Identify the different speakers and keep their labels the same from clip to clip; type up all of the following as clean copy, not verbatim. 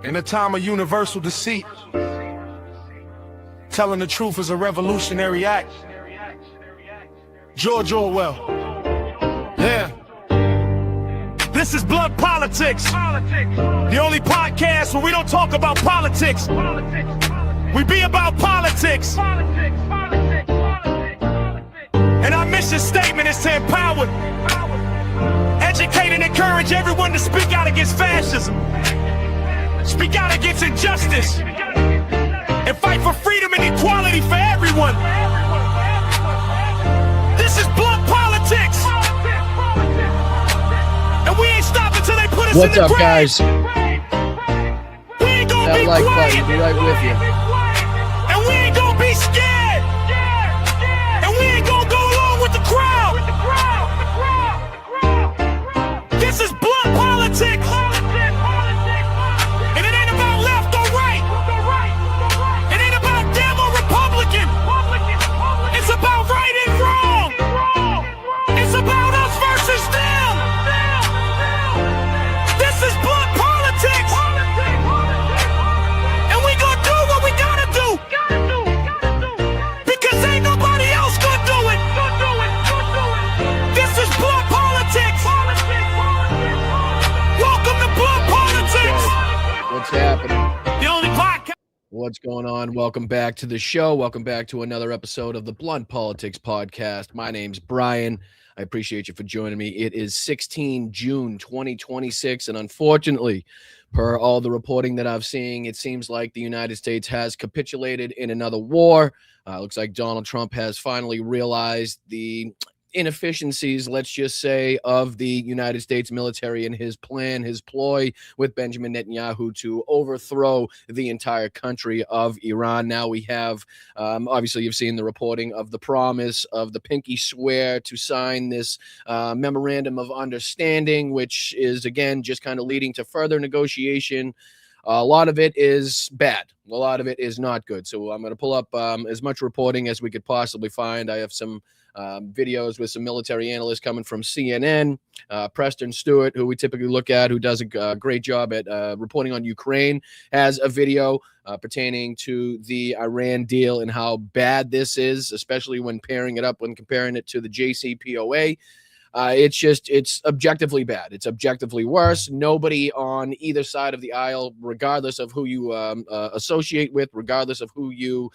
Speaker 1: In a time of universal deceit, telling the truth is a revolutionary act. George Orwell. Yeah. This is Blood Politics. The only podcast where we don't talk about politics. We be about politics. And our mission statement is to empower, educate, and encourage everyone to speak out against fascism. Speak out against injustice and fight for freedom and equality for everyone. This is Blood Politics, and we ain't stopping till they put us
Speaker 2: What's
Speaker 1: in the
Speaker 2: up,
Speaker 1: grave.
Speaker 2: guys?
Speaker 1: We ain't gonna
Speaker 2: That
Speaker 1: be
Speaker 2: like
Speaker 1: quiet,
Speaker 2: button, be right with you.
Speaker 1: and we ain't gonna be scared, and we ain't gonna go along with the crowd. This is Blood Politics. And it ain't about left or right. It ain't about Dem or Republican. It's about right and wrong. It's about us versus them. This is Blood Politics. And we gonna do what we gotta do. Because ain't nobody else gonna do it. This is Blood Politics. Welcome to Blood Politics.
Speaker 2: What's happening?
Speaker 1: The only podcast.
Speaker 2: What's going on? Welcome back to the show. Welcome back to another episode of the Blunt Politics Podcast. My name's Brian. I appreciate you for joining me. It is 16 June 2026, and unfortunately, per all the reporting that I've seen, it seems like the United States has capitulated in another war. Looks like Donald Trump has finally realized the inefficiencies, let's just say, of the United States military and his plan, his ploy with Benjamin Netanyahu to overthrow the entire country of Iran. Now we have, obviously, you've seen the reporting of the promise of the pinky swear to sign this memorandum of understanding, which is, again, just kind of leading to further negotiation. A lot of it is bad. A lot of it is not good. So I'm going to pull up as much reporting as we could possibly find. I have some videos with some military analysts coming from CNN. Preston Stewart, who we typically look at, who does a great job at reporting on Ukraine, has a video pertaining to the Iran deal and how bad this is, especially when pairing it up, when comparing it to the JCPOA. It's objectively bad. It's objectively worse. Nobody on either side of the aisle, regardless of who you associate with, regardless of who you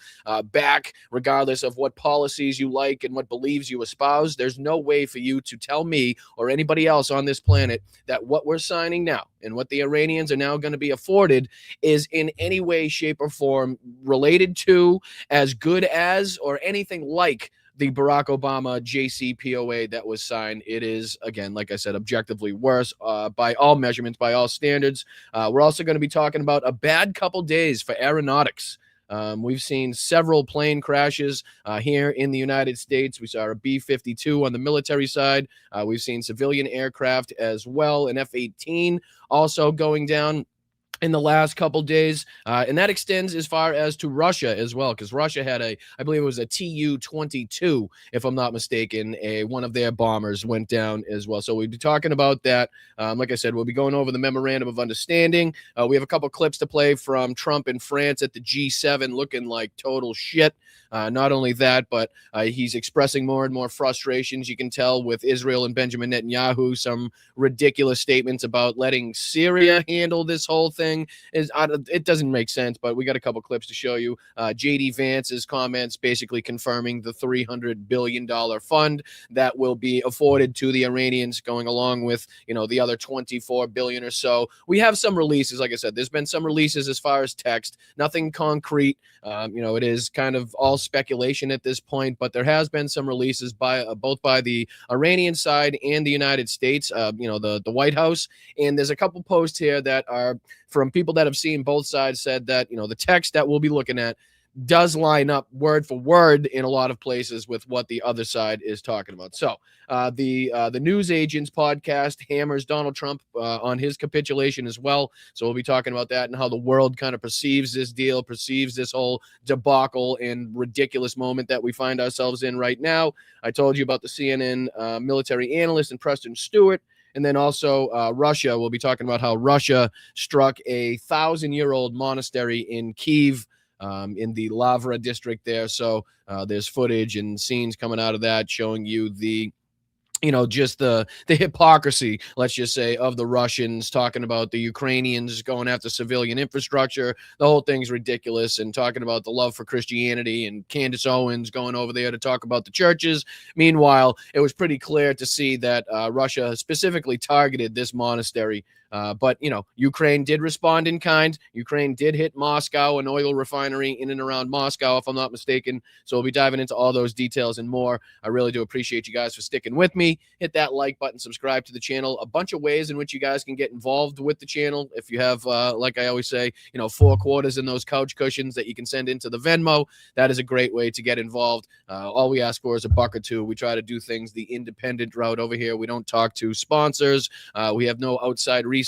Speaker 2: back, regardless of what policies you like and what beliefs you espouse, there's no way for you to tell me or anybody else on this planet that what we're signing now and what the Iranians are now going to be afforded is in any way, shape, or form related to, as good as, or anything like the Barack Obama JCPOA that was signed. It is, again, like I said, objectively worse by all measurements, by all standards. We're also going to be talking about a bad couple days for aeronautics. We've seen several plane crashes here in the United States. We saw a B-52 on the military side. We've seen civilian aircraft as well, an F-18 also going down in the last couple days, and that extends as far as to Russia as well, because Russia had I believe it was a Tu-22, if I'm not mistaken, one of their bombers went down as well. So we'll be talking about that. Like I said, we'll be going over the memorandum of understanding. We have a couple clips to play from Trump in France at the G7, looking like total shit. Not only that, but he's expressing more and more frustrations, you can tell, with Israel and Benjamin Netanyahu. Some ridiculous statements about letting Syria handle this whole thing. It doesn't make sense, but we got a couple clips to show you. J.D. Vance's comments basically confirming the $300 billion fund that will be afforded to the Iranians, going along with, the other $24 billion or so. We have some releases. Like I said, there's been some releases as far as text, nothing concrete. It is kind of all speculation at this point, but there has been some releases by both by the Iranian side and the United States, the White House. And there's a couple posts here that are from people that have seen both sides, said that, the text that we'll be looking at does line up word for word in a lot of places with what the other side is talking about. So the News Agents podcast hammers Donald Trump on his capitulation as well. So we'll be talking about that and how the world kind of perceives this deal, perceives this whole debacle and ridiculous moment that we find ourselves in right now. I told you about the CNN military analyst and Preston Stewart. And then also Russia. We'll be talking about how Russia struck a 1,000-year-old monastery in Kyiv, in the Lavra district there. So there's footage and scenes coming out of that showing you just the hypocrisy, let's just say, of the Russians, talking about the Ukrainians going after civilian infrastructure. The whole thing's ridiculous, and talking about the love for Christianity, and Candace Owens going over there to talk about the churches. Meanwhile, it was pretty clear to see that Russia specifically targeted this monastery. But Ukraine did respond in kind. Ukraine did hit Moscow, an oil refinery in and around Moscow, if I'm not mistaken. So we'll be diving into all those details and more. I really do appreciate you guys for sticking with me. Hit that like button, subscribe to the channel. A bunch of ways in which you guys can get involved with the channel. If you have, like I always say, 4 quarters in those couch cushions that you can send into the Venmo, that is a great way to get involved. All we ask for is $1 or $2. We try to do things the independent route over here. We don't talk to sponsors. We have no outside resources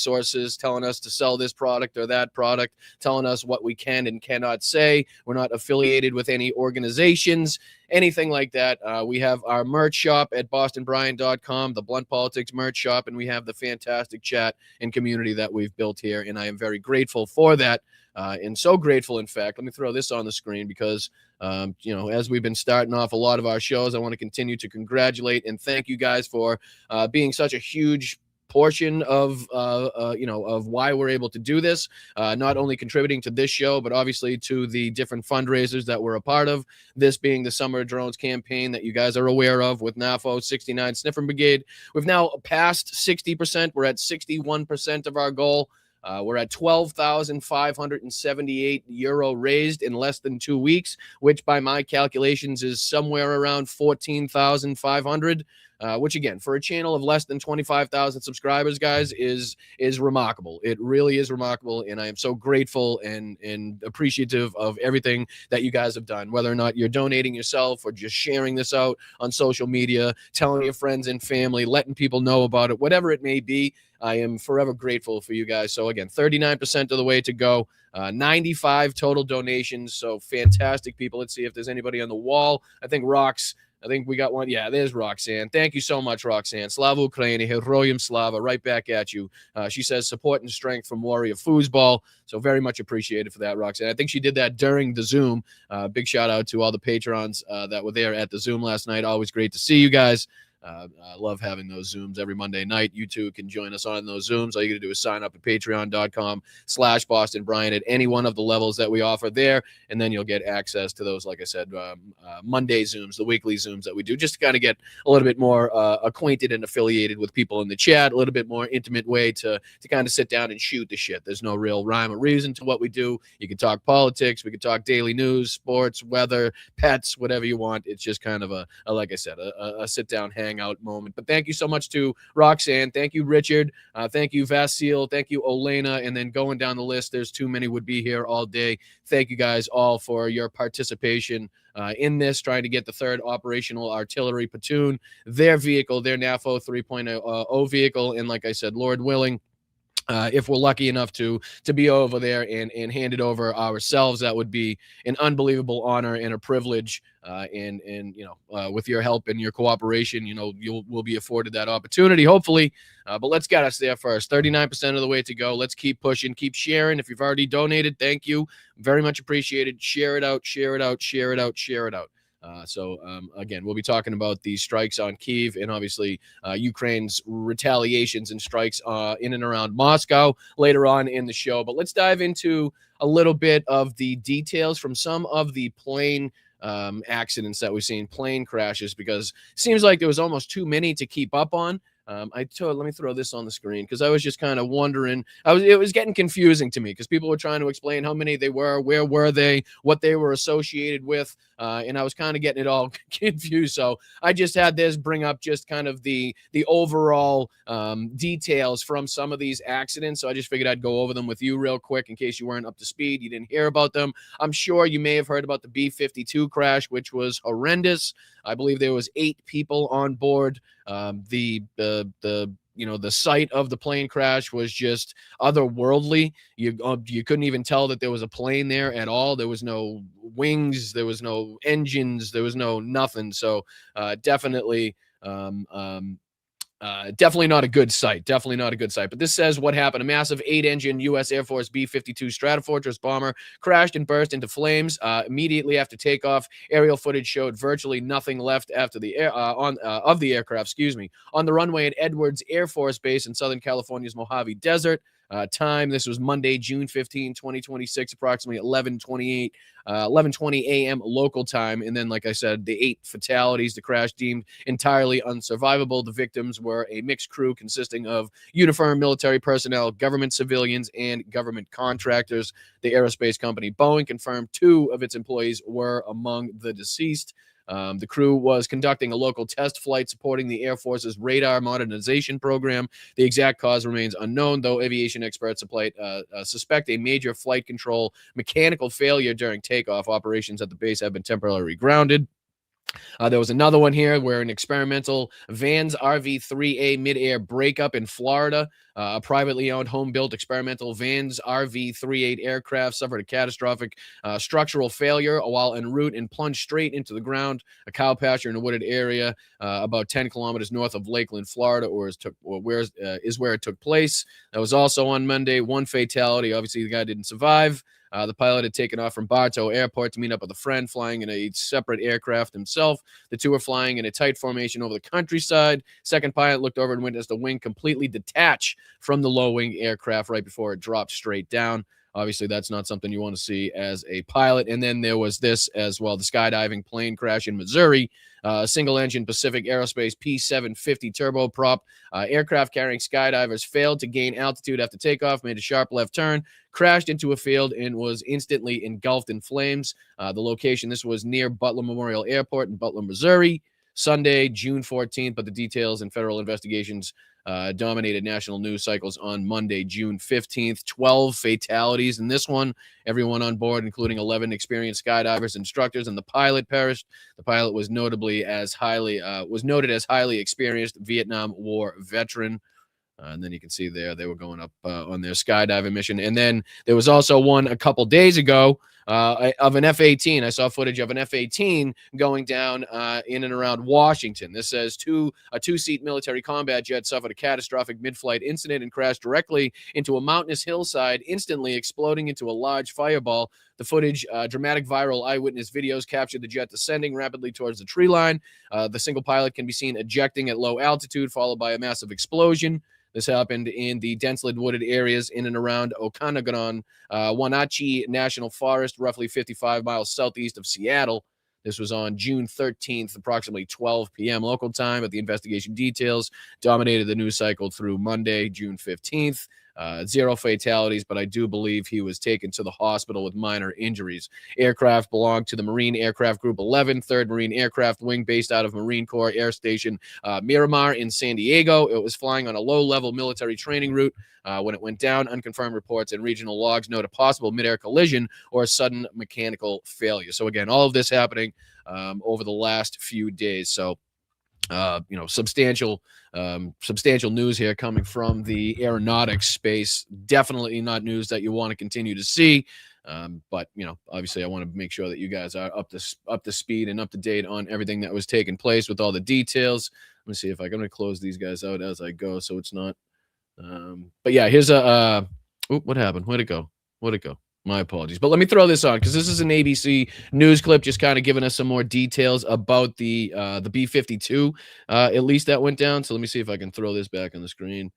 Speaker 2: telling us to sell this product or that product, telling us what we can and cannot say. We're not affiliated with any organizations, anything like that. We have our merch shop at bostonbrian.com, the Blunt Politics merch shop, and we have the fantastic chat and community that we've built here, and I am very grateful for that. And so grateful, in fact, let me throw this on the screen because, as we've been starting off a lot of our shows, I want to continue to congratulate and thank you guys for being such a huge portion of why we're able to do this, not only contributing to this show, but obviously to the different fundraisers that we're a part of, this being the Summer of Drones campaign that you guys are aware of with NAFO 69 Sniffer Brigade. We've now passed 60%. We're at 61% of our goal. We're at 12,578 euro raised in less than 2 weeks, which by my calculations is somewhere around 14,500. Which again, for a channel of less than 25,000 subscribers, guys, is remarkable. It really is remarkable, and I am so grateful and appreciative of everything that you guys have done, whether or not you're donating yourself or just sharing this out on social media, telling your friends and family, letting people know about it, whatever it may be. I am forever grateful for you guys. So again, 39% of the way to go, 95 total donations. So fantastic, people. Let's see if there's anybody on the wall. I think we got one. Yeah, there's Roxanne. Thank you so much, Roxanne. Slava Ukraini, Heroyam Slava, right back at you. She says support and strength from Warrior Foosball. So very much appreciated for that, Roxanne. I think she did that during the Zoom. Big shout out to all the patrons that were there at the Zoom last night. Always great to see you guys. I love having those Zooms every Monday night. You too can join us on those Zooms. All you got to do is sign up at patreon.com/Boston Brian at any one of the levels that we offer there. And then you'll get access to those, like I said, Monday Zooms, the weekly Zooms that we do, just to kind of get a little bit more acquainted and affiliated with people in the chat, a little bit more intimate way to kind of sit down and shoot the shit. There's no real rhyme or reason to what we do. You can talk politics. We can talk daily news, sports, weather, pets, whatever you want. It's just kind of like I said, a sit down hang out moment. But thank you so much to Roxanne. Thank you, Richard. Thank you, Vasil. Thank you, Olena. And then going down the list, there's too many would be here all day. Thank you guys all for your participation in this, trying to get the 3rd Operational Artillery Platoon, their vehicle, their NAFO 3.0 vehicle. And like I said, Lord willing, if we're lucky enough to be over there and hand it over ourselves, that would be an unbelievable honor and a privilege. With your help and your cooperation, we'll be afforded that opportunity, hopefully. But let's get us there first. 39% of the way to go. Let's keep pushing, keep sharing. If you've already donated, thank you. Very much appreciated. Share it out, share it out, share it out, share it out. Again, we'll be talking about the strikes on Kyiv and obviously Ukraine's retaliations and strikes in and around Moscow later on in the show. But let's dive into a little bit of the details from some of the plane accidents that we've seen, plane crashes, because it seems like there was almost too many to keep up on. Let me throw this on the screen because I was just kind of wondering. It was getting confusing to me because people were trying to explain how many they were, where were they, what they were associated with, and I was kind of getting it all confused. So I just had this bring up just kind of the overall details from some of these accidents. So I just figured I'd go over them with you real quick in case you weren't up to speed, you didn't hear about them. I'm sure you may have heard about the B-52 crash, which was horrendous. I believe there was 8 people on board. The site of the plane crash was just otherworldly. You couldn't even tell that there was a plane there at all. There was no wings, there was no engines, there was no nothing. So definitely Definitely not a good sight. Definitely not a good sight. But this says what happened. A massive 8-engine U.S. Air Force B-52 Stratofortress bomber crashed and burst into flames immediately after takeoff. Aerial footage showed virtually nothing left after the of the aircraft. Excuse me, on the runway at Edwards Air Force Base in Southern California's Mojave Desert. Time, this was Monday, June 15, 2026, approximately 11:20 a.m. local time. And then, like I said, the 8 fatalities, the crash deemed entirely unsurvivable. The victims were a mixed crew consisting of uniformed military personnel, government civilians, and government contractors. The aerospace company Boeing confirmed 2 of its employees were among the deceased. The crew was conducting a local test flight supporting the Air Force's radar modernization program. The exact cause remains unknown, though aviation experts suspect a major flight control mechanical failure during takeoff. Operations at the base have been temporarily grounded. There was another one here where an experimental Vans RV-3A mid-air breakup in Florida. A privately owned home-built experimental Vans RV-38 aircraft suffered a catastrophic structural failure while en route and plunged straight into the ground. A cow pasture in a wooded area about 10 kilometers north of Lakeland, Florida, is where it took place. That was also on Monday. 1 fatality. Obviously, the guy didn't survive. The pilot had taken off from Bartow Airport to meet up with a friend flying in a separate aircraft himself. The 2 were flying in a tight formation over the countryside. Second pilot looked over and witnessed the wing completely detach from the low-wing aircraft right before it dropped straight down. Obviously, that's not something you want to see as a pilot. And then there was this as well, the skydiving plane crash in Missouri. Single-engine Pacific Aerospace P-750 turboprop aircraft carrying skydivers failed to gain altitude after takeoff, made a sharp left turn, crashed into a field, and was instantly engulfed in flames. The location, this was near Butler Memorial Airport in Butler, Missouri, Sunday, June 14th, but the details and federal investigations dominated national news cycles on Monday, June 15th. 12 fatalities in this one. Everyone on board, including 11 experienced skydivers, instructors, and the pilot perished. The pilot was noted as highly experienced Vietnam War veteran. And then you can see there they were going up on their skydiving mission. And then there was also one a couple days ago of an F-18. I saw footage of an F-18 going down in and around Washington. This says a two-seat military combat jet suffered a catastrophic mid-flight incident and crashed directly into a mountainous hillside, instantly exploding into a large fireball. The footage, dramatic viral eyewitness videos captured the jet descending rapidly towards the tree line. The single pilot can be seen ejecting at low altitude, followed by a massive explosion. This happened in the densely wooded areas in and around Okanagan, Wenatchee National Forest, roughly 55 miles southeast of Seattle. This was on June 13th, approximately 12 p.m. local time, but the investigation details dominated the news cycle through Monday, June 15th. 0 fatalities, but I do believe he was taken to the hospital with minor injuries. Aircraft belonged to the Marine Aircraft Group 11, 3rd Marine Aircraft Wing, based out of Marine Corps Air Station Miramar in San Diego. It was flying on a low-level military training route. When it went down, unconfirmed reports and regional logs note a possible midair collision or a sudden mechanical failure. So again, all of this happening over the last few days. So substantial news here coming from the aeronautics space. Definitely not news that you want to continue to see. But obviously I want to make sure that you guys are up to speed and up to date on everything that was taking place with all the details. Let me see if I'm going to close these guys out as I go, so it's not. But yeah, here's what happened? Where'd it go? My apologies. But let me throw this on because this is an ABC news clip just kind of giving us some more details about the B-52, at least that went down. So let me see if I can throw this back on the screen.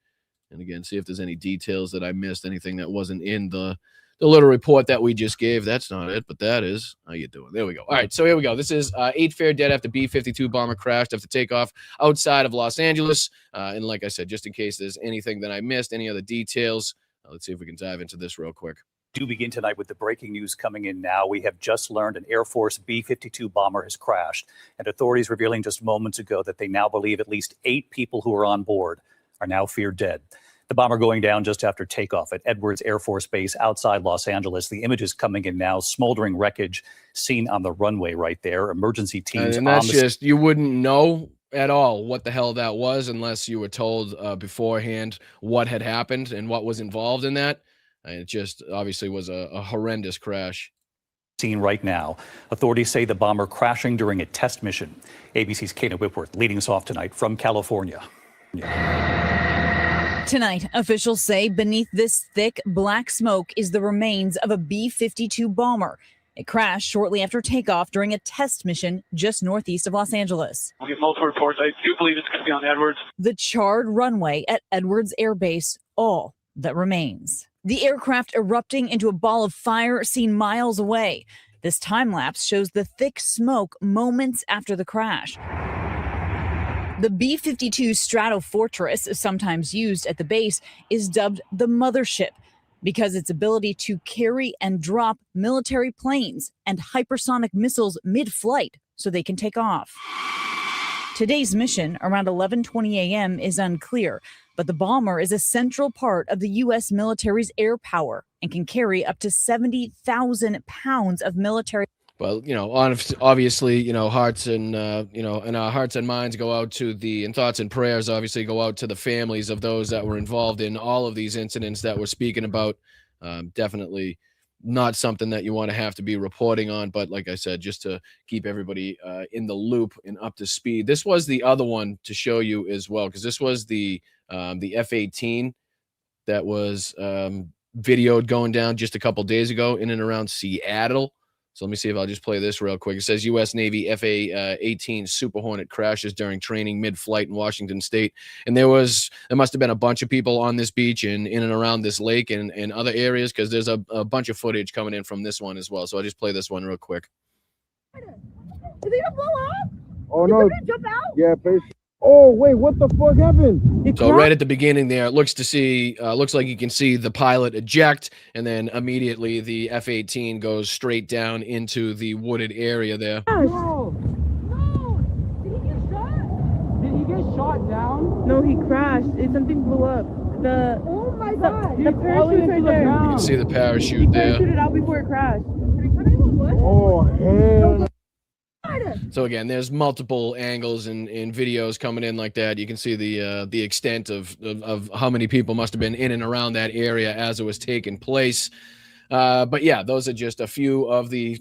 Speaker 2: And again, see if there's any details that I missed, anything that wasn't in the little report that we just gave. That's not it, but that is. How you doing? There we go. All right, so here we go. This is 8 fair dead after B-52 bomber crashed after takeoff outside of Los Angeles. And like I said, just in case there's anything that I missed, any other details, let's see if we can dive into this real quick.
Speaker 3: Do begin tonight with the breaking news coming in now. We have just learned an Air Force B-52 bomber has crashed, and authorities revealing just moments ago that they now believe at least 8 people who are on board are now feared dead. The bomber going down just after takeoff at Edwards Air Force Base outside Los Angeles. The images coming in now, smoldering wreckage seen on the runway right there. Emergency teams.
Speaker 2: And that's just, you wouldn't know at all what the hell that was unless you were told beforehand what had happened and what was involved in that. And it just obviously was a horrendous crash.
Speaker 3: Seen right now. Authorities say the bomber crashing during a test mission. ABC's Kana Whitworth leading us off tonight from California.
Speaker 4: Tonight, officials say beneath this thick black smoke is the remains of a B-52 bomber. It crashed shortly after takeoff during a test mission just northeast of Los Angeles.
Speaker 5: We have multiple reports. I do believe it's going to be on Edwards.
Speaker 4: The charred runway at Edwards Air Base, all that remains. The aircraft erupting into a ball of fire seen miles away. This time lapse shows the thick smoke moments after the crash. The B-52 Stratofortress, sometimes used at the base, is dubbed the mothership because its ability to carry and drop military planes and hypersonic missiles mid-flight so they can take off. Today's mission, around 11:20 a.m., is unclear, but the bomber is a central part of the U.S. military's air power and can carry up to 70,000 pounds of military.
Speaker 2: Well, obviously, hearts and, and our hearts and minds go out to and thoughts and prayers obviously go out to the families of those that were involved in all of these incidents that we're speaking about. Definitely not something that you want to have to be reporting on. But like I said, just to keep everybody in the loop and up to speed. This was the other one to show you as well, because this was the F-18 that was videoed going down just a couple days ago in and around Seattle. So let me see if I'll just play this real quick. It says U.S. Navy F-18 Super Hornet crashes during training mid-flight in Washington State. And there must have been a bunch of people on this beach and in and around this lake and other areas, because there's a bunch of footage coming in from this one as well. So I'll just play this one real quick.
Speaker 6: Is it gonna blow up?
Speaker 7: Oh,
Speaker 6: Is
Speaker 7: no.
Speaker 6: it gonna jump out?
Speaker 7: Yeah, basically. Oh, wait, what the fuck happened?
Speaker 2: So right at the beginning there, it looks like you can see the pilot eject, and then immediately the F-18 goes straight down into the wooded area there.
Speaker 6: No. No. Did he get shot?
Speaker 8: Did he get shot down?
Speaker 6: No, he crashed. Something blew up. Oh my god. The parachute's right there.
Speaker 2: You can see the parachute there.
Speaker 6: Parachuted out before it crashed.
Speaker 7: Oh, hell.
Speaker 2: So again, there's multiple angles and videos coming in like that. You can see the extent of how many people must have been in and around that area as it was taking place. But yeah, those are just a few of the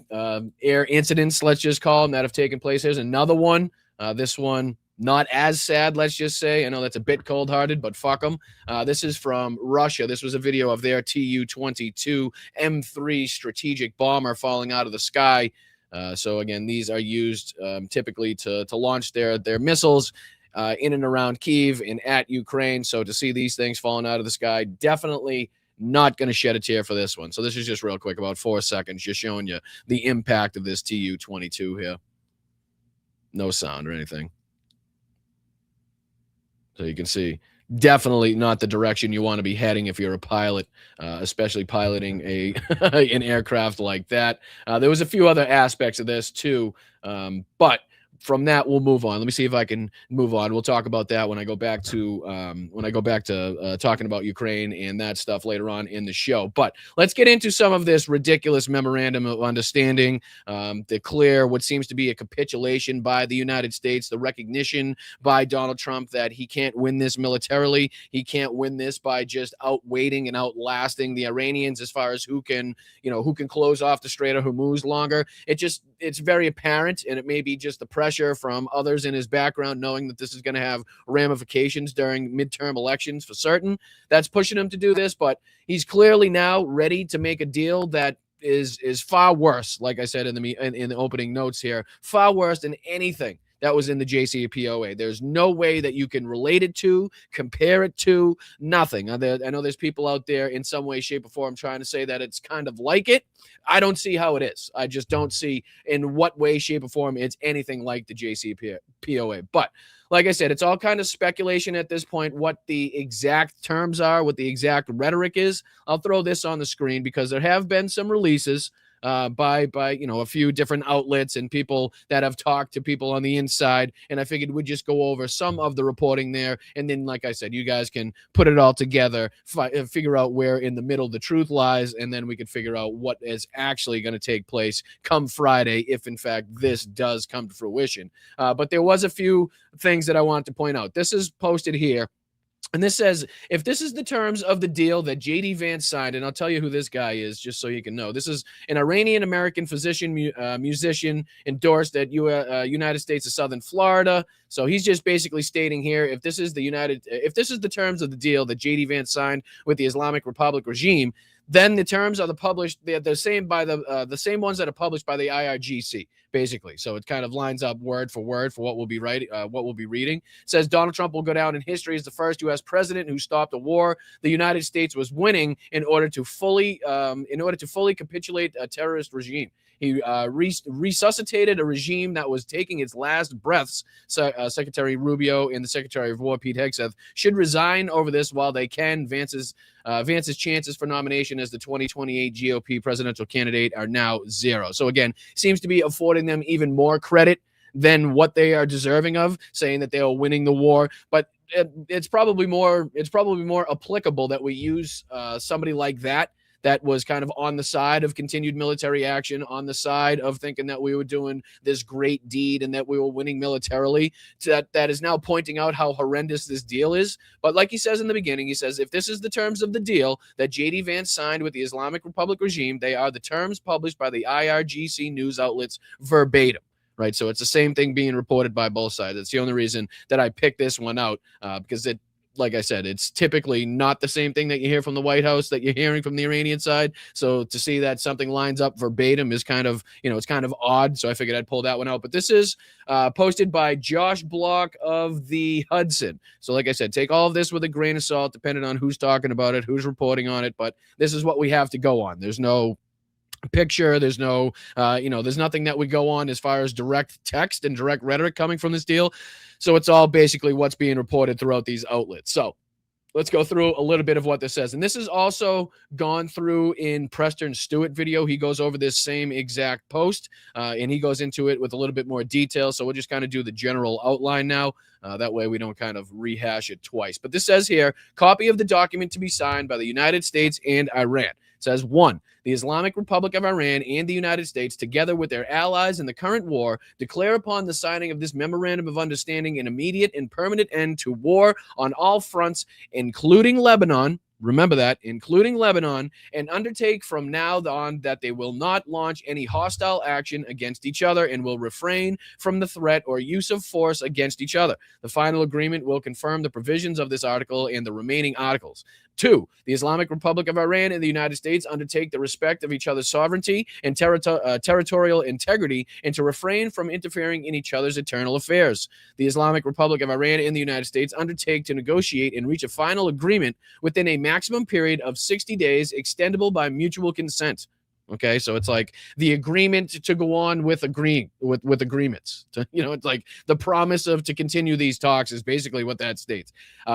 Speaker 2: air incidents, let's just call them, that have taken place. There's another one. This one, not as sad, let's just say. I know that's a bit cold-hearted, but fuck them. This is from Russia. This was a video of their Tu-22 M3 strategic bomber falling out of the sky. So again, these are used typically to launch their missiles in and around Kyiv and at Ukraine. So to see these things falling out of the sky, definitely not going to shed a tear for this one. So this is just real quick, about 4 seconds, just showing you the impact of this Tu-22 here. No sound or anything. So you can see, definitely not the direction you want to be heading if you're a pilot, especially piloting an aircraft like that. There was a few other aspects of this too, but from that we'll move on. Let me see if I can move on. We'll talk about that when I go back to talking about Ukraine and that stuff later on in the show. But let's get into some of this ridiculous memorandum of understanding, declare what seems to be a capitulation by the United States, the recognition by Donald Trump that he can't win this militarily. He can't win this by just outweighting and outlasting the Iranians as far as who can close off the Strait of Hormuz longer. It's very apparent, and it may be just the pressure from others in his background, knowing that this is going to have ramifications during midterm elections for certain. That's pushing him to do this, but he's clearly now ready to make a deal that is far worse, like I said in the opening notes here, far worse than anything that was in the JCPOA. There's no way that you can relate it to, compare it to, nothing. I know there's people out there in some way, shape, or form trying to say that it's kind of like it. I don't see how it is. I just don't see in what way, shape, or form it's anything like the JCPOA. But like I said, it's all kind of speculation at this point, what the exact terms are, what the exact rhetoric is. I'll throw this on the screen because there have been some releases by a few different outlets and people that have talked to people on the inside, and I figured we'd just go over some of the reporting there, and then like I said, you guys can put it all together, figure out where in the middle the truth lies, and then we can figure out what is actually going to take place come Friday if in fact this does come to fruition. But there was a few things that I want to point out. This is posted here And this says, if this is the terms of the deal that J.D. Vance signed, and I'll tell you who this guy is just so you can know. This is an Iranian-American physician, musician endorsed at United States of Southern Florida. So he's just basically stating here, if this is the terms of the deal that J.D. Vance signed with the Islamic Republic regime, then the terms are the same by the same ones that are published by the IRGC, basically. So it kind of lines up word for word for what we'll be reading. It says Donald Trump will go down in history as the first U.S. president who stopped a war the United States was winning in order to fully capitulate a terrorist regime. He resuscitated a regime that was taking its last breaths. Secretary Rubio and the Secretary of War, Pete Hegseth, should resign over this while they can. Vance's chances for nomination as the 2028 GOP presidential candidate are now zero. So again, seems to be affording them even more credit than what they are deserving of, saying that they are winning the war. But it's probably more applicable that we use somebody like that was kind of on the side of continued military action, on the side of thinking that we were doing this great deed and that we were winning militarily, that is now pointing out how horrendous this deal is. But like he says in the beginning, he says, if this is the terms of the deal that J.D. Vance signed with the Islamic Republic regime, they are the terms published by the IRGC news outlets verbatim. Right. So it's the same thing being reported by both sides. It's the only reason that I picked this one out, because like I said, it's typically not the same thing that you hear from the White House that you're hearing from the Iranian side. So to see that something lines up verbatim is kind of, it's kind of odd. So I figured I'd pull that one out. But this is posted by Josh Block of the Hudson. So like I said, take all of this with a grain of salt, depending on who's talking about it, who's reporting on it. But this is what we have to go on. There's no picture, there's no there's nothing that we go on as far as direct text and direct rhetoric coming from this deal. So it's all basically what's being reported throughout these outlets. So let's go through a little bit of what this says. And this is also gone through in Preston Stewart video. He goes over this same exact post, and he goes into it with a little bit more detail. So we'll just kind of do the general outline now. That way we don't kind of rehash it twice. But this says here, copy of the document to be signed by the United States and Iran. It says, 1, the Islamic Republic of Iran and the United States, together with their allies in the current war, declare upon the signing of this memorandum of understanding an immediate and permanent end to war on all fronts, including Lebanon. Remember that, including Lebanon, and undertake from now on that they will not launch any hostile action against each other and will refrain from the threat or use of force against each other. The final agreement will confirm the provisions of this article and the remaining articles. 2, the Islamic Republic of Iran and the United States undertake the respect of each other's sovereignty and territorial integrity and to refrain from interfering in each other's internal affairs. The Islamic Republic of Iran and the United States undertake to negotiate and reach a final agreement within a maximum period of 60 days, extendable by mutual consent. Okay, so it's like the agreement to go on with agreements. It's like the promise to continue these talks is basically what that states.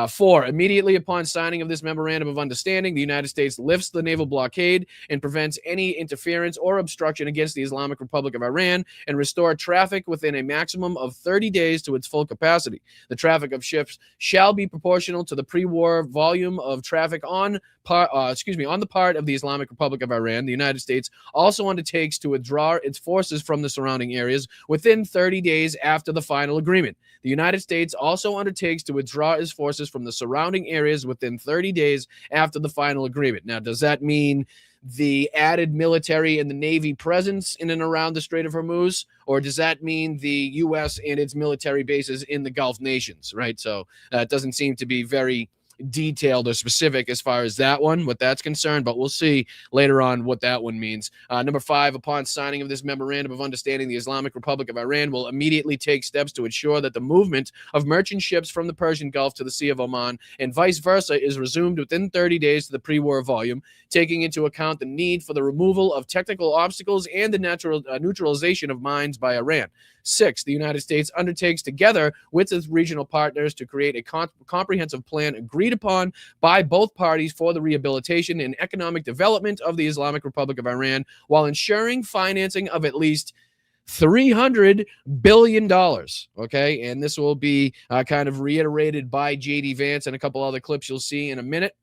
Speaker 2: 4, immediately upon signing of this memorandum of understanding, the United States lifts the naval blockade and prevents any interference or obstruction against the Islamic Republic of Iran and restore traffic within a maximum of 30 days to its full capacity. The traffic of ships shall be proportional to the pre-war volume of traffic on the part of the Islamic Republic of Iran. The United States also undertakes to withdraw its forces from the surrounding areas within 30 days after the final agreement. The United States also undertakes to withdraw its forces from the surrounding areas within 30 days after the final agreement. Now, does that mean the added military and the Navy presence in and around the Strait of Hormuz, or does that mean the U.S. and its military bases in the Gulf nations, right? So it doesn't seem to be very detailed or specific as far as what that's concerned, but we'll see later on what that one means. Number 5, upon signing of this memorandum of understanding, the Islamic Republic of Iran will immediately take steps to ensure that the movement of merchant ships from the Persian Gulf to the Sea of Oman and vice versa is resumed within 30 days to the pre-war volume, taking into account the need for the removal of technical obstacles and the neutralization of mines by Iran. 6, the United States undertakes together with its regional partners to create a comprehensive plan agreed upon by both parties for the rehabilitation and economic development of the Islamic Republic of Iran while ensuring financing of at least $300 billion. Okay, and this will be kind of reiterated by J.D. Vance and a couple other clips you'll see in a minute.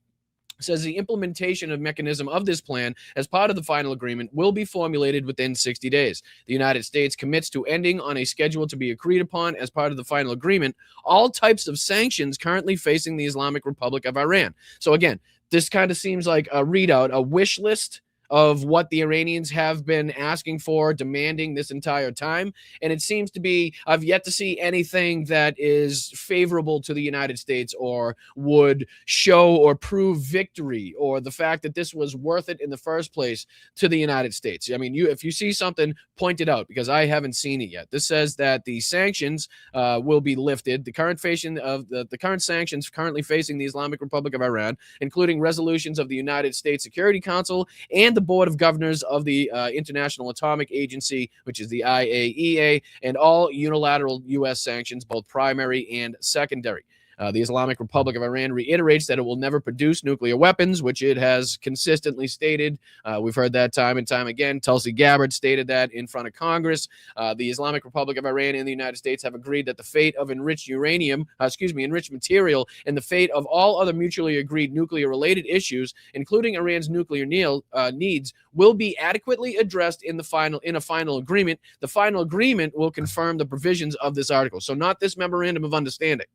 Speaker 2: says the implementation of mechanism of this plan as part of the final agreement will be formulated within 60 days. The United States commits to ending on a schedule to be agreed upon as part of the final agreement all types of sanctions currently facing the Islamic Republic of Iran. So again, this kind of seems like a readout, a wish list of what the Iranians have been asking for, demanding this entire time. And it seems to be, I've yet to see anything that is favorable to the United States or would show or prove victory or the fact that this was worth it in the first place to the United States. I mean, if you see something, point it out, because I haven't seen it yet. This says that the sanctions will be lifted. The current the current sanctions currently facing the Islamic Republic of Iran, including resolutions of the United States Security Council and the Board of Governors of the International Atomic Agency, which is the IAEA, and all unilateral U.S. sanctions, both primary and secondary. The Islamic Republic of Iran reiterates that it will never produce nuclear weapons, which it has consistently stated. We've heard that time and time again. Tulsi Gabbard stated that in front of Congress. The Islamic Republic of Iran and the United States have agreed that the fate of enriched enriched material, and the fate of all other mutually agreed nuclear-related issues, including Iran's nuclear needs, will be adequately addressed in a final agreement. The final agreement will confirm the provisions of this article. So not this memorandum of understanding.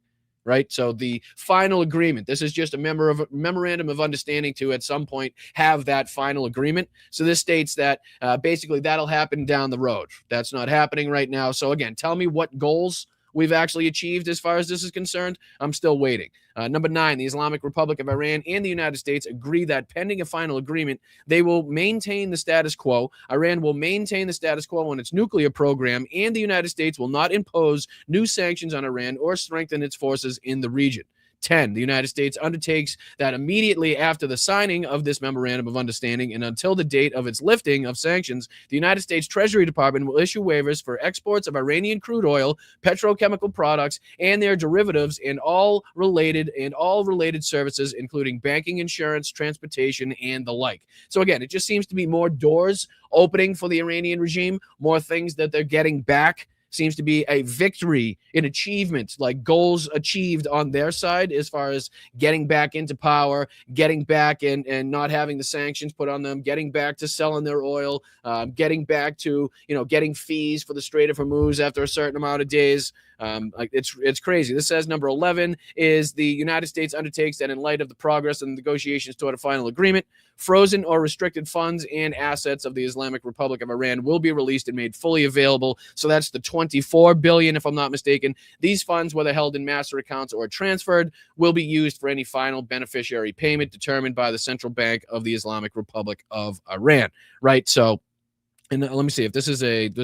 Speaker 2: Right. So the final agreement, this is just a memorandum of understanding to at some point have that final agreement. So this states that basically that'll happen down the road. That's not happening right now. So again, tell me what goals we've actually achieved as far as this is concerned. I'm still waiting. Number 9, the Islamic Republic of Iran and the United States agree that pending a final agreement, they will maintain the status quo. Iran will maintain the status quo on its nuclear program, and the United States will not impose new sanctions on Iran or strengthen its forces in the region. 10, the United States undertakes that immediately after the signing of this memorandum of understanding and until the date of its lifting of sanctions, the United States Treasury Department will issue waivers for exports of Iranian crude oil, petrochemical products, and their derivatives, and all related services, including banking, insurance, transportation, and the like. So again, it just seems to be more doors opening for the Iranian regime, more things that they're getting back. Seems to be a victory in achievements, like goals achieved on their side as far as getting back into power, getting back and not having the sanctions put on them, getting back to selling their oil, getting back to, getting fees for the Strait of Hormuz after a certain amount of days. It's crazy. This says number 11 is the United States undertakes that in light of the progress in the negotiations toward a final agreement, frozen or restricted funds and assets of the Islamic Republic of Iran will be released and made fully available. So that's the $24 billion, if I'm not mistaken. These funds, whether held in master accounts or transferred, will be used for any final beneficiary payment determined by the Central Bank of the Islamic Republic of Iran. Right. So, and let me see if does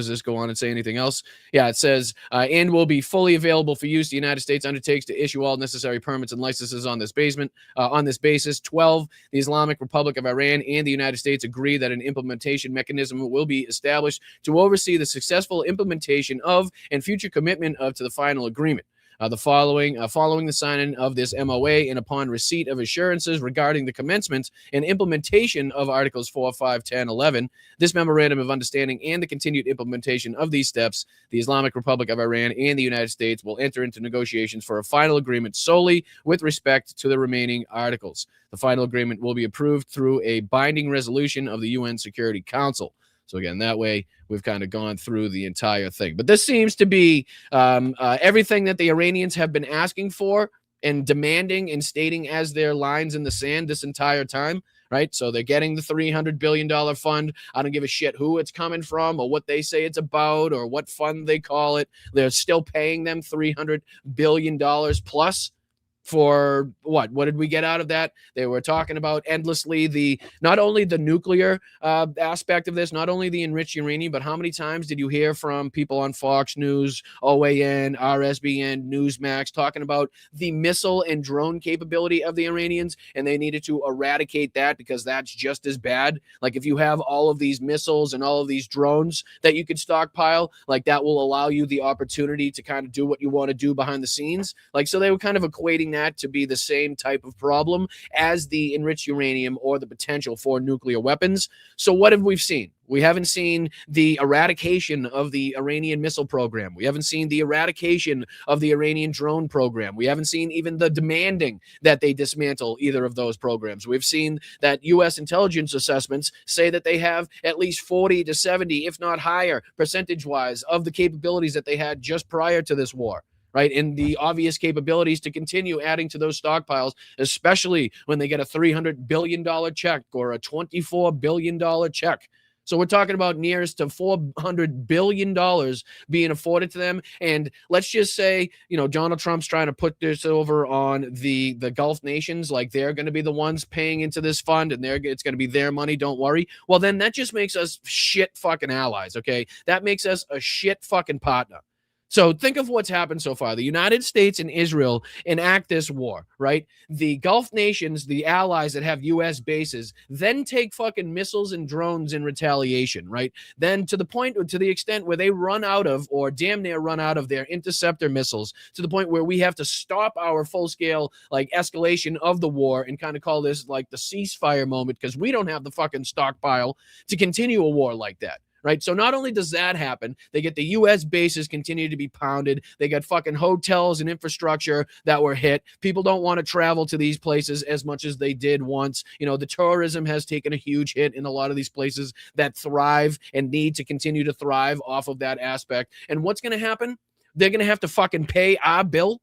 Speaker 2: this go on and say anything else? Yeah, it says, and will be fully available for use. The United States undertakes to issue all necessary permits and licenses on this basis. 12, the Islamic Republic of Iran and the United States agree that an implementation mechanism will be established to oversee the successful implementation of and future commitment to the final agreement. Following the signing of this MOA and upon receipt of assurances regarding the commencement and implementation of Articles 4, 5, 10, 11, this memorandum of understanding and the continued implementation of these steps, the Islamic Republic of Iran and the United States will enter into negotiations for a final agreement solely with respect to the remaining articles. The final agreement will be approved through a binding resolution of the UN Security Council. So again, that way we've kind of gone through the entire thing. But this seems to be everything that the Iranians have been asking for and demanding and stating as their lines in the sand this entire time, right? So they're getting the $300 billion fund. I don't give a shit who it's coming from or what they say it's about or what fund they call it. They're still paying them $300 billion plus. For what did we get out of that? They were talking about endlessly not only the nuclear aspect of this, not only the enriched uranium, but how many times did you hear from people on Fox News, OAN, RSBN, Newsmax talking about the missile and drone capability of the Iranians, and they needed to eradicate that because that's just as bad. Like if you have all of these missiles and all of these drones that you could stockpile, like that will allow you the opportunity to kind of do what you want to do behind the scenes. Like, so they were kind of equating that to be the same type of problem as the enriched uranium or the potential for nuclear weapons. So what have we seen? We haven't seen the eradication of the Iranian missile program. We haven't seen the eradication of the Iranian drone program. We haven't seen even the demanding that they dismantle either of those programs. We've seen that U.S. intelligence assessments say that they have at least 40 to 70, if not higher, percentage-wise of the capabilities that they had just prior to this war. Right. And the obvious capabilities to continue adding to those stockpiles, especially when they get a $300 billion check or a $24 billion check. So we're talking about nearest to $400 billion being afforded to them. And let's just say, Donald Trump's trying to put this over on the Gulf nations, like they're going to be the ones paying into this fund and it's going to be their money. Don't worry. Well, then that just makes us shit fucking allies. Okay. That makes us a shit fucking partner. So think of what's happened so far. The United States and Israel enact this war, right? The Gulf nations, the allies that have U.S. bases, then take fucking missiles and drones in retaliation, right? Then to the extent where they run out of, or damn near run out of their interceptor missiles, to the point where we have to stop our full-scale escalation of the war and kind of call this the ceasefire moment because we don't have the fucking stockpile to continue a war like that. Right. So not only does that happen, they get the U.S. bases continue to be pounded. They got fucking hotels and infrastructure that were hit. People don't want to travel to these places as much as they did once. The tourism has taken a huge hit in a lot of these places that thrive and need to continue to thrive off of that aspect. And what's going to happen? They're going to have to fucking pay our bill.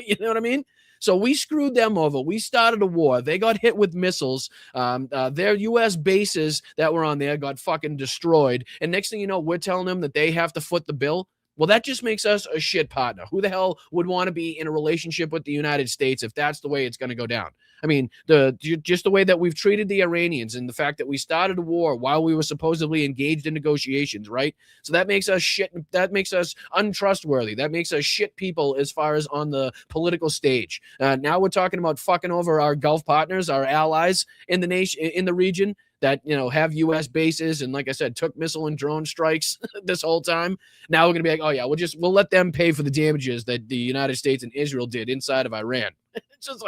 Speaker 2: You know what I mean? So we screwed them over. We started a war. They got hit with missiles. Their U.S. bases that were on there got fucking destroyed. And next thing you know, we're telling them that they have to foot the bill. Well, that just makes us a shit partner. Who the hell would want to be in a relationship with the United States if that's the way it's going to go down? I mean, just the way that we've treated the Iranians and the fact that we started a war while we were supposedly engaged in negotiations, right? So that makes us shit. That makes us untrustworthy. That makes us shit people as far as on the political stage. Now we're talking about fucking over our Gulf partners, our allies in the nation, in the region, that have U.S. bases and, like I said, took missile and drone strikes this whole time. Now we're gonna be like, oh yeah, we'll let them pay for the damages that the United States and Israel did inside of Iran. It's just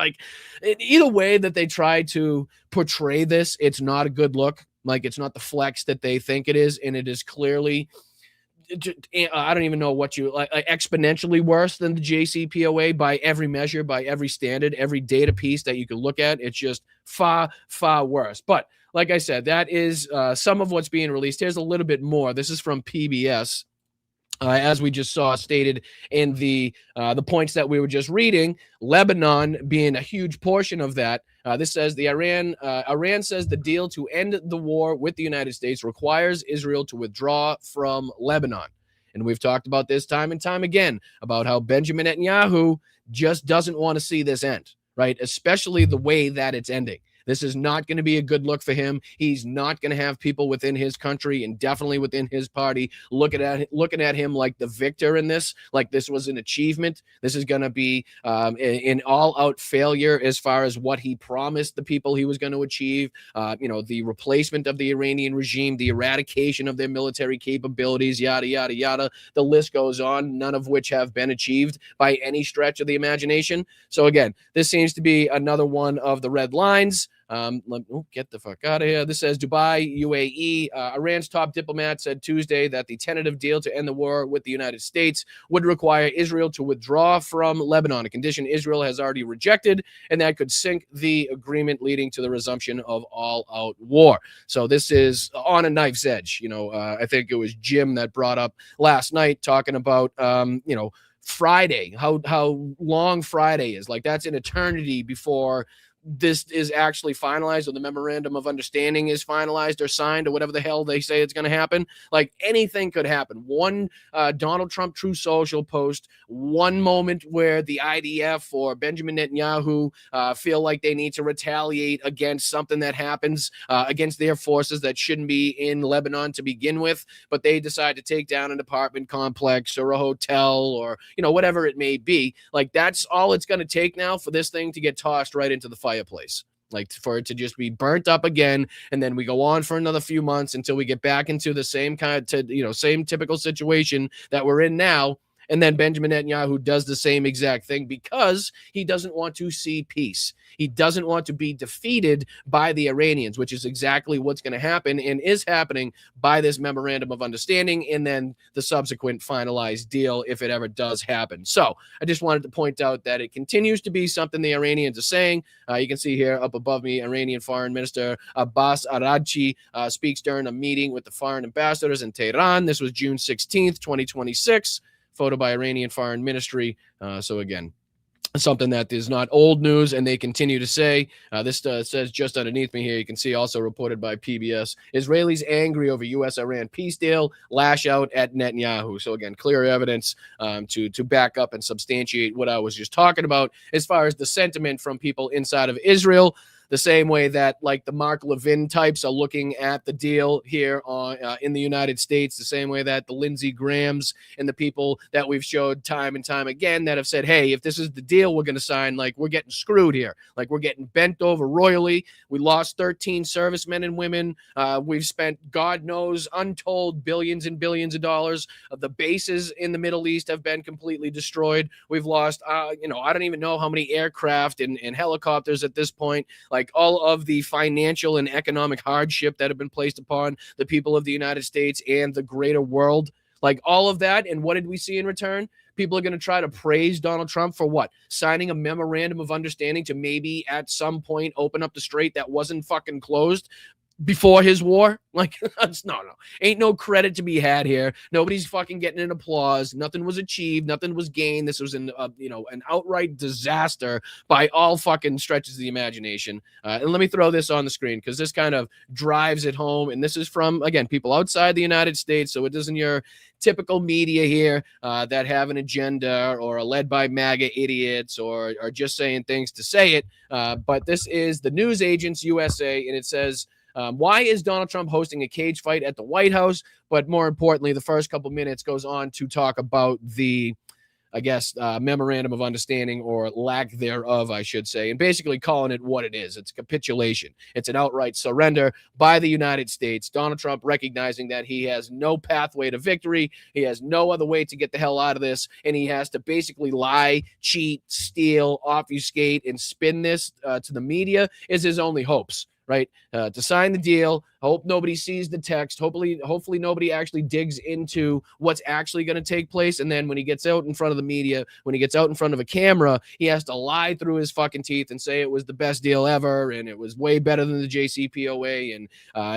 Speaker 2: either way that they try to portray this, it's not a good look. It's not the flex that they think it is, and it is clearly. I don't even know what you exponentially worse than the JCPOA by every measure, by every standard, every data piece that you can look at. It's just far, far worse. But like I said, that is some of what's being released. Here's a little bit more. This is from PBS. As we just saw stated in the points that we were just reading, Lebanon being a huge portion of that. This says Iran says the deal to end the war with the United States requires Israel to withdraw from Lebanon. And we've talked about this time and time again about how Benjamin Netanyahu just doesn't want to see this end, right? Especially the way that it's ending. This is not going to be a good look for him. He's not going to have people within his country and definitely within his party looking at him like the victor in this, like this was an achievement. This is going to be an all-out failure as far as what he promised the people he was going to achieve. The replacement of the Iranian regime, the eradication of their military capabilities, yada, yada, yada. The list goes on, none of which have been achieved by any stretch of the imagination. So again, this seems to be another one of the red lines. Get the fuck out of here. This says Dubai, UAE. Iran's top diplomat said Tuesday that the tentative deal to end the war with the United States would require Israel to withdraw from Lebanon, a condition Israel has already rejected, and that could sink the agreement, leading to the resumption of all-out war. So this is on a knife's edge. I think it was Jim that brought up last night talking about, Friday, how long Friday is. That's an eternity before this is actually finalized, or the memorandum of understanding is finalized or signed, or whatever the hell they say it's going to happen. Anything could happen. One Donald Trump True Social post, one moment where the IDF or Benjamin Netanyahu feel like they need to retaliate against something that happens against their forces that shouldn't be in Lebanon to begin with, but they decide to take down an apartment complex or a hotel or, whatever it may be. That's all it's going to take now for this thing to get tossed right into the fireplace, for it to just be burnt up again, and then we go on for another few months until we get back into the same same typical situation that we're in now, And then Benjamin Netanyahu does the same exact thing because he doesn't want to see peace. He doesn't want to be defeated by the Iranians, which is exactly what's going to happen and is happening by this memorandum of understanding and then the subsequent finalized deal if it ever does happen. So I just wanted to point out that it continues to be something the Iranians are saying. You can see here up above me, Iranian Foreign Minister Abbas Araghchi speaks during a meeting with the foreign ambassadors in Tehran. This was June 16th, 2026. Photo by Iranian Foreign Ministry. So again, something that is not old news, and they continue to say. This says just underneath me here, you can see also reported by PBS, Israelis angry over U.S.-Iran peace deal, lash out at Netanyahu. So again, clear evidence to back up and substantiate what I was just talking about as far as the sentiment from people inside of Israel. The same way that like the Mark Levin types are looking at the deal here in the United States, the same way that the Lindsey Grahams and the people that we've showed time and time again that have said, hey, if this is the deal we're going to sign, like we're getting screwed here. Like we're getting bent over royally. We lost 13 servicemen and women. We've spent, God knows, untold billions and billions of dollars. The bases in the Middle East have been completely destroyed. We've lost, I don't even know how many aircraft and helicopters at this point. Like all of the financial and economic hardship that have been placed upon the people of the United States and the greater world, like all of that. And what did we see in return? People are going to try to praise Donald Trump for what? Signing a memorandum of understanding to maybe at some point open up the strait that wasn't fucking closed before his war. Like, no, ain't no credit to be had here. Nobody's fucking getting an applause. Nothing was achieved. Nothing was gained. This was an outright disaster by all fucking stretches of the imagination. And let me throw this on the screen because this kind of drives it home. And this is from, again, people outside the United States. So it isn't your typical media here that have an agenda or are led by MAGA idiots or are just saying things to say it. But this is the News Agents USA, and it says, why is Donald Trump hosting a cage fight at the White House? But more importantly, the first couple minutes goes on to talk about the, memorandum of understanding or lack thereof, I should say, and basically calling it what it is. It's capitulation. It's an outright surrender by the United States. Donald Trump recognizing that he has no pathway to victory. He has no other way to get the hell out of this, and he has to basically lie, cheat, steal, obfuscate, and spin this to the media is his only hopes. Right, to sign the deal. Hope nobody sees the text. Hopefully nobody actually digs into what's actually going to take place. And then when he gets out in front of the media, when he gets out in front of a camera, he has to lie through his fucking teeth and say it was the best deal ever and it was way better than the JCPOA and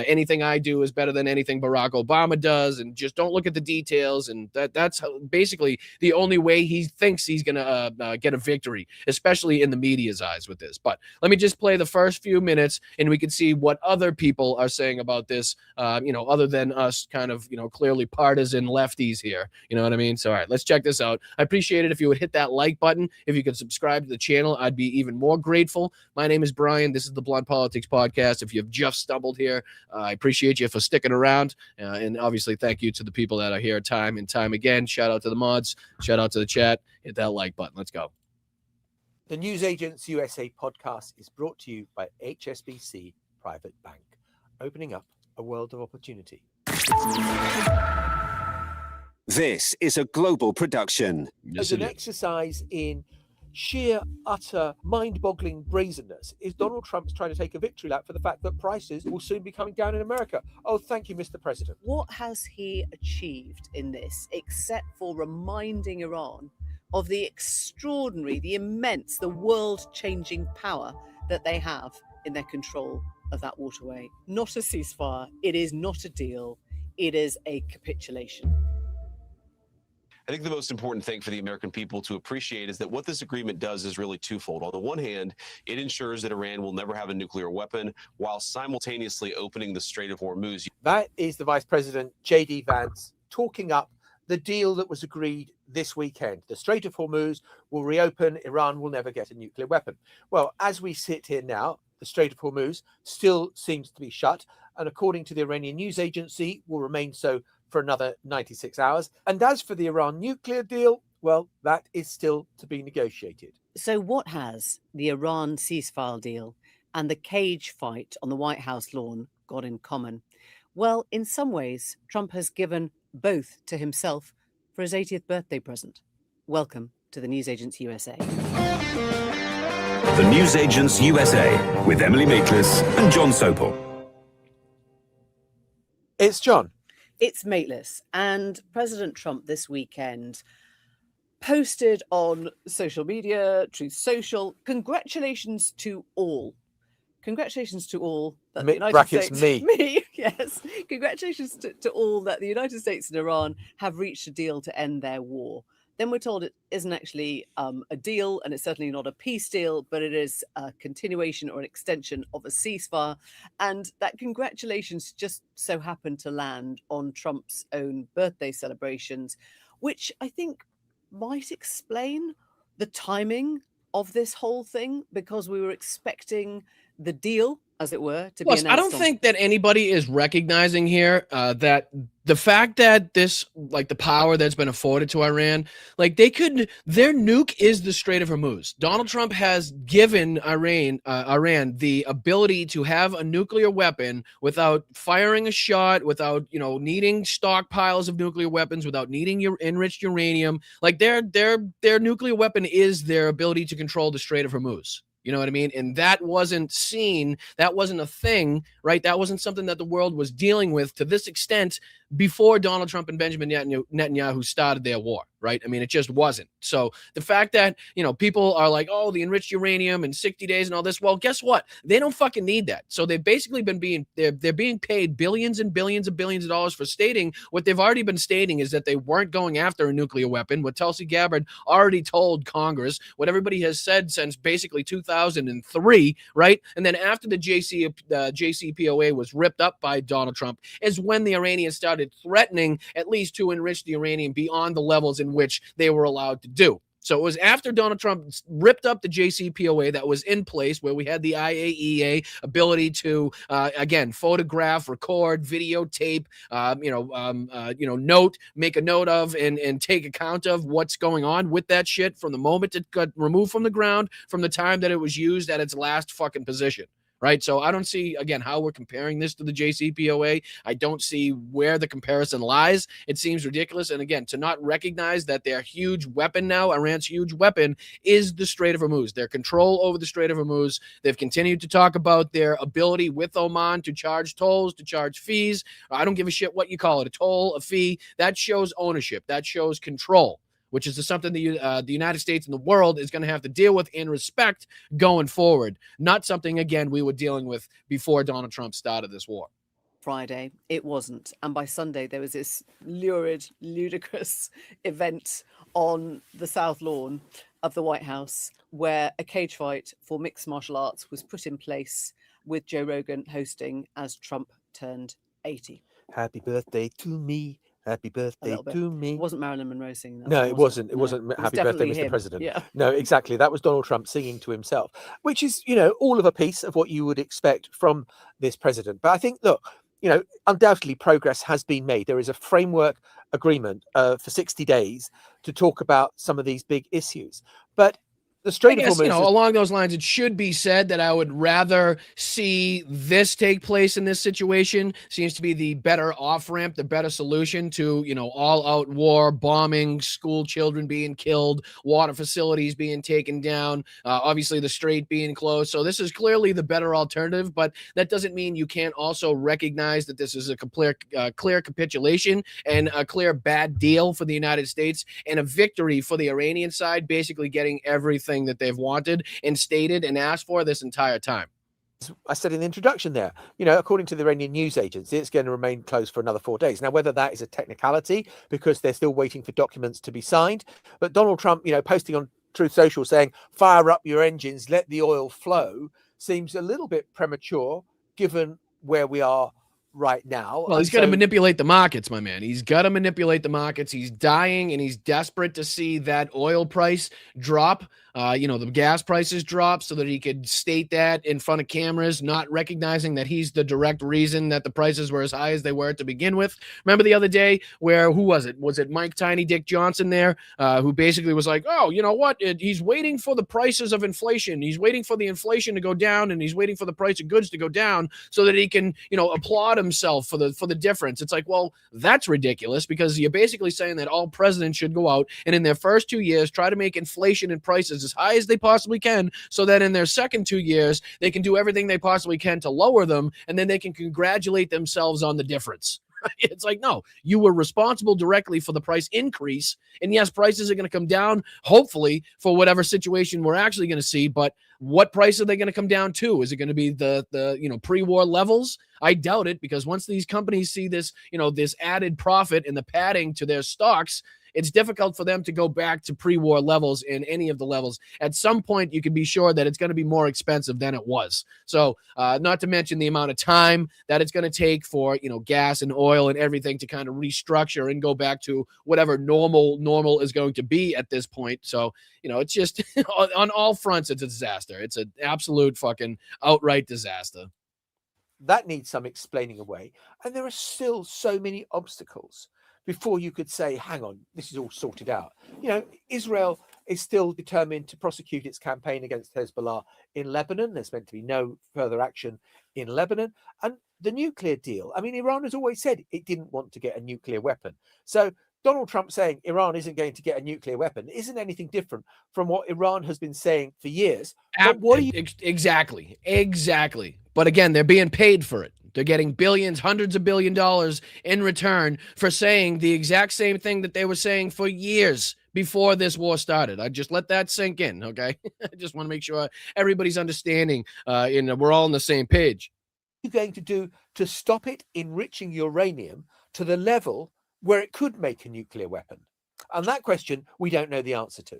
Speaker 2: anything I do is better than anything Barack Obama does. And just don't look at the details. And that's basically the only way he thinks he's going to get a victory, especially in the media's eyes with this. But let me just play the first few minutes and we can see what other people are saying about this, other than us kind of, clearly partisan lefties here. You know what I mean? So, all right, let's check this out. I appreciate it if you would hit that like button. If you could subscribe to the channel, I'd be even more grateful. My name is Brian. This is the Blunt Politics Podcast. If you've just stumbled here, I appreciate you for sticking around. And obviously, thank you to the people that are here time and time again. Shout out to the mods. Shout out to the chat. Hit that like button. Let's go.
Speaker 9: The News Agents USA podcast is brought to you by HSBC Private Bank, opening up a world of opportunity.
Speaker 10: This is a global production.
Speaker 9: As an exercise in sheer, utter, mind-boggling brazenness, is Donald Trump's trying to take a victory lap for the fact that prices will soon be coming down in America. Oh, thank you, Mr. President.
Speaker 11: What has he achieved in this, except for reminding Iran of the extraordinary, the immense, the world-changing power that they have in their control of that waterway? Not a ceasefire. It is not a deal. It is a capitulation.
Speaker 12: I think the most important thing for the American people to appreciate is that what this agreement does is really twofold. On the one hand, it ensures that Iran will never have a nuclear weapon while simultaneously opening the Strait of Hormuz.
Speaker 9: That is the Vice President, J.D. Vance, talking up the deal that was agreed this weekend. The Strait of Hormuz will reopen. Iran will never get a nuclear weapon. Well, as we sit here now, the Strait of Hormuz still seems to be shut, and according to the Iranian news agency, will remain so for another 96 hours. And as for the Iran nuclear deal, well, that is still to be negotiated.
Speaker 11: So what has the Iran ceasefire deal and the cage fight on the White House lawn got in common? Well, in some ways, Trump has given both to himself for his 80th birthday present. Welcome to the Newsagents USA.
Speaker 13: The Newsagents USA with Emily Maitlis and John Sopel.
Speaker 9: It's John.
Speaker 11: It's Maitlis. And President Trump this weekend posted on social media, Truth Social, congratulations to all. Congratulations to all that the United States... Me, yes. Congratulations to all that the United States and Iran have reached a deal to end their war. Then we're told it isn't actually a deal, and it's certainly not a peace deal, but it is a continuation or an extension of a ceasefire. And that congratulations just so happened to land on Trump's own birthday celebrations, which I think might explain the timing of this whole thing, because we were expecting the deal, as it were, to be announced.
Speaker 2: I don't think that anybody is recognizing here that the fact that this, like the power that's been afforded to Iran, like their nuke is the Strait of Hormuz. Donald Trump has given Iran the ability to have a nuclear weapon without firing a shot, without, needing stockpiles of nuclear weapons, without needing enriched uranium. Like their nuclear weapon is their ability to control the Strait of Hormuz. You know what I mean? And that wasn't seen. That wasn't a thing, right? That wasn't something that the world was dealing with to this extent before Donald Trump and Benjamin Netanyahu started their war, right? I mean, it just wasn't. So the fact that, people are like, oh, the enriched uranium in 60 days and all this, well, guess what? They don't fucking need that. So they've basically they're being paid billions and billions and billions of dollars for stating what they've already been stating is that they weren't going after a nuclear weapon, what Tulsi Gabbard already told Congress, what everybody has said since basically 2003, right? And then after the JCPOA was ripped up by Donald Trump is when the Iranians started threatening at least to enrich the uranium beyond the levels in which they were allowed to do. So it was after Donald Trump ripped up the JCPOA that was in place, where we had the IAEA ability to, again, photograph, record, videotape, make a note of and take account of what's going on with that shit from the moment it got removed from the ground, from the time that it was used at its last fucking position. Right. So I don't see, again, how we're comparing this to the JCPOA. I don't see where the comparison lies. It seems ridiculous. And again, to not recognize that their huge weapon now, Iran's huge weapon, is the Strait of Hormuz, their control over the Strait of Hormuz. They've continued to talk about their ability with Oman to charge tolls, to charge fees. I don't give a shit what you call it, a toll, a fee. That shows ownership. That shows control, which is something the United States and the world is going to have to deal with and respect going forward. Not something, again, we were dealing with before Donald Trump started this war.
Speaker 11: Friday, it wasn't. And by Sunday, there was this lurid, ludicrous event on the South Lawn of the White House where a cage fight for mixed martial arts was put in place with Joe Rogan hosting as Trump turned 80.
Speaker 9: Happy birthday to me. Happy birthday to me.
Speaker 11: It wasn't Marilyn Monroe singing that.
Speaker 9: No, it wasn't. It wasn't Happy Birthday, Mr. President.
Speaker 11: Yeah.
Speaker 9: No, exactly. That was Donald Trump singing to himself, which is, all of a piece of what you would expect from this president. But I think, look, undoubtedly progress has been made. There is a framework agreement for 60 days to talk about some of these big issues. But the Strait of Hormuz,
Speaker 2: along those lines, it should be said that I would rather see this take place in this situation. Seems to be the better off-ramp, the better solution to, all-out war, bombing, school children being killed, water facilities being taken down, obviously the strait being closed. So this is clearly the better alternative, but that doesn't mean you can't also recognize that this is a clear capitulation and a clear bad deal for the United States and a victory for the Iranian side, basically getting everything that they've wanted and stated and asked for this entire time.
Speaker 9: I said in the introduction there, according to the Iranian news agency, it's going to remain closed for another 4 days. Now, whether that is a technicality because they're still waiting for documents to be signed, but Donald Trump, posting on Truth Social saying, fire up your engines, let the oil flow, seems a little bit premature given where we are right now.
Speaker 2: Well, he's got to manipulate the markets, my man. He's got to manipulate the markets. He's dying and he's desperate to see that oil price drop the gas prices dropped so that he could state that in front of cameras, not recognizing that he's the direct reason that the prices were as high as they were to begin with. Remember the other day where, who was it? Was it Mike Tiny Dick Johnson there, who basically was like, oh, you know what? He's waiting for the prices of inflation. He's waiting for the inflation to go down, and he's waiting for the price of goods to go down so that he can, applaud himself for the difference. It's like, well, that's ridiculous, because you're basically saying that all presidents should go out and in their first 2 years try to make inflation and prices as high as they possibly can, so that in their second 2 years they can do everything they possibly can to lower them, and then they can congratulate themselves on the difference. It's like, no, you were responsible directly for the price increase. And yes, prices are going to come down, hopefully, for whatever situation we're actually going to see. But what price are they going to come down to? Is it going to be the pre-war levels? I doubt it, because once these companies see this, this added profit and the padding to their stocks, it's difficult for them to go back to pre-war levels in any of the levels. At some point, you can be sure that it's going to be more expensive than it was. So not to mention the amount of time that it's going to take for, gas and oil and everything to kind of restructure and go back to whatever normal is going to be at this point. So, it's just on all fronts, it's a disaster. It's an absolute fucking outright disaster.
Speaker 9: That needs some explaining away. And there are still so many obstacles before you could say, hang on, this is all sorted out. Israel is still determined to prosecute its campaign against Hezbollah in Lebanon. There's meant to be no further action in Lebanon. And the nuclear deal, Iran has always said it didn't want to get a nuclear weapon. So Donald Trump saying Iran isn't going to get a nuclear weapon isn't anything different from what Iran has been saying for years. But what are you...
Speaker 2: Exactly. But again, they're being paid for it. They're getting billions, hundreds of $billions in return for saying the exact same thing that they were saying for years before this war started. I just let that sink in, okay? I just want to make sure everybody's understanding and we're all on the same page.
Speaker 9: What are you going to do to stop it enriching uranium to the level where it could make a nuclear weapon? And that question we don't know the answer to.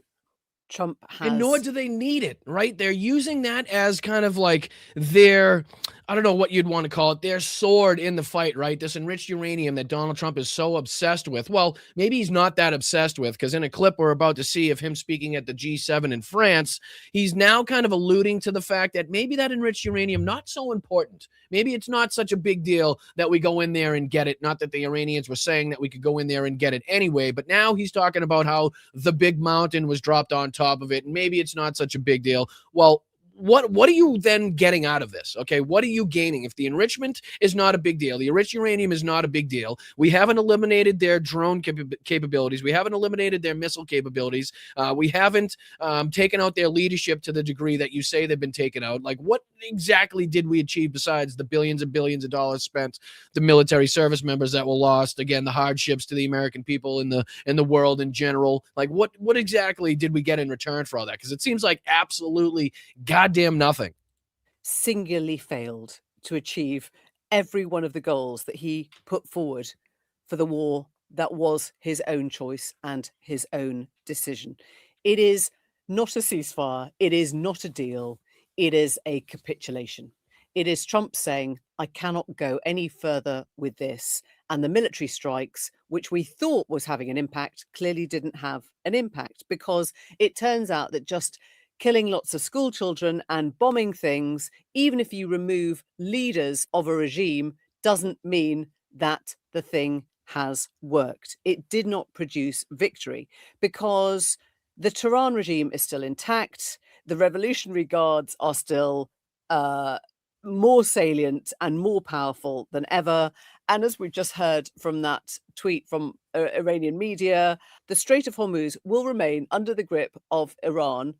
Speaker 11: Trump has...
Speaker 2: And nor do they need it, right? They're using that as kind of like their, I don't know what you'd want to call it, their sword in the fight, right? This enriched uranium that Donald Trump is so obsessed with. Well, maybe he's not that obsessed with, because in a clip we're about to see of him speaking at the G7 in France, he's now kind of alluding to the fact that maybe that enriched uranium not so important. Maybe it's not such a big deal that we go in there and get it. Not that the Iranians were saying that we could go in there and get it anyway, but now he's talking about how the big mountain was dropped on top of it, and maybe it's not such a big deal. Well, what are you then getting out of this? Okay, what are you gaining? If the enrichment is not a big deal, the enriched uranium is not a big deal, we haven't eliminated their drone capabilities, we haven't eliminated their missile capabilities, we haven't taken out their leadership to the degree that you say they've been taken out. Like, what exactly did we achieve besides the billions and billions of dollars spent, the military service members that were lost, again, the hardships to the American people in the world in general? Like, what exactly did we get in return for all that? Because it seems like absolutely goddamn nothing.
Speaker 11: Singularly failed to achieve every one of the goals that he put forward for the war that was his own choice and his own decision. It is not a ceasefire. It is not a deal. It is a capitulation. It is Trump saying, I cannot go any further with this. And the military strikes, which we thought was having an impact, clearly didn't have an impact, because it turns out that just killing lots of school children and bombing things, even if you remove leaders of a regime, doesn't mean that the thing has worked. It did not produce victory, because the Tehran regime is still intact. The Revolutionary Guards are still more salient and more powerful than ever. And as we just heard from that tweet from Iranian media, the Strait of Hormuz will remain under the grip of Iran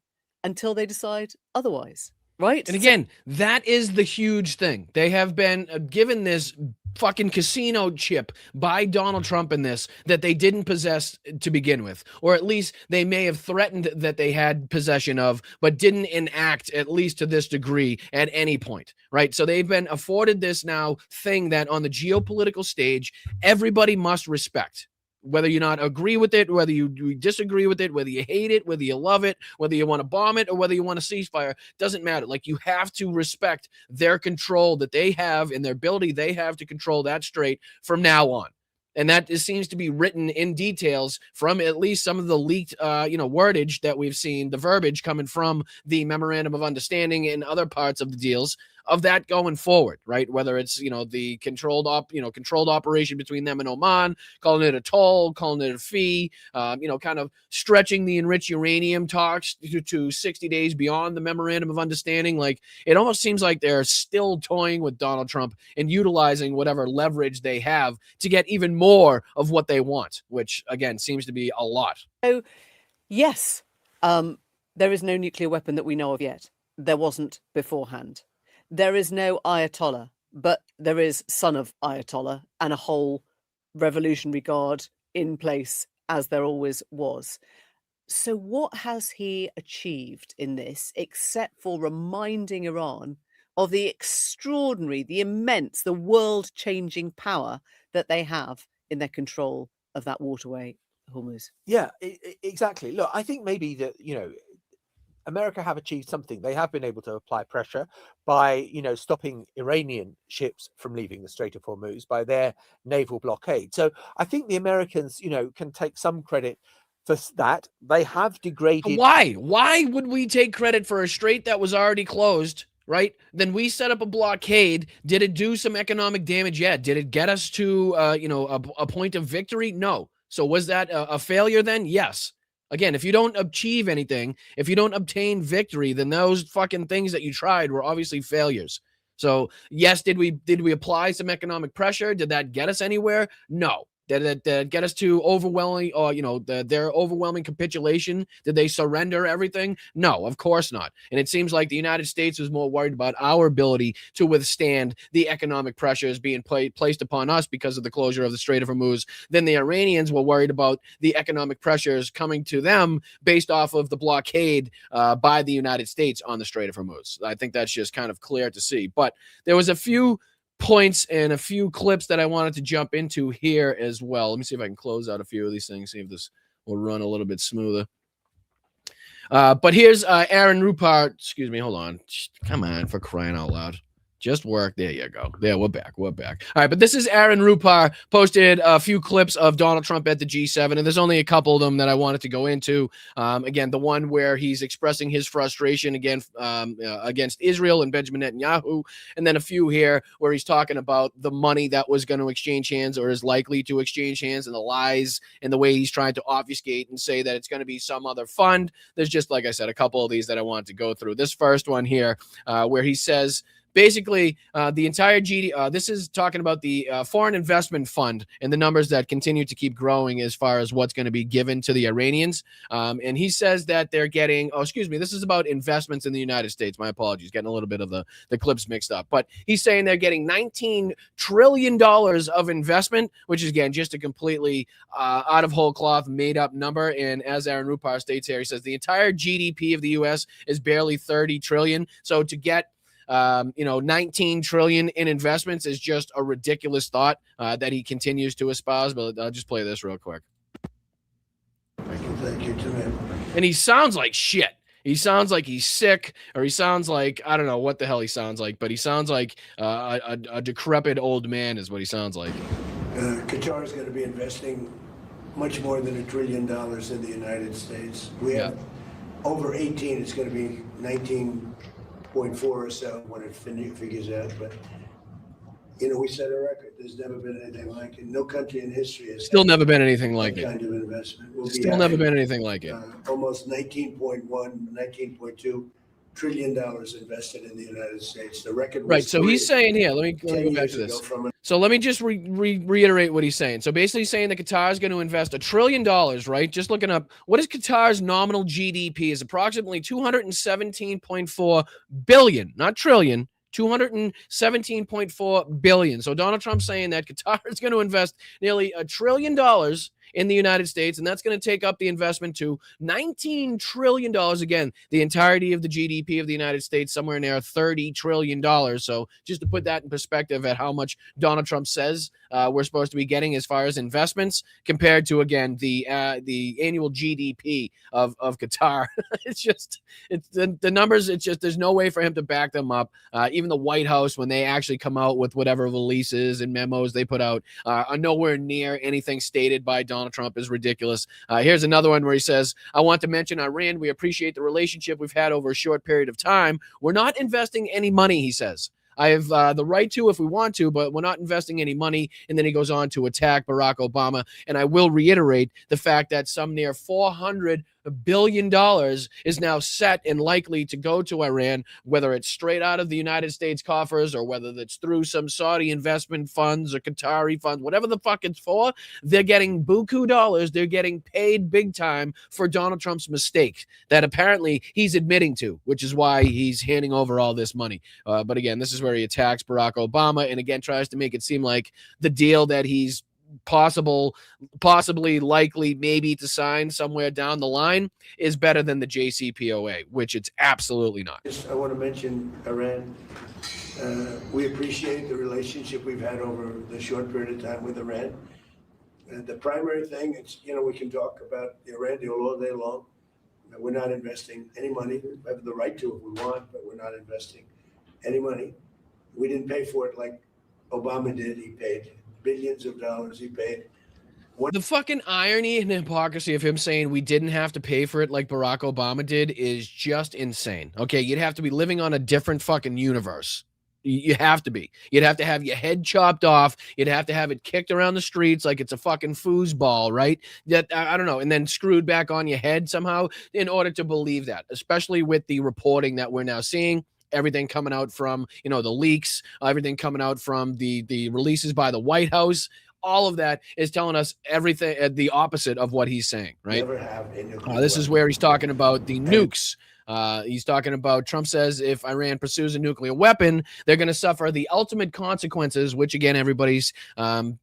Speaker 11: until they decide otherwise, right?
Speaker 2: And again, that is the huge thing. They have been given this fucking casino chip by Donald Trump in this that they didn't possess to begin with, or at least they may have threatened that they had possession of, but didn't enact, at least to this degree, at any point, right? So they've been afforded this now thing that on the geopolitical stage, everybody must respect. Whether you not agree with it, whether you disagree with it, whether you hate it, whether you love it, whether you want to bomb it, or whether you want a ceasefire, doesn't matter. Like, you have to respect their control that they have and their ability they have to control that strait from now on. And that seems to be written in details from at least some of the leaked, wordage that we've seen, the verbiage coming from the memorandum of understanding and other parts of the deals of that going forward, right? Whether it's, the controlled operation between them and Oman, calling it a toll, calling it a fee, kind of stretching the enriched uranium talks to 60 days beyond the memorandum of understanding. Like, it almost seems like they're still toying with Donald Trump and utilizing whatever leverage they have to get even more of what they want, which again seems to be a lot.
Speaker 11: So, yes, there is no nuclear weapon that we know of yet. There wasn't beforehand. There is no Ayatollah, but there is son of Ayatollah and a whole revolutionary guard in place, as there always was. So what has he achieved in this, except for reminding Iran of the extraordinary, the immense, the world-changing power that they have in their control of that waterway, Hormuz?
Speaker 9: Yeah, exactly. Look, I think maybe that, America have achieved something. They have been able to apply pressure by, stopping Iranian ships from leaving the Strait of Hormuz by their naval blockade. So I think the Americans, can take some credit for that. They have degraded.
Speaker 2: Why? Why would we take credit for a strait that was already closed? Right? Then we set up a blockade. Did it do some economic damage? Yeah. Did it get us to, a point of victory? No. So was that a failure then? Yes. Again, if you don't achieve anything, if you don't obtain victory, then those fucking things that you tried were obviously failures. So yes, did we apply some economic pressure? Did that get us anywhere? No. Did it get us to overwhelming, or their overwhelming capitulation? Did they surrender everything? No, of course not. And it seems like the United States was more worried about our ability to withstand the economic pressures being placed upon us because of the closure of the Strait of Hormuz than the Iranians were worried about the economic pressures coming to them based off of the blockade by the United States on the Strait of Hormuz. I think that's just kind of clear to see. But there was a few points and a few clips that I wanted to jump into here as well. Let me see if I can close out a few of these things, see if this will run a little bit smoother. But here's Aaron Rupert. Excuse me, hold on. Come on, for crying out loud. Just work. There you go. There, we're back. All right, but this is Aaron Rupar, posted a few clips of Donald Trump at the G7, and there's only a couple of them that I wanted to go into. Again, the one where he's expressing his frustration again against Israel and Benjamin Netanyahu, and then a few here where he's talking about the money that was going to exchange hands or is likely to exchange hands, and the lies and the way he's trying to obfuscate and say that it's going to be some other fund. There's just, like I said, a couple of these that I wanted to go through. This first one here where he says, basically, the entire this is talking about the foreign investment fund and the numbers that continue to keep growing as far as what's going to be given to the Iranians. And he says that they're getting, this is about investments in the United States. My apologies, getting a little bit of the clips mixed up. But he's saying they're getting $19 trillion of investment, which is, again, just a completely out of whole cloth, made up number. And as Aaron Rupar states here, he says the entire GDP of the U.S. is barely 30 trillion. So to get 19 trillion in investments is just a ridiculous thought that he continues to espouse. But I'll just play this real quick.
Speaker 14: Thank you, Tim.
Speaker 2: And he sounds like shit. He sounds like he's sick, or he sounds like, I don't know what the hell he sounds like, but he sounds like a decrepit old man is what he sounds like.
Speaker 14: Qatar is going to be investing much more than $1 trillion in the United States. We have over 18. It's going to be 19.4 or so when it figures out, but we set a record. There's never been anything like it. No country in history has
Speaker 2: still never been anything like it.
Speaker 14: Kind of investment.
Speaker 2: Still never been anything like it.
Speaker 14: Almost 19.2 trillion dollars invested in the United States. The record was
Speaker 2: right. So he's saying here. Let me go back to this. So let me just reiterate what he's saying. So basically, he's saying that Qatar is going to invest $1 trillion. Right. Just looking up, what is Qatar's nominal GDP? Is approximately 217.4 billion, not trillion. 217.4 billion. So Donald Trump's saying that Qatar is going to invest nearly $1 trillion in the United States, and that's going to take up the investment to $19 trillion. Again, the entirety of the GDP of the United States, somewhere near $30 trillion. So just to put that in perspective at how much Donald Trump says we're supposed to be getting as far as investments compared to, again, the annual GDP of Qatar. it's the numbers. It's just, there's no way for him to back them up. Even the White House, when they actually come out with whatever releases and memos they put out, are nowhere near anything stated by Donald Trump is ridiculous. Here's another one where he says, I want to mention Iran. We appreciate the relationship we've had over a short period of time. We're not investing any money, he says. I have the right to if we want to, but we're not investing any money. And then he goes on to attack Barack Obama. And I will reiterate the fact that some near $400 billion is now set and likely to go to Iran, whether it's straight out of the United States coffers or whether it's through some Saudi investment funds or Qatari funds, whatever the fuck it's for. They're getting buku dollars. They're getting paid big time for Donald Trump's mistake that apparently he's admitting to, which is why he's handing over all this money. But again, this is where he attacks Barack Obama and again tries to make it seem like the deal that he's possibly likely maybe to sign somewhere down the line is better than the JCPOA, which it's absolutely not.
Speaker 14: I want to mention Iran. We appreciate the relationship we've had over the short period of time with Iran. The primary thing, it's, we can talk about the Iran deal all day long. We're not investing any money. We have the right to if we want, but we're not investing any money. We didn't pay for it like Obama did. He paid billions of dollars. He paid.
Speaker 2: The fucking irony and hypocrisy of him saying we didn't have to pay for it like Barack Obama did is just insane. Okay, you'd have to be living on a different fucking universe. You have to be. You'd have to have your head chopped off. You'd have to have it kicked around the streets like it's a fucking foosball, right? That I don't know, and then screwed back on your head somehow in order to believe that, especially with the reporting that we're now seeing. Everything coming out from, the leaks, everything coming out from the releases by the White House, all of that is telling us everything, the opposite of what he's saying, right?
Speaker 14: Never have a nuclear
Speaker 2: This is where he's talking about the nukes. He's talking about, Trump says if Iran pursues a nuclear weapon, they're going to suffer the ultimate consequences, which again, everybody's, kind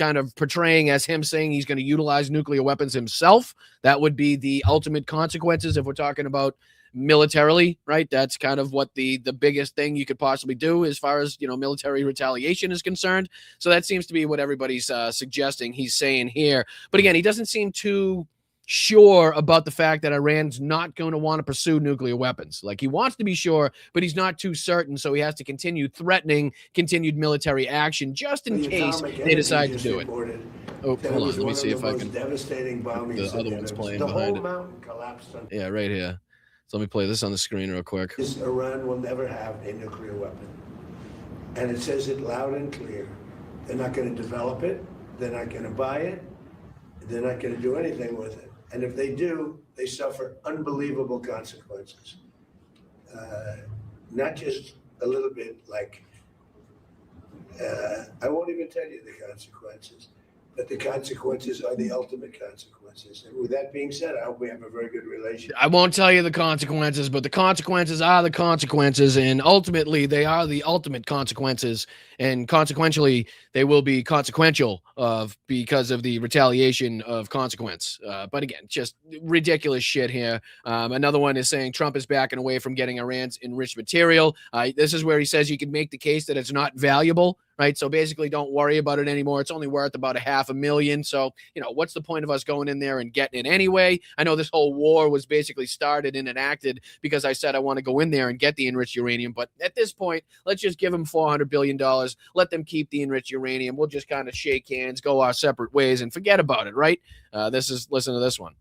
Speaker 2: of portraying as him saying he's going to utilize nuclear weapons himself. That would be the ultimate consequences if we're talking about militarily, right? That's kind of what the biggest thing you could possibly do as far as, military retaliation is concerned. So that seems to be what everybody's suggesting he's saying here. But again, he doesn't seem too sure about the fact that Iran's not going to want to pursue nuclear weapons. Like, he wants to be sure, but he's not too certain. So he has to continue threatening continued military action just in case they decide to do it. Oh, hold on. Let me see if I can.
Speaker 14: Devastating bombing.
Speaker 2: The other one's playing
Speaker 14: the
Speaker 2: behind
Speaker 14: whole
Speaker 2: it.
Speaker 14: mountain collapsed.
Speaker 2: Yeah, right here. So let me play this on the screen real quick.
Speaker 14: Iran will never have a nuclear weapon. And it says it loud and clear. They're not going to develop it. They're not going to buy it. They're not going to do anything with it. And if they do, they suffer unbelievable consequences. Not just a little bit like, I won't even tell you the consequences, but the consequences are the ultimate consequences. And with that being said, I hope we have a very good relationship.
Speaker 2: I won't tell you the consequences, but the consequences are the consequences, and ultimately they are the ultimate consequences, and consequentially they will be consequential because of the retaliation of consequence. But again, just ridiculous shit here. Another one is saying Trump is backing away from getting Iran's enriched material. This is where he says you can make the case that it's not valuable. Right. So basically, don't worry about it anymore. It's only worth about $500,000. So, what's the point of us going in there and getting it anyway? I know this whole war was basically started and enacted because I said I want to go in there and get the enriched uranium. But at this point, let's just give them $400 billion. Let them keep the enriched uranium. We'll just kind of shake hands, go our separate ways, and forget about it. Right. Listen to this one.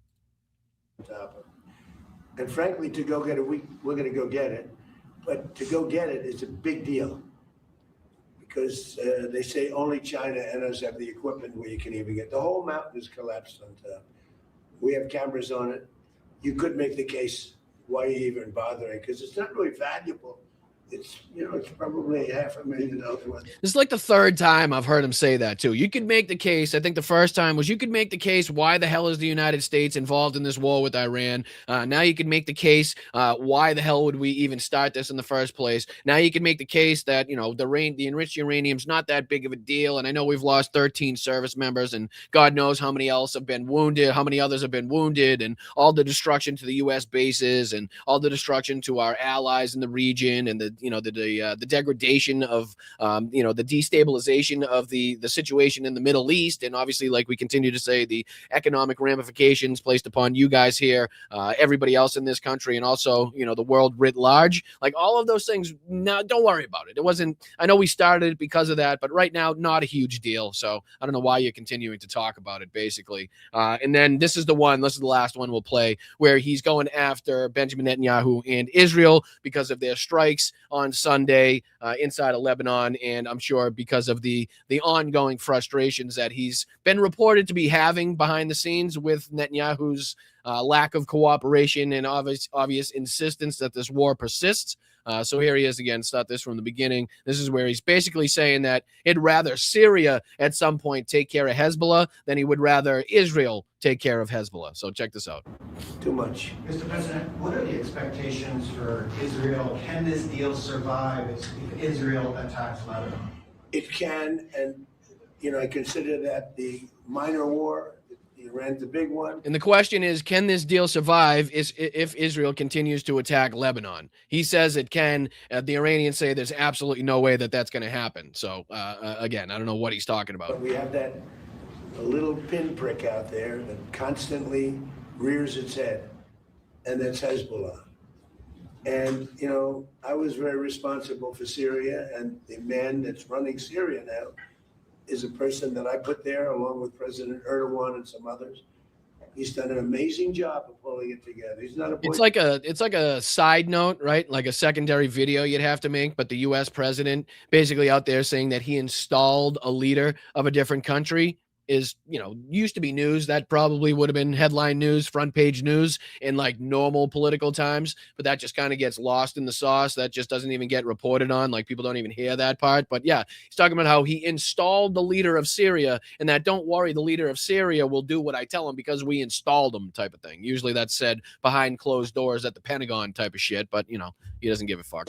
Speaker 14: And frankly, to go get it, we're going to go get it. But to go get it is a big deal. Because they say only China and us have the equipment where you can even get. The whole mountain is collapsed on top. We have cameras on it. You could make the case, why are you even bothering? Because it's not really valuable. it's, it's probably $500,000 worth.
Speaker 2: This is like the third time I've heard him say that too. You could make the case. I think the first time was you could make the case, why the hell is the United States involved in this war with Iran? Now you can make the case, why the hell would we even start this in the first place? Now you can make the case that, the enriched uranium's not that big of a deal. And I know we've lost 13 service members, and God knows how many else have been wounded, how many others have been wounded, and all the destruction to the U.S. bases and all the destruction to our allies in the region, and the degradation of the destabilization of the situation in the Middle East, and obviously, like we continue to say, the economic ramifications placed upon you guys here, everybody else in this country, and also the world writ large. Like all of those things, no, don't worry about it. It wasn't. I know we started it because of that, but right now, not a huge deal. So I don't know why you're continuing to talk about it, basically. And then this is the last one we'll play, where he's going after Benjamin Netanyahu and Israel because of their strikes on Sunday inside of Lebanon, and I'm sure because of the ongoing frustrations that he's been reported to be having behind the scenes with Netanyahu's lack of cooperation and obvious insistence that this war persists. So here he is again. Start this from the beginning. This is where he's basically saying that he'd rather Syria at some point take care of Hezbollah than he would rather Israel take care of Hezbollah. So check this out.
Speaker 14: Too much.
Speaker 15: Mr. President, what are the expectations for Israel? Can this deal survive if Israel attacks Lebanon?
Speaker 14: It can, and I consider that the minor war. Iran's the big one.
Speaker 2: And the question is, can this deal survive if Israel continues to attack Lebanon? He says it can. The Iranians say there's absolutely no way that that's going to happen. So, again, I don't know what he's talking about.
Speaker 14: But we have that little pinprick out there that constantly rears its head, and that's Hezbollah. And, I was very responsible for Syria, and the man that's running Syria now is a person that I put there along with President Erdogan and some others. He's done an amazing job of pulling it together. He's not a boy.
Speaker 2: It's like a side note, right? Like a secondary video you'd have to make, but the US president basically out there saying that he installed a leader of a different country is, used to be news. That probably would have been headline news, front page news in like normal political times, but that just kind of gets lost in the sauce. That just doesn't even get reported on. Like people don't even hear that part. But yeah, he's talking about how he installed the leader of Syria, and that don't worry, the leader of Syria will do what I tell him because we installed him type of thing. Usually that's said behind closed doors at the Pentagon type of shit, but he doesn't give a fuck.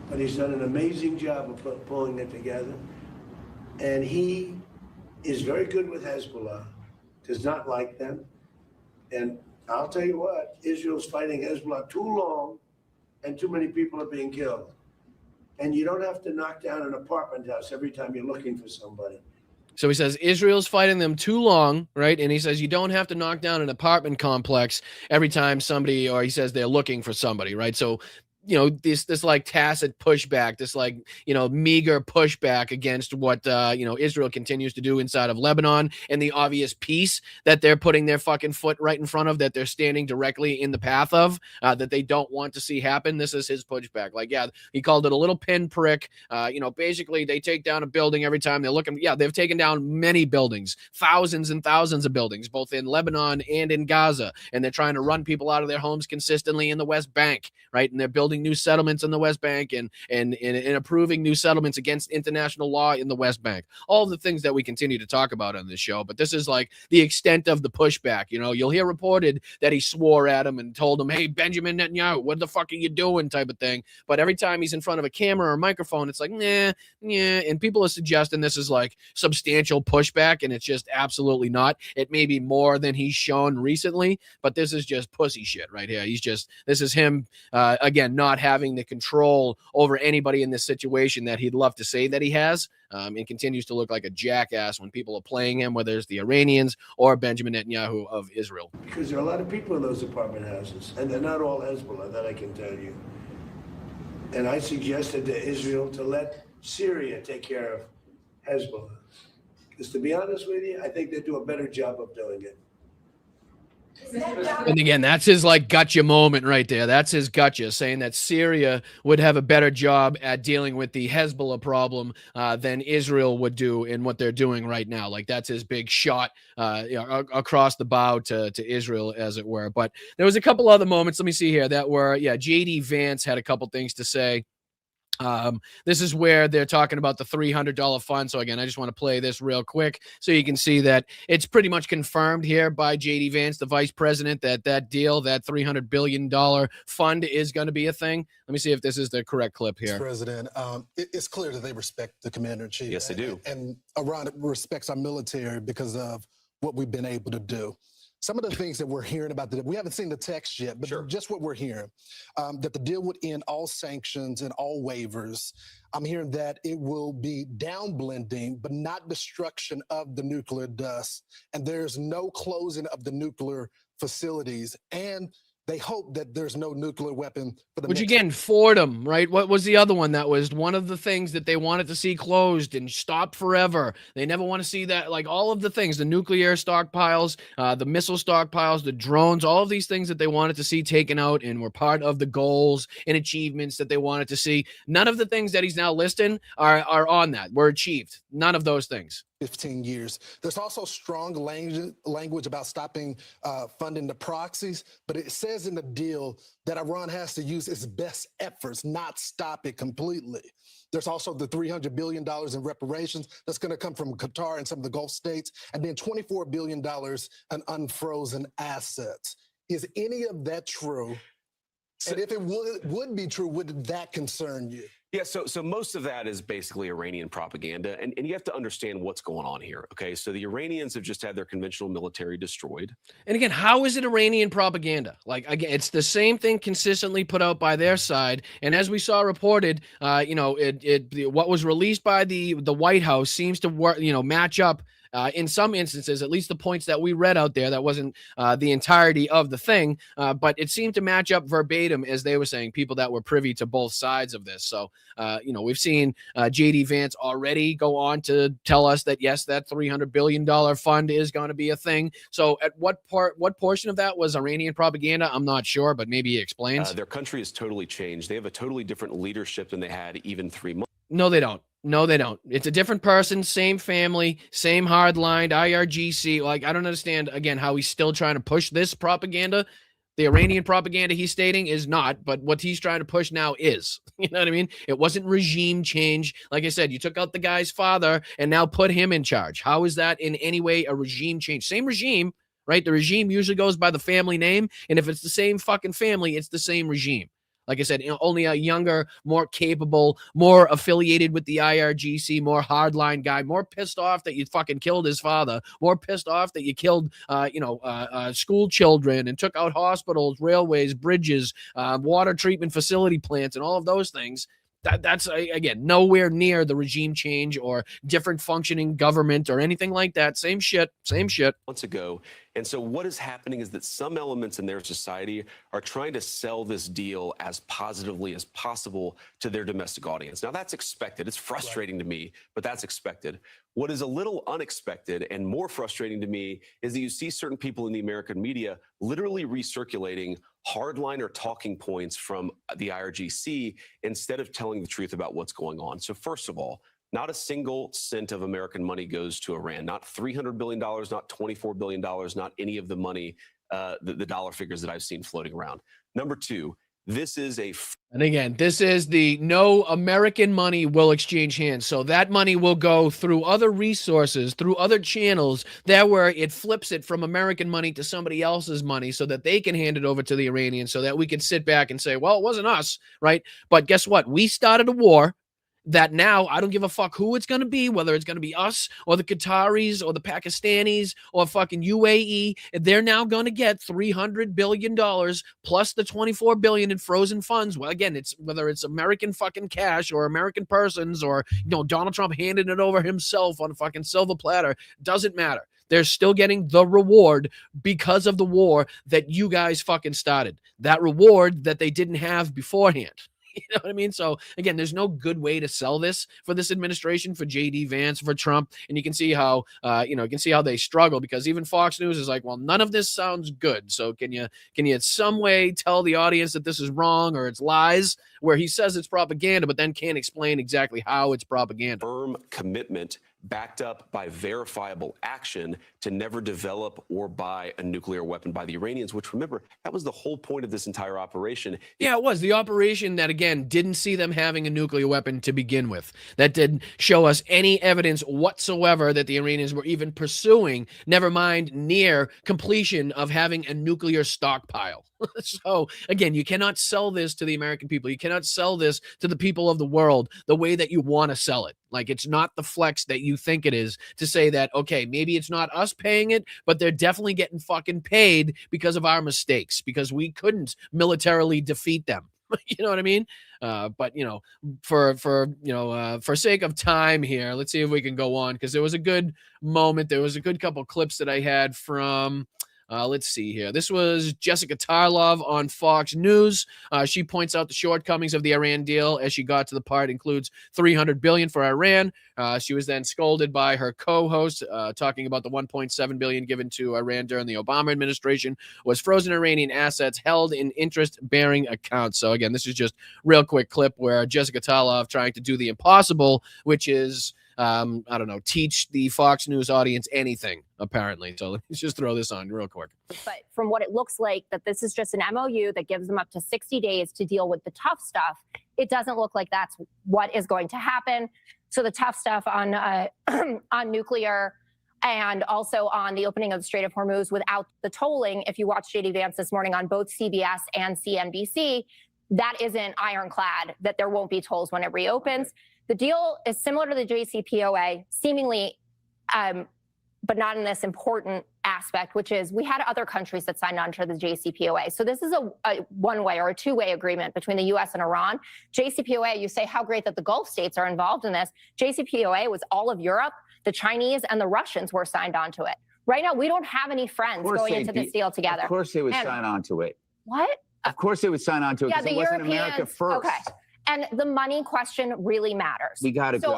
Speaker 14: But he's done an amazing job of pulling it together. And he is very good with Hezbollah, does not like them. And I'll tell you what, Israel's fighting Hezbollah too long, and too many people are being killed. And you don't have to knock down an apartment house every time you're looking for somebody.
Speaker 2: So he says Israel's fighting them too long, right? And he says you don't have to knock down an apartment complex every time somebody, or he says they're looking for somebody, right? So this like tacit pushback, this like, meager pushback against what, Israel continues to do inside of Lebanon, and the obvious peace that they're putting their fucking foot right in front of, that they're standing directly in the path of, that they don't want to see happen. This is his pushback. Like, yeah, he called it a little pinprick. Basically they take down a building every time they're looking. Yeah, they've taken down many buildings, thousands and thousands of buildings, both in Lebanon and in Gaza. And they're trying to run people out of their homes consistently in the West Bank, right? And they're building new settlements in the West Bank and approving new settlements against international law in the West Bank. All of the things that we continue to talk about on this show. But this is like the extent of the pushback. You'll hear reported that he swore at him and told him, hey, Benjamin Netanyahu, what the fuck are you doing type of thing. But every time he's in front of a camera or a microphone, it's like, nah. And people are suggesting this is like substantial pushback, and it's just absolutely not. It may be more than he's shown recently, but this is just pussy shit right here. This is him, again, not having the control over anybody in this situation that he'd love to say that he has, and continues to look like a jackass when people are playing him, whether it's the Iranians or Benjamin Netanyahu of Israel.
Speaker 14: Because there are a lot of people in those apartment houses, and they're not all Hezbollah, that I can tell you. And I suggested to Israel to let Syria take care of Hezbollah. Because to be honest with you, I think they do a better job of doing it.
Speaker 2: And again, that's his like gotcha moment right there. That's his gotcha, saying that Syria would have a better job at dealing with the Hezbollah problem than Israel would do in what they're doing right now. Like that's his big shot across the bow to Israel, as it were. But there was a couple other moments, let me see here, that were, JD Vance had a couple things to say. This is where they're talking about the $300 fund. So again, I just want to play this real quick so you can see that it's pretty much confirmed here by JD Vance, the vice president, that that deal, that $300 billion fund is going to be a thing. Let me see if this is the correct clip here.
Speaker 16: Mr. President, it's clear that they respect the commander in chief.
Speaker 12: Yes, they do.
Speaker 16: And Iran respects our military because of what we've been able to do. Some of the things that we're hearing about, we haven't seen the text yet, but just what we're hearing, that the deal would end all sanctions and all waivers. I'm hearing that it will be down blending, but not destruction of the nuclear dust. And there's no closing of the nuclear facilities. And they hope that there's no nuclear weapon for the
Speaker 2: Which again, Fordham, right? What was the other one that was one of the things that they wanted to see closed and stopped forever? They never want to see that, like all of the things, the nuclear stockpiles, the missile stockpiles, the drones, all of these things that they wanted to see taken out and were part of the goals and achievements that they wanted to see. None of the things that he's now listing are on that, were achieved. None of those things.
Speaker 16: 15 years. There's also strong language about stopping funding the proxies, but it says in the deal that Iran has to use its best efforts, not stop it completely. There's also the $300 billion in reparations that's going to come from Qatar and some of the Gulf states, and then $24 billion in unfrozen assets. Is any of that true? And if it would be true, would that concern you?
Speaker 12: Yeah, so most of that is basically Iranian propaganda, and you have to understand what's going on here, okay? So the Iranians have just had their conventional military destroyed.
Speaker 2: And again, how is it Iranian propaganda? Like, again, it's the same thing consistently put out by their side. And as we saw reported, what was released by the White House seems to work, match up. In some instances, at least the points that we read out there, that wasn't the entirety of the thing, but it seemed to match up verbatim, as they were saying, people that were privy to both sides of this. So, we've seen JD Vance already go on to tell us that, yes, that $300 billion fund is going to be a thing. So at what portion of that was Iranian propaganda? I'm not sure, but maybe he explains.
Speaker 12: Their country has totally changed. They have a totally different leadership than they had even 3 months.
Speaker 2: No, they don't. No, they don't. It's a different person, same family, same hardlined IRGC. Like, I don't understand, again, how he's still trying to push this propaganda. The Iranian propaganda he's stating is not, but what he's trying to push now is. You know what I mean? It wasn't regime change. Like I said, you took out the guy's father and now put him in charge. How is that in any way a regime change? Same regime, right? The regime usually goes by the family name, and if it's the same fucking family, it's the same regime. Like I said, only a younger, more capable, more affiliated with the IRGC, more hardline guy, more pissed off that you fucking killed his father, more pissed off that you killed, school children and took out hospitals, railways, bridges, water treatment facility plants, and all of those things. That's, again, nowhere near the regime change or different functioning government or anything like that. Same shit.
Speaker 12: Months ago. And so what is happening is that some elements in their society are trying to sell this deal as positively as possible to their domestic audience. Now, that's expected. It's frustrating to me, but that's expected. What is a little unexpected and more frustrating to me is that you see certain people in the American media literally recirculating hardliner talking points from the IRGC instead of telling the truth about what's going on. So first of all, not a single cent of American money goes to Iran, not $300 billion, not $24 billion, not any of the money, the dollar figures that I've seen floating around. Number two, this is
Speaker 2: and again, this is the no American money will exchange hands. So that money will go through other resources, through other channels, that where it flips it from American money to somebody else's money so that they can hand it over to the Iranians so that we can sit back and say, well, it wasn't us, right? But guess what? We started a war that now I don't give a fuck who it's going to be, whether it's going to be us or the Qataris or the Pakistanis or fucking UAE. They're now going to get $300 billion plus the $24 billion in frozen funds. Well, again, it's whether it's American fucking cash or American persons or, Donald Trump handing it over himself on a fucking silver platter. Doesn't matter. They're still getting the reward because of the war that you guys fucking started. That reward that they didn't have beforehand. You know what I mean? So again, there's no good way to sell this for this administration, for JD Vance, for Trump. And you can see how, they struggle because even Fox News is like, well, none of this sounds good. So can you in some way tell the audience that this is wrong or it's lies? where he says it's propaganda, but then can't explain exactly how it's propaganda.
Speaker 12: Firm commitment backed up by verifiable action to never develop or buy a nuclear weapon by the Iranians, which, remember, that was the whole point of this entire operation.
Speaker 2: Yeah, it was the operation that, again, didn't see them having a nuclear weapon to begin with. That didn't show us any evidence whatsoever that the Iranians were even pursuing, never mind near completion of having a nuclear stockpile. So, again, you cannot sell this to the American people. You cannot sell this to the people of the world the way that you want to sell it. Like, it's not the flex that you think it is to say that, okay, maybe it's not us paying it, but they're definitely getting fucking paid because of our mistakes, because we couldn't militarily defeat them. You know what I mean? But, you know, for sake of time here, let's see if we can go on, because there was a good moment. There was a good couple clips that I had from... let's see here. This was Jessica Tarlov on Fox News. She points out the shortcomings of the Iran deal as she got to the part includes $300 billion for Iran. She was then scolded by her co-host, talking about the $1.7 billion given to Iran during the Obama administration was frozen Iranian assets held in interest-bearing accounts. So again, this is just real quick clip where Jessica Tarlov trying to do the impossible, which is I don't know, teach the Fox News audience anything, apparently. So let's just throw this on real quick.
Speaker 17: But from what it looks like, that this is just an MOU that gives them up to 60 days to deal with the tough stuff. It doesn't look like that's what is going to happen. So the tough stuff on on nuclear and also on the opening of the Strait of Hormuz without the tolling, if you watch JD Vance this morning on both CBS and CNBC, that isn't ironclad, that there won't be tolls when it reopens. The deal is similar to the JCPOA, seemingly, but not in this important aspect, which is we had other countries that signed on to the JCPOA. So this is a one-way or a two-way agreement between the U.S. and Iran. JCPOA, you say how great that the Gulf states are involved in this. JCPOA was all of Europe, the Chinese, and the Russians were signed on to it. Right now, we don't have any friends going into this deal together.
Speaker 18: Of course they would sign on to it.
Speaker 17: What?
Speaker 18: Of course they would sign on to it because it wasn't America first.
Speaker 17: Okay. And the money question really matters.
Speaker 18: We got to go.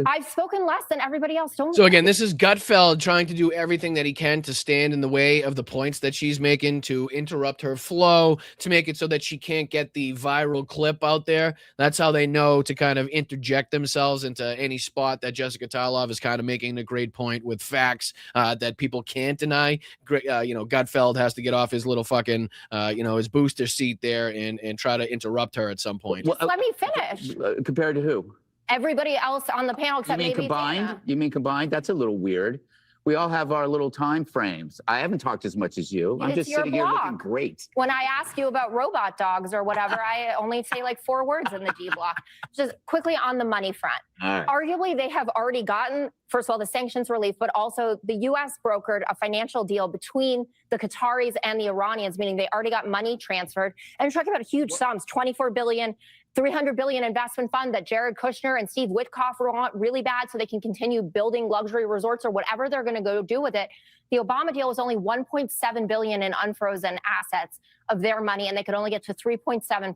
Speaker 17: I've spoken less than everybody else.
Speaker 2: So again, this is Gutfeld trying to do everything that he can to stand in the way of the points that she's making, to interrupt her flow, to make it so that she can't get the viral clip out there. That's how they know to kind of interject themselves into any spot that Jessica Tarlov is kind of making a great point with facts that people can't deny. Gutfeld has to get off his little fucking, his booster seat there and try to interrupt her at some point.
Speaker 17: Well, let me finish.
Speaker 18: Compared to who?
Speaker 17: Everybody else on the panel except maybe Dana.
Speaker 18: You mean combined? That's a little weird. We all have our little time frames. I haven't talked as much as you. I'm just sitting here looking great.
Speaker 17: When I ask you about robot dogs or whatever, I only say like 4 words in the D block. Just quickly on the money front.
Speaker 18: All right.
Speaker 17: Arguably, they have already gotten, first of all, the sanctions relief, but also the U.S. brokered a financial deal between the Qataris and the Iranians, meaning they already got money transferred. And you're talking about huge sums, $24 billion, $300 billion investment fund that Jared Kushner and Steve Witkoff want really bad so they can continue building luxury resorts or whatever they're going to go do with it. The Obama deal was only $1.7 billion in unfrozen assets of their money, and they could only get to 3.7%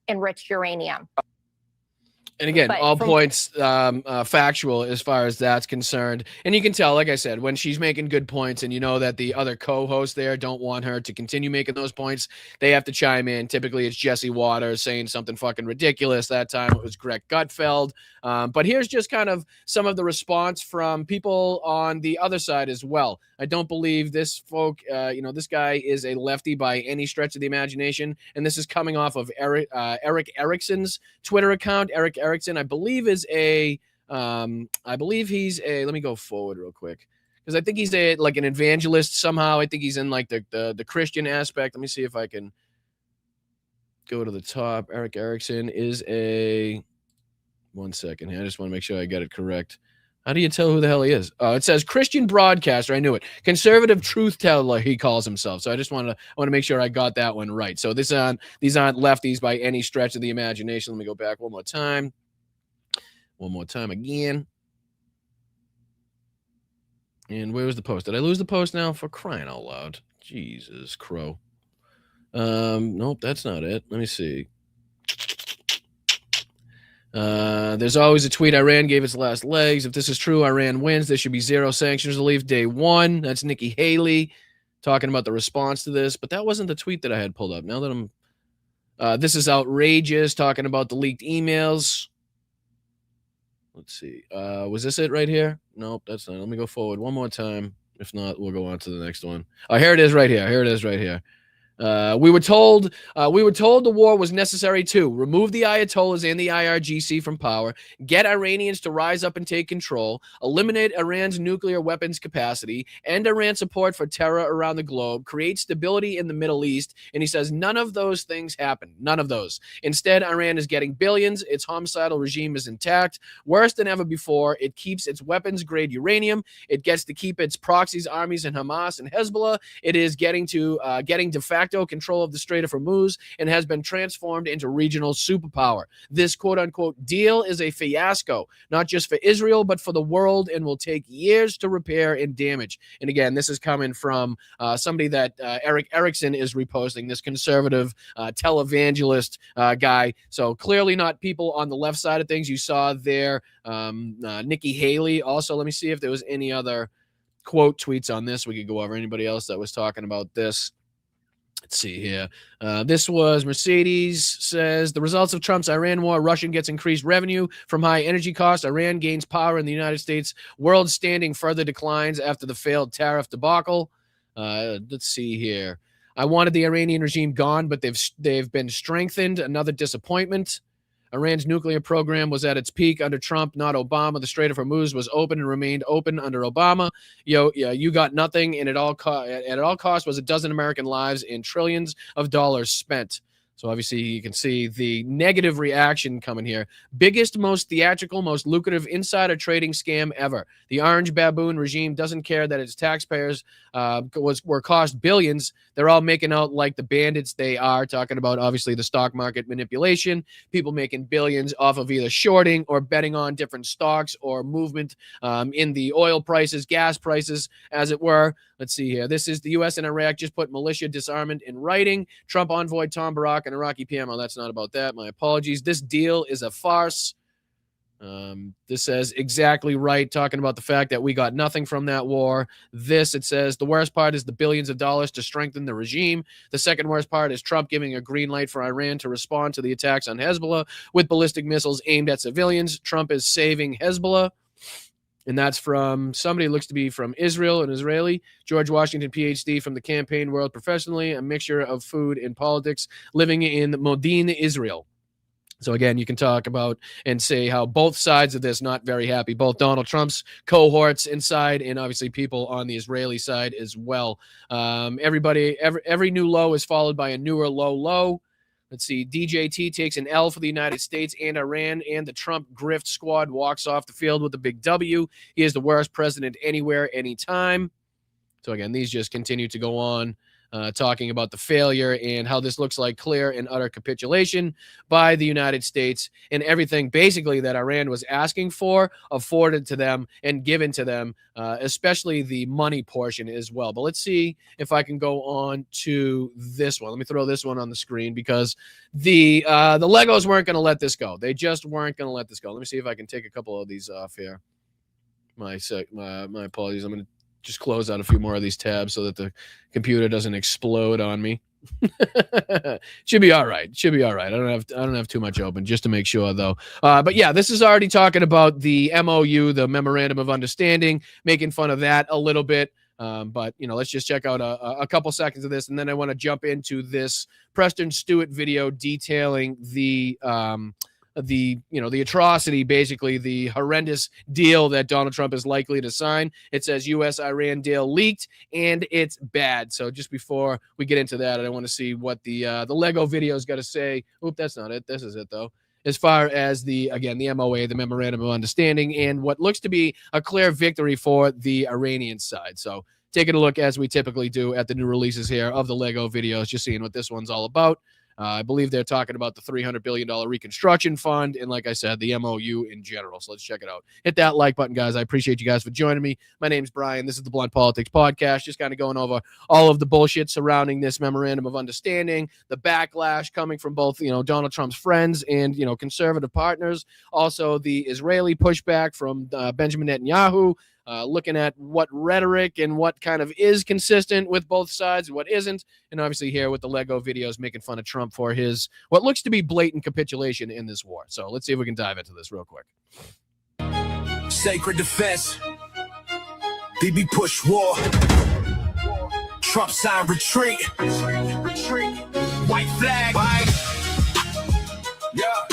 Speaker 17: enriched uranium.
Speaker 2: And again, all points factual as far as that's concerned. And you can tell, like I said, when she's making good points and you know that the other co-hosts there don't want her to continue making those points, they have to chime in. Typically, it's Jesse Waters saying something fucking ridiculous. That time it was Greg Gutfeld. But here's just kind of some of the response from people on the other side as well. I don't believe this this guy is a lefty by any stretch of the imagination. And this is coming off of Eric Erickson's Twitter account. Eric Erickson, I believe, is he's a, let me go forward real quick, because I think he's an evangelist somehow. I think he's in like the Christian aspect. Let me see if I can go to the top. Eric Erickson is one second here. I just want to make sure I got it correct. How do you tell who the hell he is? It says Christian broadcaster. I knew it. Conservative truth teller, he calls himself. So I just want to make sure I got that one right. So these aren't lefties by any stretch of the imagination. Let me go back one more time. One more time again. And where was the post? Did I lose the post now? For crying out loud. Jesus, crow. Nope, that's not it. Let me see. There's always a tweet. Iran gave its last legs. If this is true, Iran wins. There should be 0 sanctions relief day 1. That's Nikki Haley talking about the response to this. But that wasn't the tweet that I had pulled up. Now that I'm This is outrageous, talking about the leaked emails. Let's see. Was this it right here? Nope, that's not. Let me go forward one more time. If not, we'll go on to the next one. Here it is right here. Here it is right here. We were told the war was necessary to remove the Ayatollahs and the IRGC from power, get Iranians to rise up and take control, eliminate Iran's nuclear weapons capacity, end Iran's support for terror around the globe, create stability in the Middle East. And he says none of those things happened. None of those. Instead, Iran is getting billions. Its homicidal regime is intact. Worse than ever before, it keeps its weapons-grade uranium. It gets to keep its proxies, armies, and Hamas and Hezbollah. It is getting de facto control of the Strait of Hormuz and has been transformed into regional superpower. This quote-unquote deal is a fiasco, not just for Israel, but for the world, and will take years to repair and damage. And again, this is coming from somebody that Eric Erickson is reposting, this conservative televangelist guy. So clearly not people on the left side of things. You saw there Nikki Haley. Also, let me see if there was any other quote tweets on this. We could go over anybody else that was talking about this. Let's see here. This was Mercedes says the results of Trump's Iran war. Russia gets increased revenue from high energy costs. Iran gains power in the United States. World standing further declines after the failed tariff debacle. Let's see here. I wanted the Iranian regime gone, but they've been strengthened. Another disappointment. Iran's nuclear program was at its peak under Trump, not Obama. The Strait of Hormuz was open and remained open under Obama. You got nothing, and at all cost was a dozen American lives and trillions of dollars spent. So obviously you can see the negative reaction coming here. Biggest, most theatrical, most lucrative insider trading scam ever. The Orange Baboon regime doesn't care that its taxpayers were cost billions. They're all making out like the bandits they are, talking about obviously the stock market manipulation, people making billions off of either shorting or betting on different stocks or movement in the oil prices, gas prices, as it were. Let's see here. This is the U.S. and Iraq just put militia disarmament in writing. Trump envoy Tom Barak and Iraqi PMO. That's not about that. My apologies. This deal is a farce. This says exactly right, talking about the fact that we got nothing from that war. It says the worst part is the billions of dollars to strengthen the regime. The second worst part is Trump giving a green light for Iran to respond to the attacks on Hezbollah with ballistic missiles aimed at civilians. Trump is saving Hezbollah. And that's from somebody who looks to be from Israel, an Israeli. George Washington, PhD from the campaign world professionally, a mixture of food and politics, living in Modin, Israel. So again, you can talk about and say how both sides of this not very happy, both Donald Trump's cohorts inside and obviously people on the Israeli side as well. Every new low is followed by a newer low. Let's see. DJT takes an L for the United States and Iran, and the Trump grift squad walks off the field with a big W. He is the worst president anywhere, anytime. So again, these just continue to go on, talking about the failure and how this looks like clear and utter capitulation by the United States, and everything basically that Iran was asking for afforded to them and given to them, especially the money portion as well. But let's see if I can go on to this one. Let me throw this one on the screen because the Legos weren't going to let this go. They just weren't going to let this go. Let me see if I can take a couple of these off here. My apologies. I'm going to just close out a few more of these tabs so that the computer doesn't explode on me. Should be all right. I don't have too much open, just to make sure though. But yeah, this is already talking about the MOU, the Memorandum of Understanding, making fun of that a little bit. But let's just check out a couple seconds of this, and then I want to jump into this Preston Stewart video detailing the atrocity, basically the horrendous deal that Donald Trump is likely to sign. It says U.S.-Iran deal leaked, and it's bad. So just before we get into that, I want to see what the Lego video's got to say. Oop, that's not it. This is it, though. As far as the MOA, the Memorandum of Understanding, and what looks to be a clear victory for the Iranian side. So taking a look, as we typically do, at the new releases here of the Lego videos, just seeing what this one's all about. I believe they're talking about the $300 billion reconstruction fund and, like I said, the MOU in general. So let's check it out. Hit that like button, guys. I appreciate you guys for joining me. My name's Brian. This is the Blunt Politics Podcast, just kind of going over all of the bullshit surrounding this Memorandum of Understanding, the backlash coming from both, Donald Trump's friends and, conservative partners. Also, the Israeli pushback from Benjamin Netanyahu. looking at what rhetoric and what kind of is consistent with both sides and what isn't. And obviously here with the Lego videos making fun of Trump for his what looks to be blatant capitulation in this war. So let's see if we can dive into this real quick.
Speaker 1: Sacred defense. BB push war. Trump sign retreat. White flag. White. Yeah.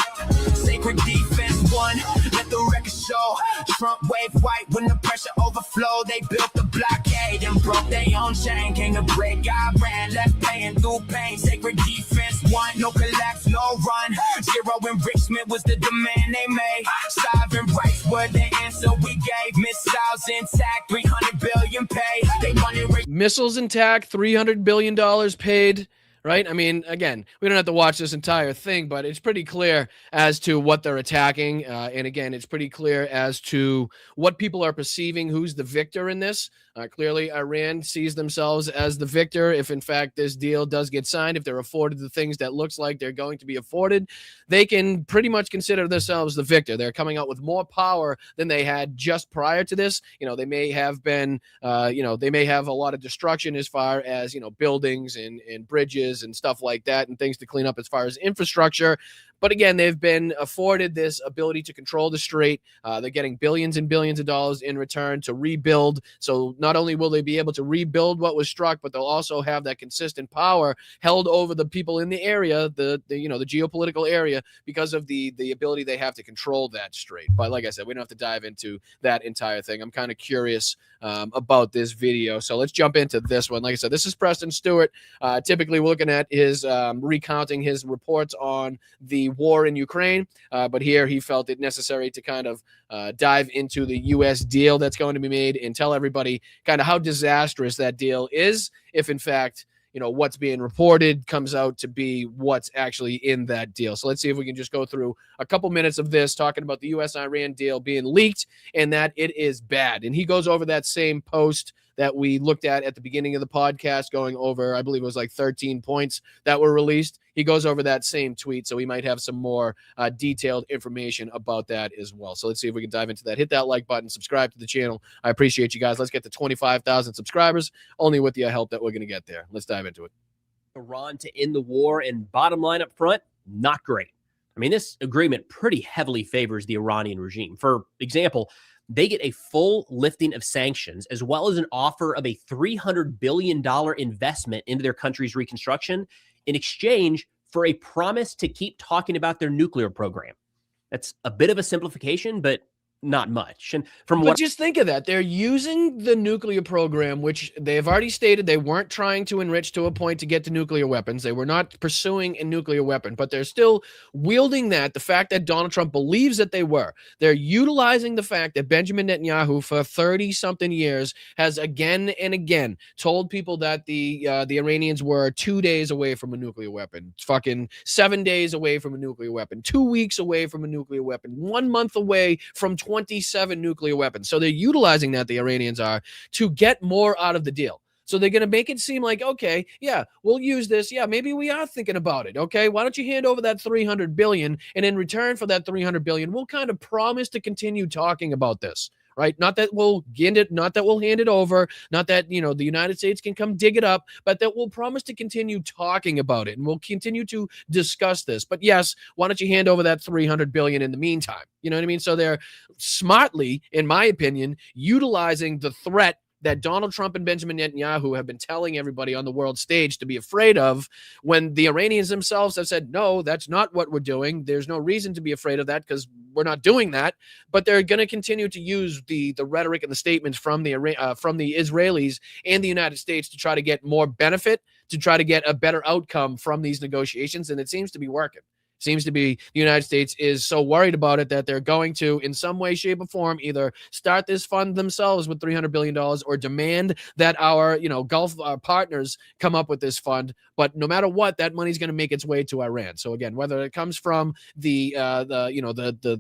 Speaker 1: Sacred defense one. Let the record show. Trump wave white when the pressure overflow. They built the blockade and broke their own chain. Came to break, I ran, left paying through pain. Sacred defense one. No collapse, no run. Zero enrichment was the demand they made. Sovereign rights were the answer we gave. Missiles intact, 300 billion paid. They wanted
Speaker 2: missiles intact, $300 billion paid. Right? I mean, again, we don't have to watch this entire thing, but it's pretty clear as to what they're attacking. And again, it's pretty clear as to what people are perceiving, who's the victor in this. Clearly, Iran sees themselves as the victor. If, in fact, this deal does get signed, if they're afforded the things that looks like they're going to be afforded, they can pretty much consider themselves the victor. They're coming out with more power than they had just prior to this. You know, they may have been, they may have a lot of destruction as far as, buildings and bridges and stuff like that and things to clean up as far as infrastructure. But again, they've been afforded this ability to control the strait. They're getting billions and billions of dollars in return to rebuild. So not only will they be able to rebuild what was struck, but they'll also have that consistent power held over the people in the area, the geopolitical area, because of the ability they have to control that strait. But like I said, we don't have to dive into that entire thing. I'm kind of curious about this video. So let's jump into this one. Like I said, this is Preston Stewart. Typically, we're looking at his recounting his reports on the war in Ukraine, but here he felt it necessary to kind of dive into the U.S. deal that's going to be made and tell everybody kind of how disastrous that deal is, if in fact, what's being reported comes out to be what's actually in that deal. So let's see if we can just go through a couple minutes of this talking about the U.S.-Iran deal being leaked and that it is bad. And he goes over that same post that we looked at the beginning of the podcast, going over, I believe it was like 13 points that were released. He goes over that same tweet, so we might have some more detailed information about that as well. So let's see if we can dive into that. Hit that like button, subscribe to the channel. I appreciate you guys. Let's get to 25,000 subscribers. Only with your help that we're going to get there. Let's dive into it.
Speaker 19: Iran to end the war, and bottom line up front, not great. I mean, this agreement pretty heavily favors the Iranian regime. For example, they get a full lifting of sanctions, as well as an offer of a $300 billion investment into their country's reconstruction in exchange for a promise to keep talking about their nuclear program. That's a bit of a simplification, but not much. And
Speaker 2: but just think of that. They're using the nuclear program, which they've already stated they weren't trying to enrich to a point to get to nuclear weapons. They were not pursuing a nuclear weapon, but they're still wielding that. The fact that Donald Trump believes that they were. They're utilizing the fact that Benjamin Netanyahu for 30-something years has again and again told people that the Iranians were 2 days away from a nuclear weapon, fucking 7 days away from a nuclear weapon, 2 weeks away from a nuclear weapon, 1 month away from 27 nuclear weapons. So they're utilizing that, the Iranians are, to get more out of the deal. So they're going to make it seem like, okay, yeah, we'll use this. Yeah, maybe we are thinking about it. Okay, why don't you hand over that $300 billion, and in return for that $300 billion, we'll kind of promise to continue talking about this. Right? Not that we'll get it, not that we'll hand it over, not that, the United States can come dig it up, but that we'll promise to continue talking about it and we'll continue to discuss this. But yes, why don't you hand over that $300 billion in the meantime? You know what I mean? So they're smartly, in my opinion, utilizing the threat that Donald Trump and Benjamin Netanyahu have been telling everybody on the world stage to be afraid of, when the Iranians themselves have said, no, that's not what we're doing. There's no reason to be afraid of that because we're not doing that. But they're going to continue to use the rhetoric and the statements from the Israelis and the United States to try to get more benefit, to try to get a better outcome from these negotiations. And it seems to be working. Seems to be the United States is so worried about it that they're going to, in some way, shape, or form, either start this fund themselves with $300 billion or demand that our, Gulf partners come up with this fund. But no matter what, that money's going to make its way to Iran. So again, whether it comes from the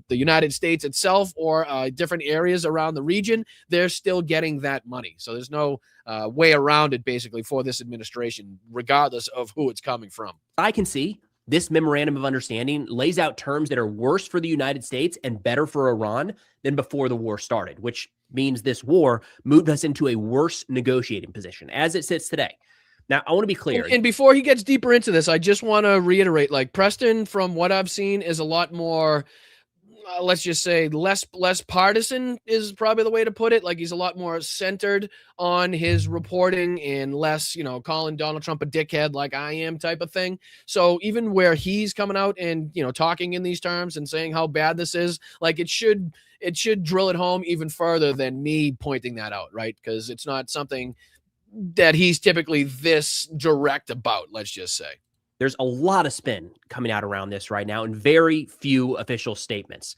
Speaker 2: United States itself or different areas around the region, they're still getting that money. So there's no way around it, basically, for this administration, regardless of who it's coming from.
Speaker 19: I can see this memorandum of understanding lays out terms that are worse for the United States and better for Iran than before the war started, which means this war moved us into a worse negotiating position as it sits today. Now, I want to be clear.
Speaker 2: And before he gets deeper into this, I just want to reiterate, like, Preston, from what I've seen, is a lot more, let's just say, less partisan is probably the way to put it. Like, he's a lot more centered on his reporting and less, calling Donald Trump a dickhead like I am type of thing. So even where he's coming out and, talking in these terms and saying how bad this is, like, it should drill it home even further than me pointing that out, right? Because it's not something that he's typically this direct about, let's just say.
Speaker 19: There's a lot of spin coming out around this right now and very few official statements.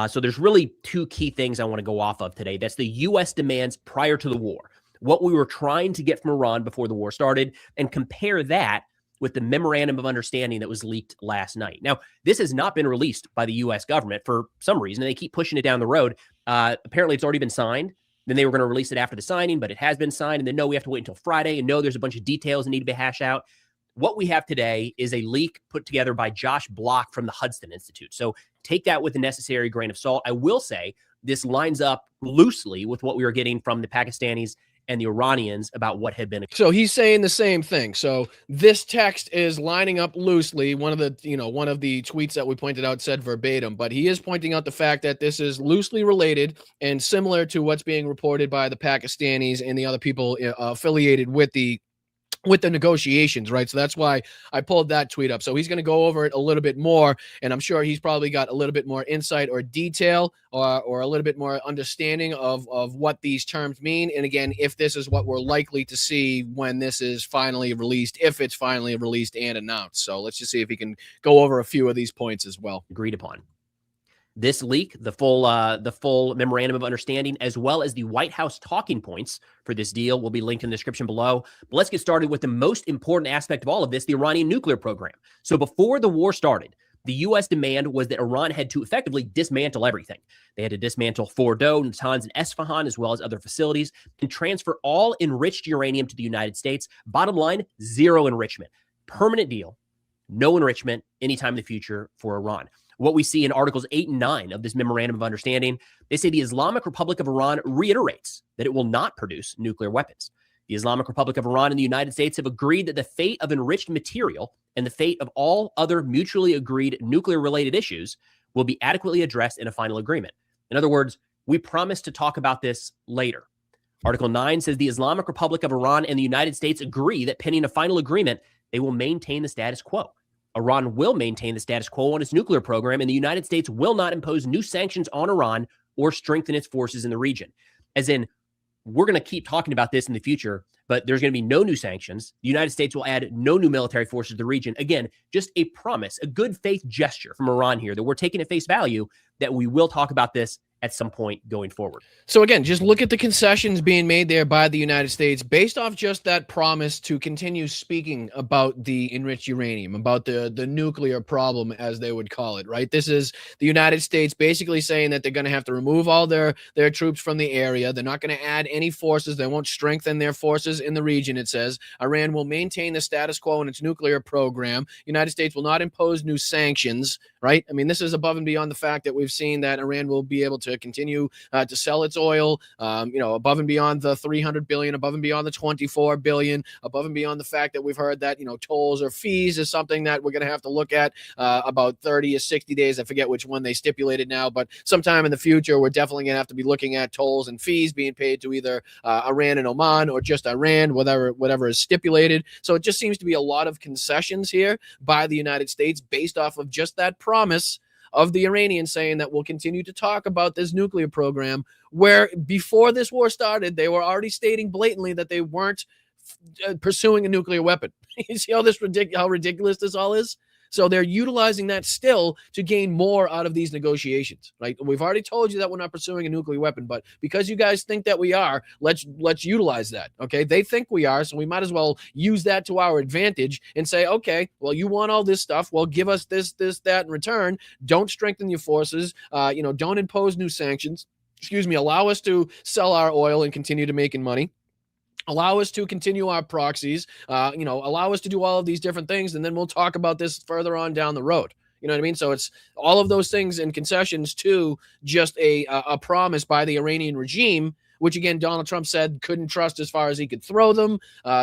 Speaker 19: So there's really two key things I want to go off of today. That's the U.S. demands prior to the war, what we were trying to get from Iran before the war started, and compare that with the memorandum of understanding that was leaked last night. Now, this has not been released by the U.S. government for some reason. They keep pushing it down the road. Apparently, it's already been signed. Then they were going to release it after the signing, but it has been signed. And then, no, we have to wait until Friday. And no, there's a bunch of details that need to be hashed out. What we have today is a leak put together by Josh Block from the Hudson Institute. So take that with the necessary grain of salt. I will say this lines up loosely with what we were getting from the Pakistanis and the Iranians about what had been.
Speaker 2: So he's saying the same thing. So this text is lining up loosely. One of the tweets that we pointed out said verbatim, but he is pointing out the fact that this is loosely related and similar to what's being reported by the Pakistanis and the other people affiliated with the negotiations, right? So that's why I pulled that tweet up. So he's going to go over it a little bit more, and I'm sure he's probably got a little bit more insight or detail or a little bit more understanding of what these terms mean. And again, if this is what we're likely to see when this is finally released, if it's finally released and announced. So let's just see if he can go over a few of these points as well.
Speaker 19: Agreed upon. This leak, the full memorandum of understanding, as well as the White House talking points for this deal, will be linked in the description below. But let's get started with the most important aspect of all of this, the Iranian nuclear program. So before the war started, the U.S. demand was that Iran had to effectively dismantle everything. They had to dismantle Fordow, Natanz, and Esfahan, as well as other facilities, and transfer all enriched uranium to the United States. Bottom line, zero enrichment. Permanent deal, no enrichment anytime in the future for Iran. What we see in Articles 8 and 9 of this Memorandum of Understanding, they say the Islamic Republic of Iran reiterates that it will not produce nuclear weapons. The Islamic Republic of Iran and the United States have agreed that the fate of enriched material and the fate of all other mutually agreed nuclear-related issues will be adequately addressed in a final agreement. In other words, we promise to talk about this later. Article 9 says the Islamic Republic of Iran and the United States agree that pending a final agreement, they will maintain the status quo. Iran will maintain the status quo on its nuclear program, and the United States will not impose new sanctions on Iran or strengthen its forces in the region. As in, we're going to keep talking about this in the future, but there's going to be no new sanctions. The United States will add no new military forces to the region. Again, just a promise, a good faith gesture from Iran here that we're taking at face value that we will talk about this at some point going forward.
Speaker 2: So again, just look at the concessions being made there by the United States based off just that promise to continue speaking about the enriched uranium, about the nuclear problem, as they would call it, right? This is the United States basically saying that they're going to have to remove all their troops from the area. They're not going to add any forces. They won't strengthen their forces in the region, it says. Iran will maintain the status quo in its nuclear program. United States will not impose new sanctions, right? I mean, this is above and beyond the fact that we've seen that Iran will be able to continue to sell its oil, above and beyond the $300 billion, above and beyond the $24 billion, above and beyond the fact that we've heard that, tolls or fees is something that we're going to have to look at about 30 or 60 days. I forget which one they stipulated now, but sometime in the future, we're definitely going to have to be looking at tolls and fees being paid to either Iran and Oman or just Iran, whatever is stipulated. So it just seems to be a lot of concessions here by the United States based off of just that promise of the Iranians saying that we'll continue to talk about this nuclear program, where before this war started, they were already stating blatantly that they weren't pursuing a nuclear weapon. You see how ridiculous this all is? So they're utilizing that still to gain more out of these negotiations, right? We've already told you that we're not pursuing a nuclear weapon, but because you guys think that we are, let's utilize that, okay? They think we are, so we might as well use that to our advantage and say, okay, well, you want all this stuff, well, give us this, that in return. Don't strengthen your forces, don't impose new sanctions. Allow us to sell our oil and continue to making money. Allow us to continue our proxies, allow us to do all of these different things, and then we'll talk about this further on down the road. You know what I mean? So it's all of those things and concessions to just a promise by the Iranian regime, which again, Donald Trump said couldn't trust as far as he could throw them,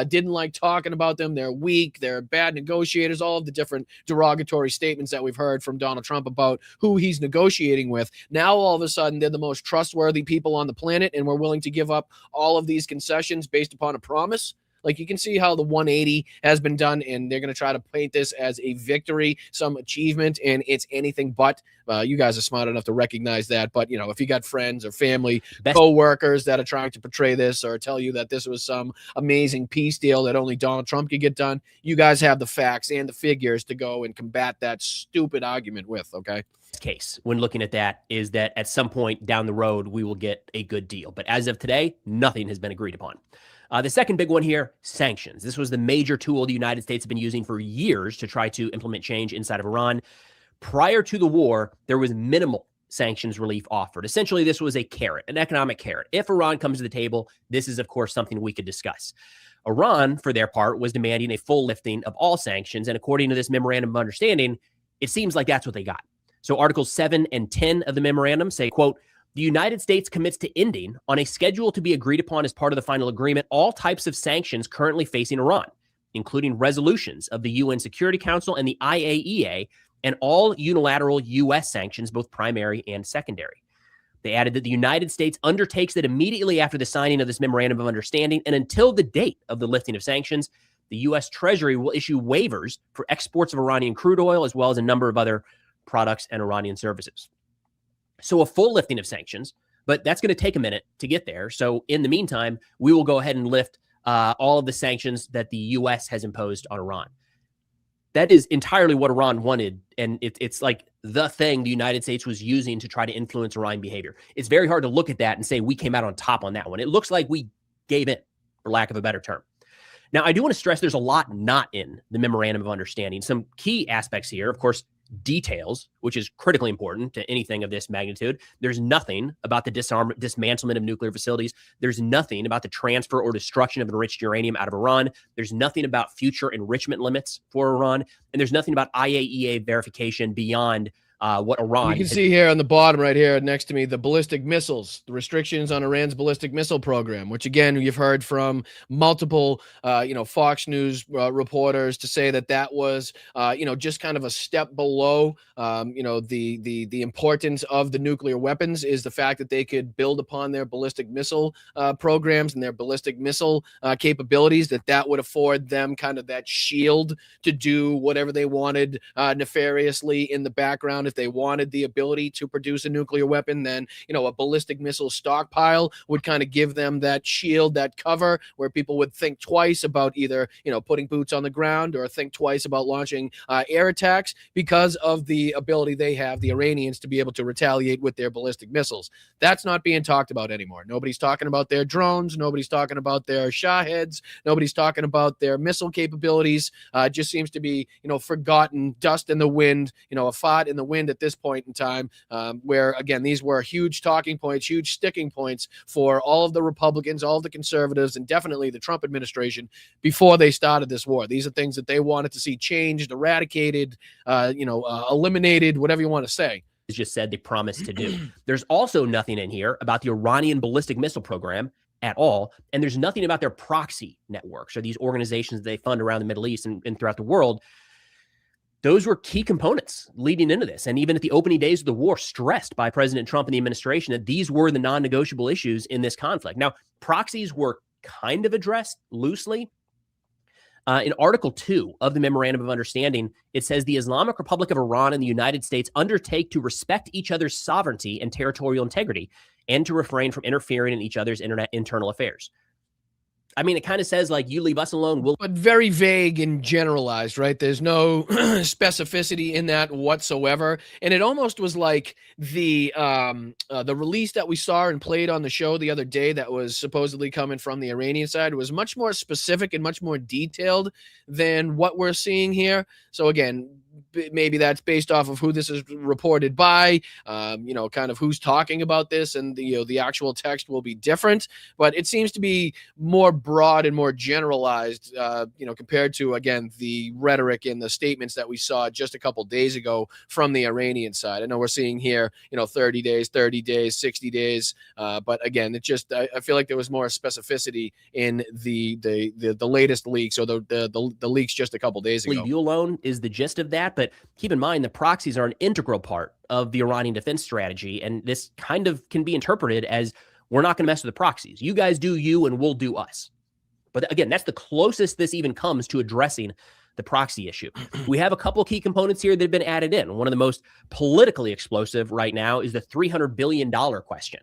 Speaker 2: didn't like talking about them. They're weak. They're bad negotiators, all of the different derogatory statements that we've heard from Donald Trump about who he's negotiating with. Now, all of a sudden, they're the most trustworthy people on the planet, and we're willing to give up all of these concessions based upon a promise. Like, you can see how the 180 has been done, and they're going to try to paint this as a victory, some achievement, and it's anything but. You guys are smart enough to recognize that. But, you know, if you got friends or family, co-workers that are trying to portray this or tell you that this was some amazing peace deal that only Donald Trump could get done, you guys have the facts and the figures to go and combat that stupid argument with, okay?
Speaker 19: Case when looking at that is that at some point down the road, we will get a good deal. But as of today, nothing has been agreed upon. The second big one here, sanctions. This was the major tool the United States have been using for years to try to implement change inside of Iran. Prior to the war, there was minimal sanctions relief offered. Essentially, this was a carrot, an economic carrot. If Iran comes to the table, this is, of course, something we could discuss. Iran, for their part, was demanding a full lifting of all sanctions. And according to this memorandum of understanding, it seems like that's what they got. So Articles 7 and 10 of the memorandum say, quote, the United States commits to ending on a schedule to be agreed upon as part of the final agreement all types of sanctions currently facing Iran, including resolutions of the UN Security Council and the IAEA, and all unilateral U.S. sanctions, both primary and secondary. They added that the United States undertakes that immediately after the signing of this memorandum of understanding and until the date of the lifting of sanctions, the U.S. Treasury will issue waivers for exports of Iranian crude oil as well as a number of other products and Iranian services. So a full lifting of sanctions, but that's going to take a minute to get there. So in the meantime, we will go ahead and lift all of the sanctions that the U.S. has imposed on Iran. That is entirely what Iran wanted, and it's like the thing the United States was using to try to influence Iranian behavior. It's very hard to look at that and say we came out on top on that one. It looks like we gave in, for lack of a better term. Now, I do want to stress there's a lot not in the Memorandum of Understanding. Some key aspects here, of course, details, which is critically important to anything of this magnitude. There's nothing about the dismantlement of nuclear facilities. There's nothing about the transfer or destruction of enriched uranium out of Iran. There's nothing about future enrichment limits for Iran. And there's nothing about IAEA verification beyond what Iran.
Speaker 2: You can see here on the bottom right here next to me, the ballistic missiles, the restrictions on Iran's ballistic missile program, which again, you've heard from multiple, Fox News reporters to say that was, just kind of a step below, the importance of the nuclear weapons is the fact that they could build upon their ballistic missile programs and their ballistic missile capabilities, that would afford them kind of that shield to do whatever they wanted nefariously in the background. If they wanted the ability to produce a nuclear weapon, then, a ballistic missile stockpile would kind of give them that shield, that cover, where people would think twice about either, putting boots on the ground or think twice about launching air attacks because of the ability they have, the Iranians, to be able to retaliate with their ballistic missiles. That's not being talked about anymore. Nobody's talking about their drones. Nobody's talking about their Shaheds. Nobody's talking about their missile capabilities. It just seems to be, forgotten, dust in the wind, a fart in the wind at this point in time, where, again, these were huge talking points, huge sticking points for all of the Republicans, all of the conservatives, and definitely the Trump administration before they started this war. These are things that they wanted to see changed, eradicated, eliminated, whatever you want to say.
Speaker 19: Just said they promised to do. There's also nothing in here about the Iranian ballistic missile program at all. And there's nothing about their proxy networks or these organizations that they fund around the Middle East and throughout the world. Those were key components leading into this. And even at the opening days of the war, stressed by President Trump and the administration that these were the non-negotiable issues in this conflict. Now, proxies were kind of addressed loosely. In Article 2 of the Memorandum of Understanding, it says the Islamic Republic of Iran and the United States undertake to respect each other's sovereignty and territorial integrity and to refrain from interfering in each other's internal affairs. I mean, it kind of says, like, you leave us alone.
Speaker 2: But very vague and generalized, right? There's no specificity in that whatsoever. And it almost was like the release that we saw and played on the show the other day that was supposedly coming from the Iranian side was much more specific and much more detailed than what we're seeing here. So again, maybe that's based off of who this is reported by, kind of who's talking about this, and the actual text will be different. But it seems to be more broad and more generalized, compared to, again, the rhetoric in the statements that we saw just a couple days ago from the Iranian side. I know we're seeing here, 30 days, 60 days. But again, it just, I feel like there was more specificity in the latest leaks, or the leaks just a couple days ago.
Speaker 19: Leave you alone is the gist of that. But keep in mind, the proxies are an integral part of the Iranian defense strategy. And this kind of can be interpreted as, we're not going to mess with the proxies. You guys do you and we'll do us. But again, that's the closest this even comes to addressing the proxy issue. We have a couple of key components here that have been added in. One of the most politically explosive right now is the $300 billion question.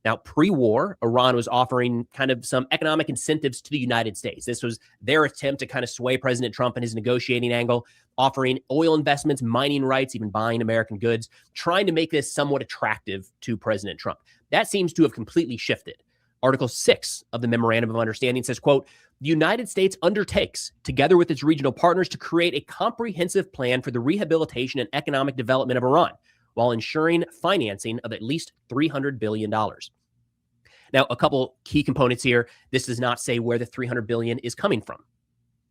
Speaker 19: Now, pre-war, Iran was offering kind of some economic incentives to the United States. This was their attempt to kind of sway President Trump in his negotiating angle, offering oil investments, mining rights, even buying American goods, trying to make this somewhat attractive to President Trump. That seems to have completely shifted. Article 6 of the Memorandum of Understanding says, quote, the United States undertakes, together with its regional partners, to create a comprehensive plan for the rehabilitation and economic development of Iran, while ensuring financing of at least $300 billion. Now, a couple key components here. This does not say where the $300 billion is coming from.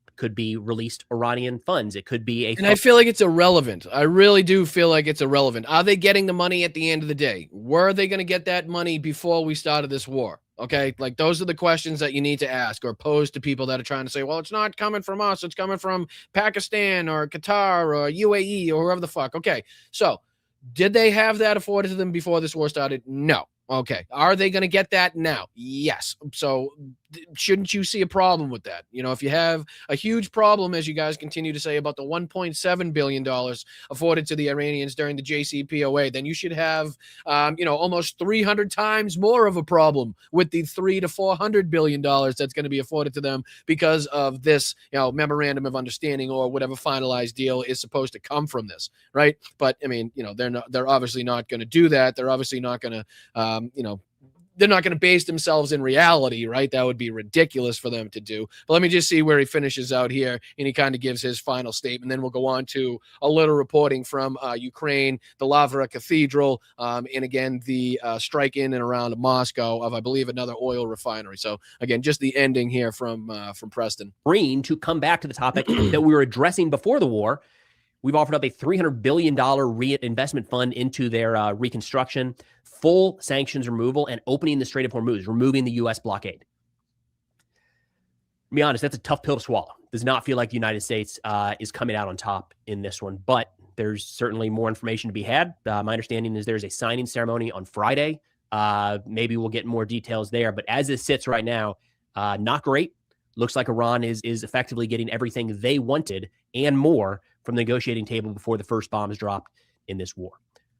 Speaker 19: It could be released Iranian funds. It could be
Speaker 2: And I feel like it's irrelevant. I really do feel like it's irrelevant. Are they getting the money at the end of the day? Were they going to get that money before we started this war? Okay, like those are the questions that you need to ask or pose to people that are trying to say, well, it's not coming from us. It's coming from Pakistan or Qatar or UAE or whoever the fuck. Okay, so did they have that afforded to them before this war started? No. Okay. Are they going to get that now? Yes. So shouldn't you see a problem with that? If you have a huge problem, as you guys continue to say, about the $1.7 billion afforded to the Iranians during the JCPOA, then you should have, almost 300 times more of a problem with the $300 to $400 billion that's going to be afforded to them because of this, memorandum of understanding or whatever finalized deal is supposed to come from this, right? But I mean, they're obviously not going to do that. They're obviously not going to, they're not going to base themselves in reality, right? That would be ridiculous for them to do. But let me just see where he finishes out here, and he kind of gives his final statement. Then we'll go on to a little reporting from Ukraine, the Lavra Cathedral, and again, the strike in and around Moscow of, I believe, another oil refinery. So again, just the ending here from Preston.
Speaker 19: Green, to come back to the topic that we were addressing before the war, we've offered up a $300 billion reinvestment fund into their reconstruction, full sanctions removal, and opening the Strait of Hormuz, removing the U.S. blockade. To be honest, that's a tough pill to swallow. Does not feel like the United States is coming out on top in this one, but there's certainly more information to be had. My understanding is there's a signing ceremony on Friday. Maybe we'll get more details there, but as it sits right now, not great. Looks like Iran is effectively getting everything they wanted and more from the negotiating table before the first bombs dropped in this war.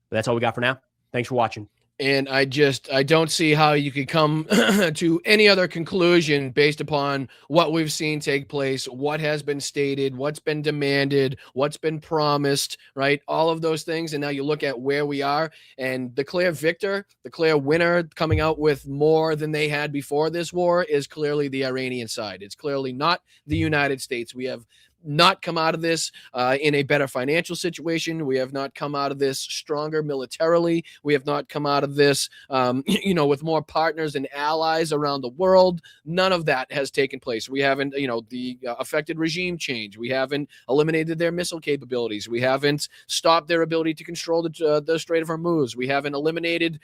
Speaker 19: But that's all we got for now. Thanks for watching.
Speaker 2: And I don't see how you could come to any other conclusion based upon what we've seen take place, what has been stated, what's been demanded, what's been promised, right? All of those things. And now you look at where we are, and the clear victor, the clear winner coming out with more than they had before this war is clearly the Iranian side. It's clearly not the United States. We have not come out of this in a better financial situation. We have not come out of this stronger militarily. We have not come out of this, with more partners and allies around the world. None of that has taken place. We haven't, the affected regime change. We haven't eliminated their missile capabilities. We haven't stopped their ability to control the Strait of Hormuz. We haven't eliminated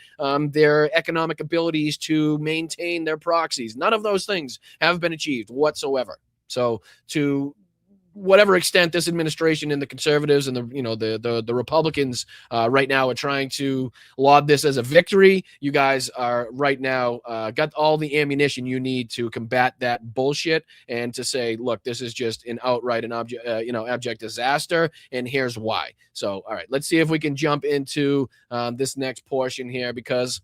Speaker 2: their economic abilities to maintain their proxies. None of those things have been achieved whatsoever. So to whatever extent this administration and the conservatives and the Republicans right now are trying to laud this as a victory, you guys are right now got all the ammunition you need to combat that bullshit and to say, look, this is just an outright abject disaster, and here's why. So, all right, let's see if we can jump into this next portion here, because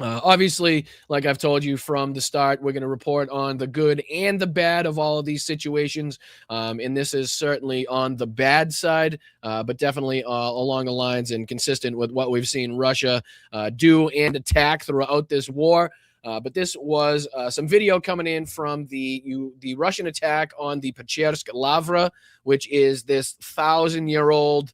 Speaker 2: obviously, like I've told you from the start, we're going to report on the good and the bad of all of these situations. And this is certainly on the bad side, but definitely along the lines and consistent with what we've seen Russia do and attack throughout this war. But this was some video coming in from the Russian attack on the Pechersk Lavra, which is this 1,000-year-old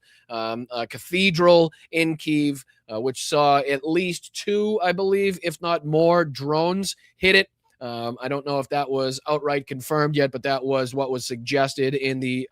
Speaker 2: cathedral in Kyiv, which saw at least 2, I believe, if not more, drones hit it. I don't know if that was outright confirmed yet, but that was what was suggested in the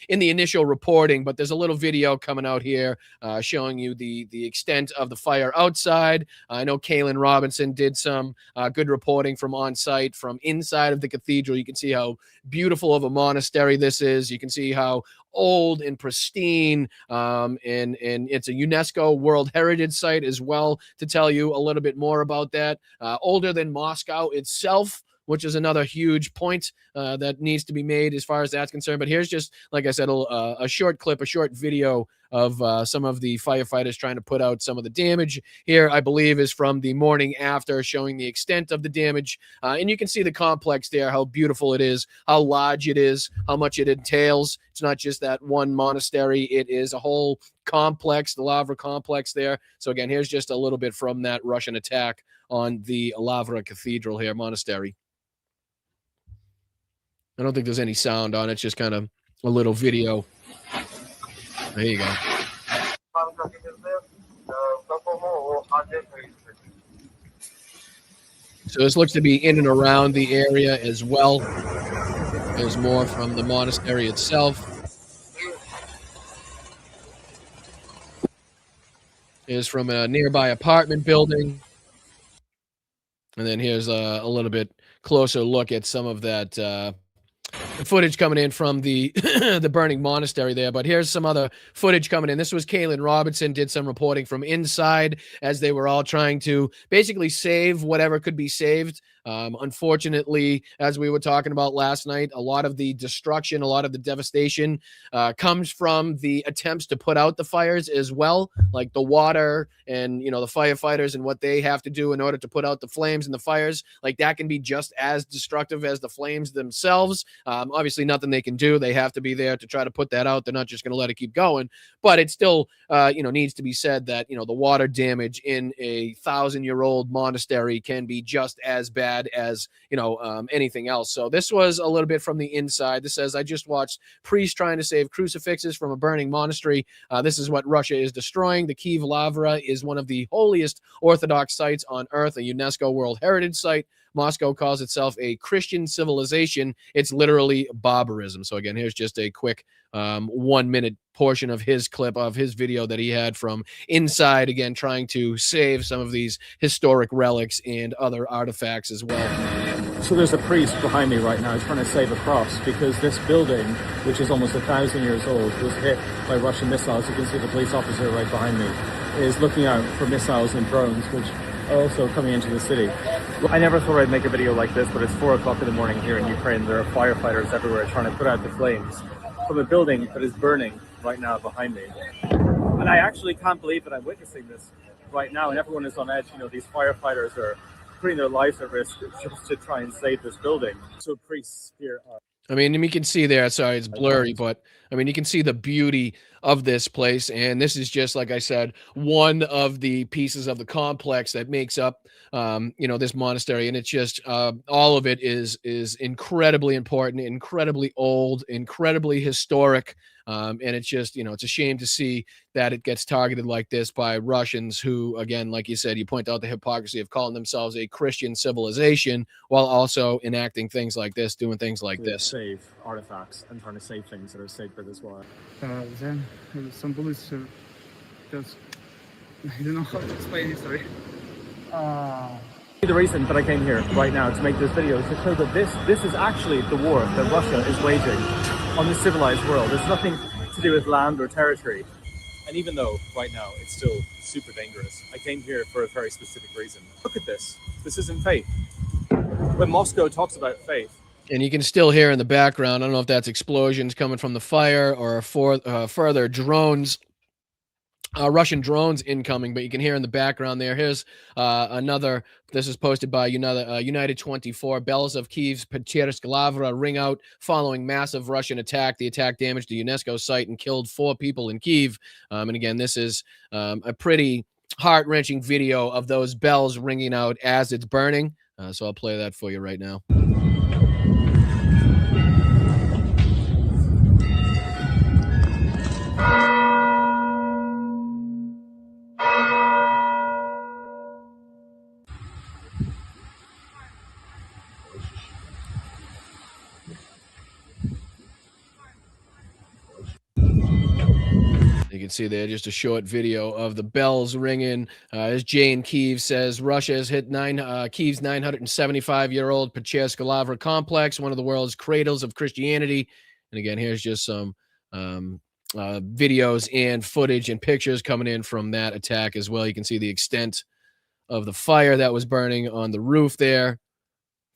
Speaker 2: initial reporting. But there's a little video coming out here showing you the extent of the fire outside. I know Kaylin Robinson did some good reporting from on site, from inside of the cathedral. You can see how beautiful of a monastery this is. You can see how old and pristine, and it's a UNESCO World Heritage Site as well, to tell you a little bit more about that. Older than Moscow itself, which is another huge point that needs to be made as far as that's concerned. But here's just, like I said, a short clip, a short video of some of the firefighters trying to put out some of the damage. Here, I believe, is from the morning after, showing the extent of the damage. And you can see the complex there, how beautiful it is, how large it is, how much it entails. It's not just that one monastery. It is a whole complex, the Lavra complex there. So again, here's just a little bit from that Russian attack on the Lavra Cathedral here, monastery. I don't think there's any sound on it. It's just kind of a little video. There you go. So this looks to be in and around the area as well. There's more from the monastery itself. Here's from a nearby apartment building. And then here's a little bit closer look at some of that footage coming in from the the burning monastery there. But here's some other footage coming in. This was Kaylin Robinson, did some reporting from inside as they were all trying to basically save whatever could be saved. Unfortunately, as we were talking about last night, a lot of the destruction, a lot of the devastation comes from the attempts to put out the fires as well, like the water and, you know, the firefighters and what they have to do in order to put out the flames and the fires. Like, that can be just as destructive as the flames themselves. Obviously, nothing they can do. They have to be there to try to put that out. They're not just going to let it keep going. But it still, needs to be said that, the water damage in a 1,000-year-old monastery can be just as bad as anything else. So this was a little bit from the inside. This says, I just watched priests trying to save crucifixes from a burning monastery. This is what Russia is destroying. The Kyiv Lavra is one of the holiest Orthodox sites on earth, a UNESCO World Heritage Site. Moscow calls itself a Christian civilization. It's literally barbarism. So again, here's just a quick 1-minute portion of his clip, of his video that he had from inside, again, trying to save some of these historic relics and other artifacts as well.
Speaker 20: So there's a priest behind me right now trying to save a cross, because this building, which is almost 1,000 years old, was hit by Russian missiles. You can see the police officer right behind me is looking out for missiles and drones, which are also coming into the city. I never thought I'd make a video like this, but it's 4 o'clock in the morning here in Ukraine. There are firefighters everywhere trying to put out the flames from a building that is burning right now behind me. And I actually can't believe that I'm witnessing this right now, and everyone is on edge. These firefighters are putting their lives at risk just to try and save this building. So priests here are...
Speaker 2: I mean, you can see there, sorry, it's blurry, but I mean, you can see the beauty of this place. And this is just, like I said, one of the pieces of the complex that makes up, this monastery. And it's just, all of it is incredibly important, incredibly old, incredibly historic. And it's just, it's a shame to see that it gets targeted like this by Russians who, again, like you said, you point out the hypocrisy of calling themselves a Christian civilization while also enacting things like this, doing things like this.
Speaker 20: Save artifacts and trying to save things that are sacred as well.
Speaker 8: Then some bullets just, I don't know how to explain it, sorry.
Speaker 20: The reason that I came here right now to make this video is to show that this is actually the war that Russia is waging on the civilized world. It's nothing to do with land or territory. And even though right now it's still super dangerous, I came here for a very specific reason. Look at this. This isn't faith. When Moscow talks about faith,
Speaker 2: and you can still hear in the background, I don't know if that's explosions coming from the fire or further drones, Russian drones incoming, but you can hear in the background there. Here's another, this is posted by United 24. Bells of Kyiv's Pechersk Lavra ring out following massive Russian attack. The attack damaged the UNESCO site and killed 4 people in Kyiv. And again, this is a pretty heart-wrenching video of those bells ringing out as it's burning. So I'll play that for you right now. You can see there just a short video of the bells ringing. As Jay in Kyiv says, Russia has hit Kyiv's 975-year-old Pecherska Lavra complex, one of the world's cradles of Christianity. And again, here's just some videos and footage and pictures coming in from that attack as well. You can see the extent of the fire that was burning on the roof there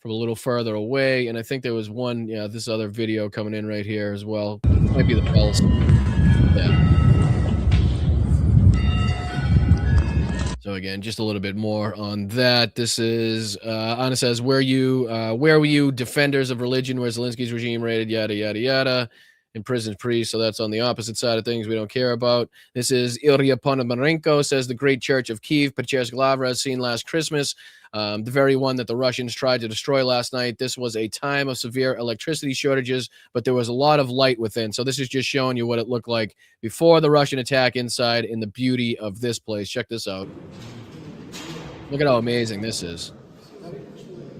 Speaker 2: from a little further away. And I think there was one, this other video coming in right here as well. Might be the bells. Yeah. So again, just a little bit more on that. This is Anna says, where were you defenders of religion where Zelensky's regime raided, yada, yada, yada, imprisoned priests. So that's on the opposite side of things we don't care about. This is Ilya Ponomarenko says the Great Church of Kyiv, Pecherska Lavra, as seen last Christmas, the very one that the Russians tried to destroy last night. This was a time of severe electricity shortages, but there was a lot of light within. So this is just showing you what it looked like before the Russian attack inside and the beauty of this place. Check this out. Look at how amazing this is.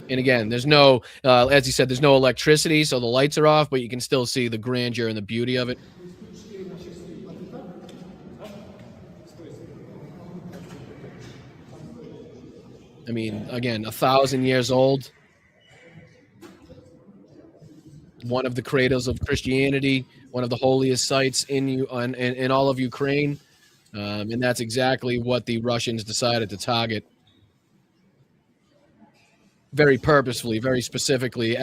Speaker 2: And again, there's no, as he said, there's no electricity, so the lights are off, but you can still see the grandeur and the beauty of it. I mean, again, 1,000 years old. One of the cradles of Christianity, one of the holiest sites in all of Ukraine. And that's exactly what the Russians decided to target. Very purposefully, very specifically,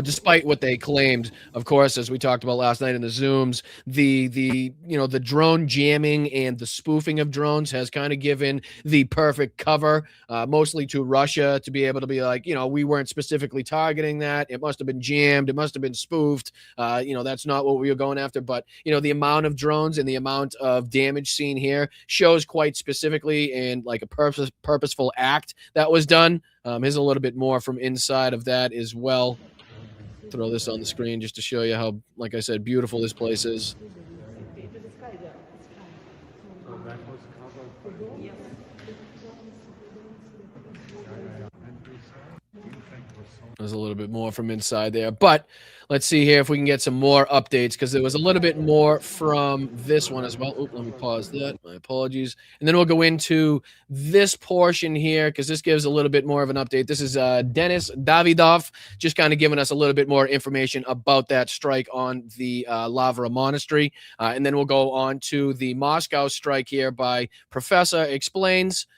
Speaker 2: despite what they claimed, of course, as we talked about last night in the Zooms, the drone jamming and the spoofing of drones has kind of given the perfect cover, mostly to Russia, to be able to be like, we weren't specifically targeting that. It must have been jammed. It must have been spoofed. That's not what we were going after. But, the amount of drones and the amount of damage seen here shows quite specifically and like a purposeful act that was done. Here's a little bit more from inside of that as well. Throw this on the screen just to show you how, like I said, beautiful this place is. There's a little bit more from inside there, but let's see here if we can get some more updates, because there was a little bit more from this one as well. Oop, let me pause that. My apologies. And then we'll go into this portion here, because this gives a little bit more of an update. This is Denis Davidov, just kind of giving us a little bit more information about that strike on the Lavra Monastery. And then we'll go on to the Moscow strike here by Professor Explains.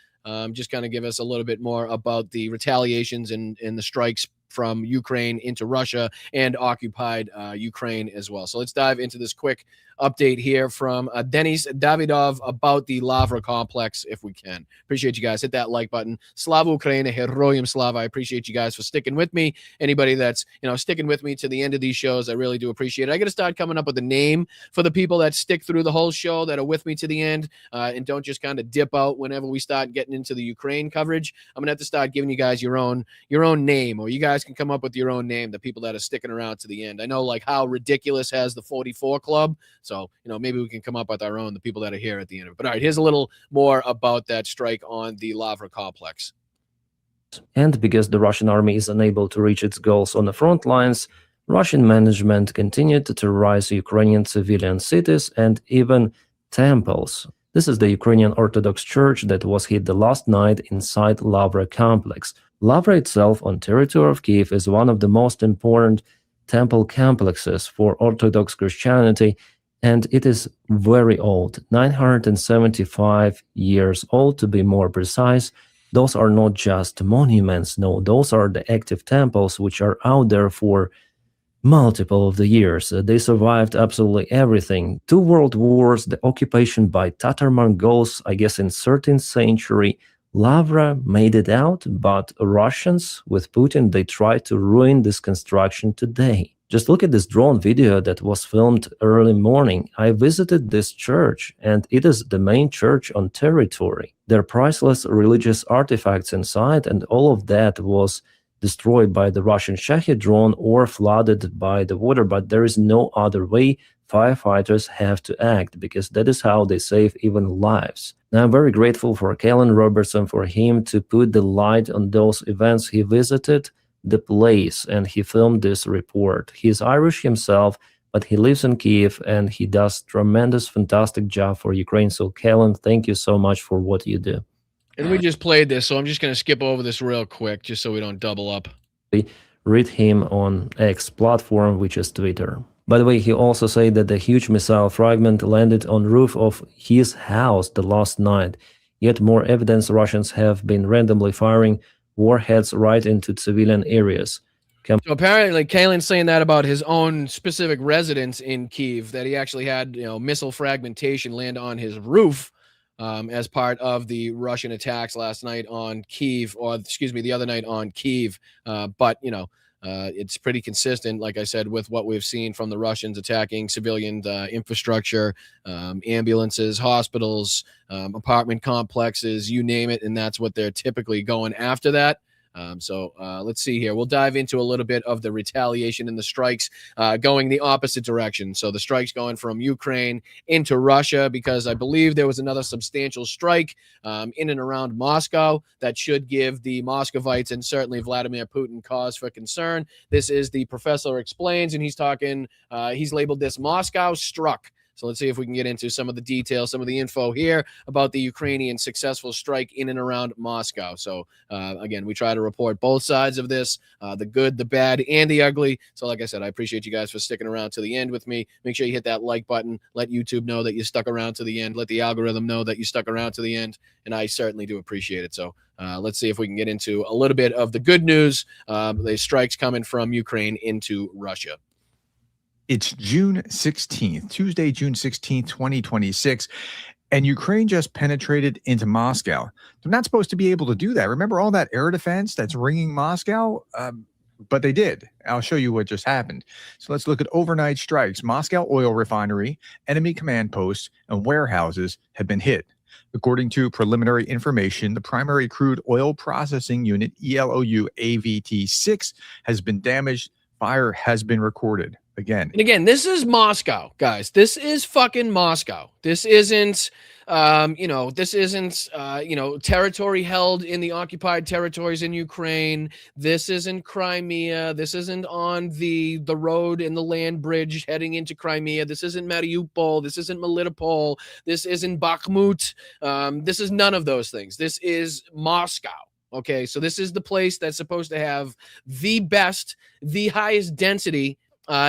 Speaker 2: Just kind of give us a little bit more about the retaliations and the strikes from Ukraine into Russia and occupied Ukraine as well. So let's dive into this quick update here from Denis Davidov about the Lavra complex, if we can. Appreciate you guys. Hit that like button. Slava Ukraina, Heroyam Slava. I appreciate you guys for sticking with me. Anybody that's, sticking with me to the end of these shows, I really do appreciate it. I got to start coming up with a name for the people that stick through the whole show, that are with me to the end, and don't just kind of dip out whenever we start getting into the Ukraine coverage. I'm going to have to start giving you guys your own name, or you guys can come up with your own name, the people that are sticking around to the end. I know like how Ridiculous has the 44 Club. So, maybe we can come up with our own, the people that are here at the end of it. But all right, here's a little more about that strike on the Lavra complex.
Speaker 21: And because the Russian army is unable to reach its goals on the front lines, Russian management continued to terrorize Ukrainian civilian cities and even temples. This is the Ukrainian Orthodox Church that was hit the last night inside Lavra complex. Lavra itself, on territory of Kyiv, is one of the most important temple complexes for Orthodox Christianity, and it is very old, 975 years old to be more precise. Those are not just monuments, no, those are the active temples which are out there for multiple of the years. They survived absolutely everything. 2 world wars, the occupation by Tatar Mongols, I guess in 13th century. Lavra made it out, but Russians with Putin, they try to ruin this construction today. Just look at this drone video that was filmed early morning. I visited this church, and it is the main church on territory. There are priceless religious artifacts inside, and all of that was destroyed by the Russian Shahed drone or flooded by the water, but there is no other way. Firefighters have to act because that is how they save even lives. Now, I'm very grateful for Kellen Robertson for him to put the light on those events. He visited the place and he filmed this report. He's Irish himself, but he lives in Kiev and he does tremendous, fantastic job for Ukraine. So, Kellen, thank you so much for what you do.
Speaker 2: And we just played this, so I'm just going to skip over this real quick just so we don't double up.
Speaker 21: Read him on X platform, which is Twitter. By the way, he also said that the huge missile fragment landed on roof of his house the last night. Yet more evidence Russians have been randomly firing warheads right into civilian areas.
Speaker 2: So apparently, Kalen's saying that about his own specific residence in Kyiv, that he actually had, missile fragmentation land on his roof as part of the Russian attacks last night on Kyiv, or excuse me, the other night on Kyiv. But it's pretty consistent, like I said, with what we've seen from the Russians attacking civilian infrastructure, ambulances, hospitals, apartment complexes, you name it, and that's what they're typically going after that. So let's see here. We'll dive into a little bit of the retaliation and the strikes going the opposite direction. So the strikes going from Ukraine into Russia, because I believe there was another substantial strike in and around Moscow that should give the Moscovites and certainly Vladimir Putin cause for concern. This is the Professor Explains, and he's talking, he's labeled this Moscow struck. So let's see if we can get into some of the details, some of the info here about the Ukrainian successful strike in and around Moscow. So again, we try to report both sides of this, the good, the bad, and the ugly. So like I said, I appreciate you guys for sticking around to the end with me. Make sure you hit that like button. Let YouTube know that you stuck around to the end. Let the algorithm know that you stuck around to the end. And I certainly do appreciate it. So let's see if we can get into a little bit of the good news. The strikes coming from Ukraine into Russia.
Speaker 3: It's June 16th, Tuesday, June 16th, 2026, and Ukraine just penetrated into Moscow. They're not supposed to be able to do that. Remember all that air defense that's ringing Moscow? But they did. I'll show you what just happened. So let's look at overnight strikes. Moscow oil refinery, enemy command posts, and warehouses have been hit. According to preliminary information, the primary crude oil processing unit, ELOU AVT-6, has been damaged. Fire has been recorded. And
Speaker 2: again, this is Moscow, guys. This is fucking Moscow. This isn't, territory held in the occupied territories in Ukraine. This isn't Crimea. This isn't on the road and the land bridge heading into Crimea. This isn't Mariupol. This isn't Melitopol. This isn't Bakhmut. This is none of those things. This is Moscow. Okay, so this is the place that's supposed to have the best, the highest density,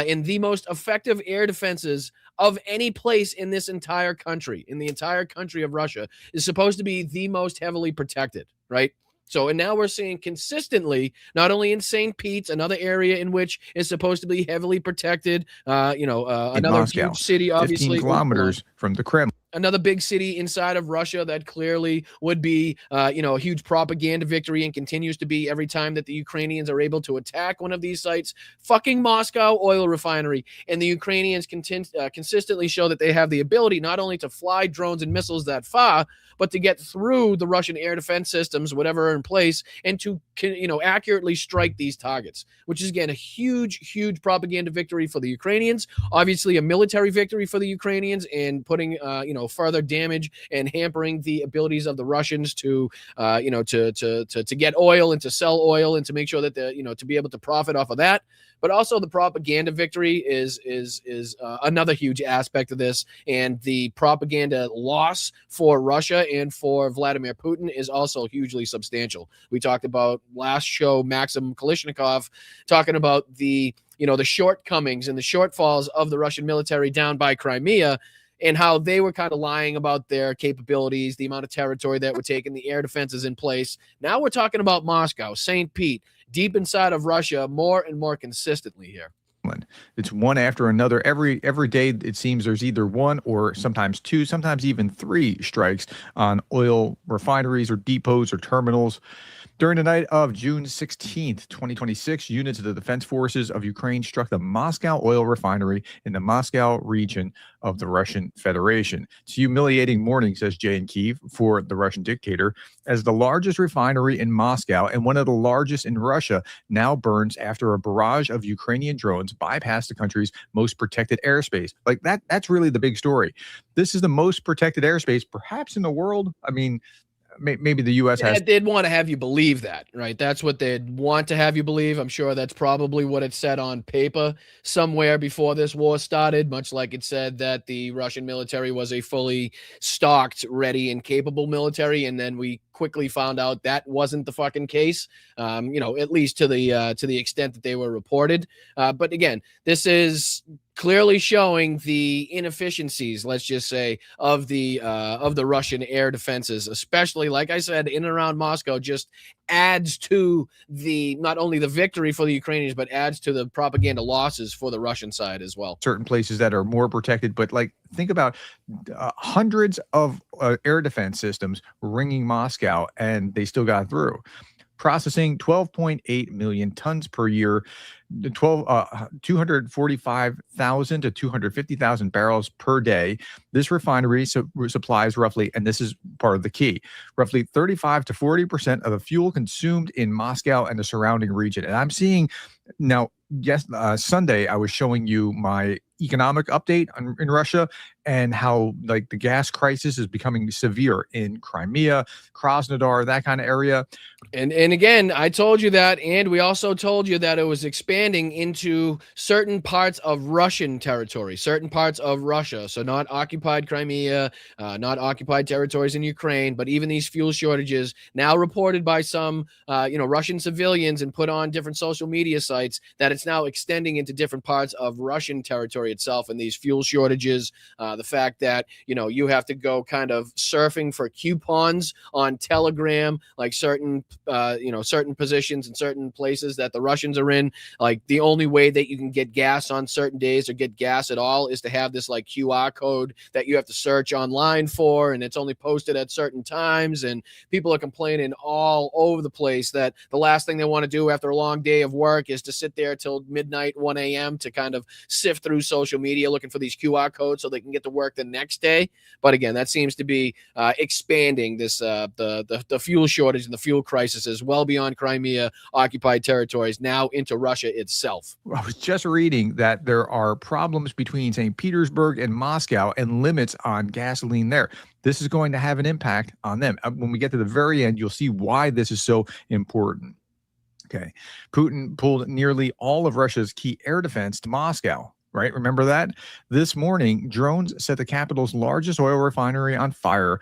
Speaker 2: in the most effective air defenses of any place in this entire country, in the entire country of Russia, is supposed to be the most heavily protected, right? So, and now we're seeing consistently, not only in St. Pete's, another area in which is supposed to be heavily protected, another
Speaker 3: Moscow,
Speaker 2: huge city, obviously.
Speaker 3: 15 kilometers from the Kremlin.
Speaker 2: Another big city inside of Russia that clearly would be, a huge propaganda victory and continues to be every time that the Ukrainians are able to attack one of these sites. Fucking Moscow oil refinery. And the Ukrainians consistently show that they have the ability not only to fly drones and missiles that far, but to get through the Russian air defense systems, whatever are in place, and to, accurately strike these targets, which is, again, a huge, huge propaganda victory for the Ukrainians. Obviously, a military victory for the Ukrainians, and putting, further damage and hampering the abilities of the Russians to, to get oil and to sell oil and to make sure that to be able to profit off of that. But also the propaganda victory is another huge aspect of this, and the propaganda loss for Russia and for Vladimir Putin is also hugely substantial. We talked about last show, Maxim Kalishnikov, talking about the shortcomings and the shortfalls of the Russian military down by Crimea, and how they were kind of lying about their capabilities, the amount of territory that were taken, the air defenses in place. Now we're talking about Moscow, St. Pete, deep inside of Russia, more and more consistently here.
Speaker 3: It's one after another. Every day, it seems there's either one or sometimes two, sometimes even three strikes on oil refineries or depots or terminals. During the night of June 16th, 2026, units of the defense forces of Ukraine struck the Moscow oil refinery in the Moscow region of the Russian Federation. It's a humiliating morning, says Jay in Kyiv, for the Russian dictator, as the largest refinery in Moscow and one of the largest in Russia now burns after a barrage of Ukrainian drones bypassed the country's most protected airspace. Like that's really the big story. This is the most protected airspace, perhaps in the world. I mean, maybe the U.S. has.
Speaker 2: They'd want to have you believe that, right? That's what they'd want to have you believe. I'm sure that's probably what it said on paper somewhere before this war started, much like it said that the Russian military was a fully stocked, ready, and capable military. And then we quickly found out that wasn't the fucking case, at least to the extent that they were reported. But again, this is clearly showing the inefficiencies, let's just say, of the Russian air defenses, especially, like I said, in and around Moscow, just adds to not only the victory for the Ukrainians, but adds to the propaganda losses for the Russian side as well.
Speaker 3: Certain places that are more protected, but like think about hundreds of air defense systems ringing Moscow, and they still got through. Processing 12.8 million tons per year, 245,000 to 250,000 barrels per day. This refinery supplies roughly, and this is part of the key, roughly 35 to 40% of the fuel consumed in Moscow and the surrounding region. And I'm seeing now, Sunday, I was showing you my economic update in Russia and how like the gas crisis is becoming severe in Crimea, Krasnodar, that kind of area.
Speaker 2: And again, I told you that, and we also told you that it was expanding into certain parts of Russian territory, certain parts of Russia. So not occupied Crimea, not occupied territories in Ukraine, but even these fuel shortages now reported by some, Russian civilians and put on different social media sites that it's now extending into different parts of Russian territory itself. And these fuel shortages, the fact that, you have to go kind of surfing for coupons on Telegram, like certain positions and certain places that the Russians are in. Like the only way that you can get gas on certain days or get gas at all is to have this like QR code that you have to search online for, and it's only posted at certain times. And people are complaining all over the place that the last thing they want to do after a long day of work is to sit there till midnight, 1 a.m. to kind of sift through social media looking for these QR codes so they can get to work the next day. But again, that seems to be expanding this the fuel shortage and the fuel crisis is well beyond Crimea, occupied territories, now into Russia itself.
Speaker 3: I was just reading that there are problems between St. Petersburg and Moscow and limits on gasoline there. This is going to have an impact on them. When we get to the very end, you'll see why this is so important. Okay. Putin pulled nearly all of Russia's key air defense to Moscow, right? Remember that? This morning, drones set the capital's largest oil refinery on fire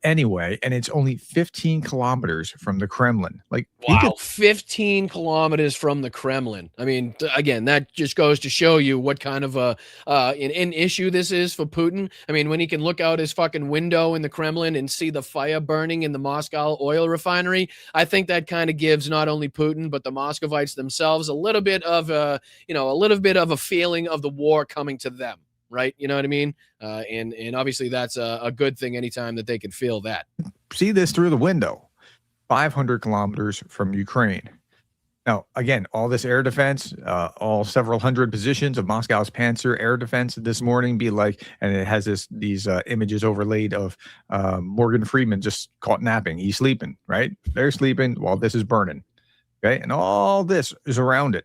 Speaker 3: anyway, and it's only 15 kilometers from the Kremlin. Like,
Speaker 2: wow, 15 kilometers from the Kremlin. I mean, again, that just goes to show you what kind of an issue this is for Putin. I mean, when he can look out his fucking window in the Kremlin and see the fire burning in the Moscow oil refinery, I think that kind of gives not only Putin but the Muscovites themselves a little bit of a feeling of the war coming to them. Right. You know what I mean? And obviously that's a good thing anytime that they can feel that.
Speaker 3: See this through the window, 500 kilometers from Ukraine. Now, again, all this air defense, all several hundred positions of Moscow's Panzer air defense this morning and it has these images overlaid of Morgan Freeman just caught napping. He's sleeping, right? They're sleeping while this is burning. Okay. And all this is around it.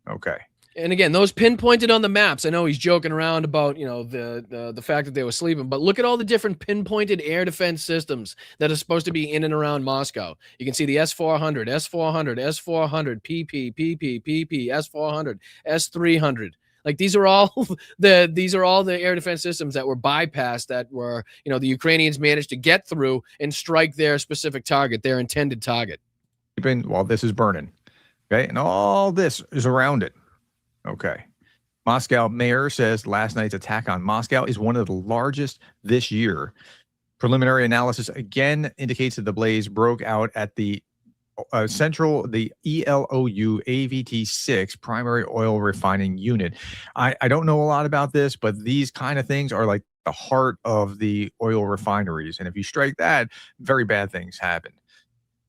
Speaker 3: Okay.
Speaker 2: And again, those pinpointed on the maps. I know he's joking around about, the fact that they were sleeping, but look at all the different pinpointed air defense systems that are supposed to be in and around Moscow. You can see the S-400, S-400, S-400, PP, PP, PP, S-400, S-300. Like these are all the air defense systems that were bypassed, that were, the Ukrainians managed to get through and strike their specific target, their intended target.
Speaker 3: While this is burning. Okay. And all this is around it. Okay. Moscow mayor says last night's attack on Moscow is one of the largest this year. Preliminary analysis again indicates that the blaze broke out at the the ELOU AVT6 primary oil refining unit. I don't know a lot about this, but these kind of things are like the heart of the oil refineries. And if you strike that, very bad things happen.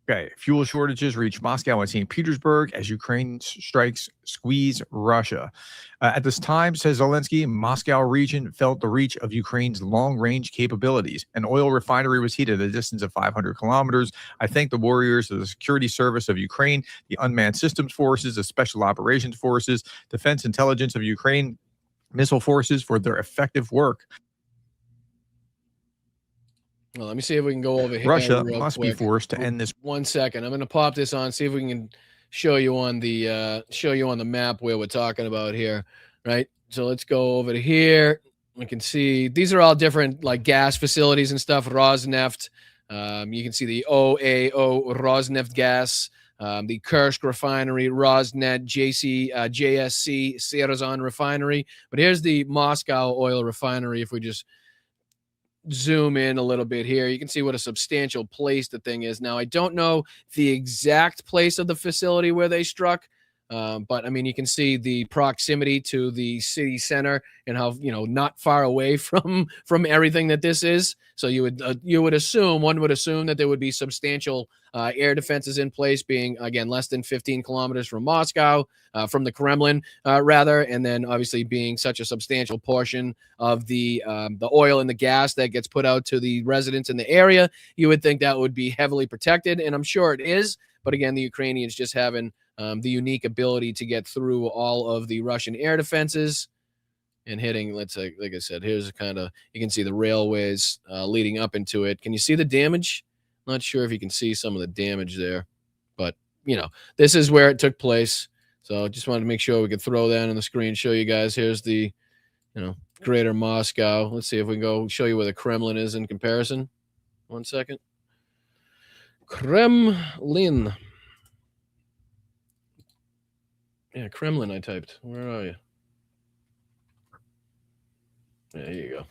Speaker 3: Okay, fuel shortages reach Moscow and St. Petersburg as Ukraine strikes squeeze Russia. At this time, says Zelensky, Moscow region felt the reach of Ukraine's long-range capabilities. An oil refinery was hit at a distance of 500 kilometers. I thank the warriors of the Security Service of Ukraine, the Unmanned Systems Forces, the Special Operations Forces, Defense Intelligence of Ukraine, Missile Forces for their effective work.
Speaker 2: Well, let me see if we can go over here.
Speaker 3: Russia
Speaker 2: real
Speaker 3: must
Speaker 2: quick.
Speaker 3: be forced to end this.
Speaker 2: 1 second. I'm going to pop this on, see if we can show you on the map where we're talking about here, right? So let's go over to here. We can see these are all different like gas facilities and stuff. Rosneft. You can see the OAO Rosneft gas, the Kursk refinery, Rosneft, JSC, Serazon refinery. But here's the Moscow oil refinery. If we just zoom in a little bit here, you can see what a substantial place the thing is. Now, I don't know the exact place of the facility where they struck, but I mean, you can see the proximity to the city center and how, not far away from everything that this is. So one would assume that there would be substantial air defenses in place, being again less than 15 kilometers from Moscow, from the Kremlin, rather, and then obviously being such a substantial portion of the oil and the gas that gets put out to the residents in the area, you would think that would be heavily protected, and I'm sure it is. But again, the Ukrainians just having the unique ability to get through all of the Russian air defenses and hitting, let's say, like I said, here's you can see the railways leading up into it. Can you see the damage? Not sure if you can see some of the damage there, but this is where it took place. So just wanted to make sure we could throw that on the screen, show you guys. Here's the, greater Moscow. Let's see if we can go show you where the Kremlin is in comparison. 1 second. Kremlin. Yeah, Kremlin I typed. Where are you? There you go.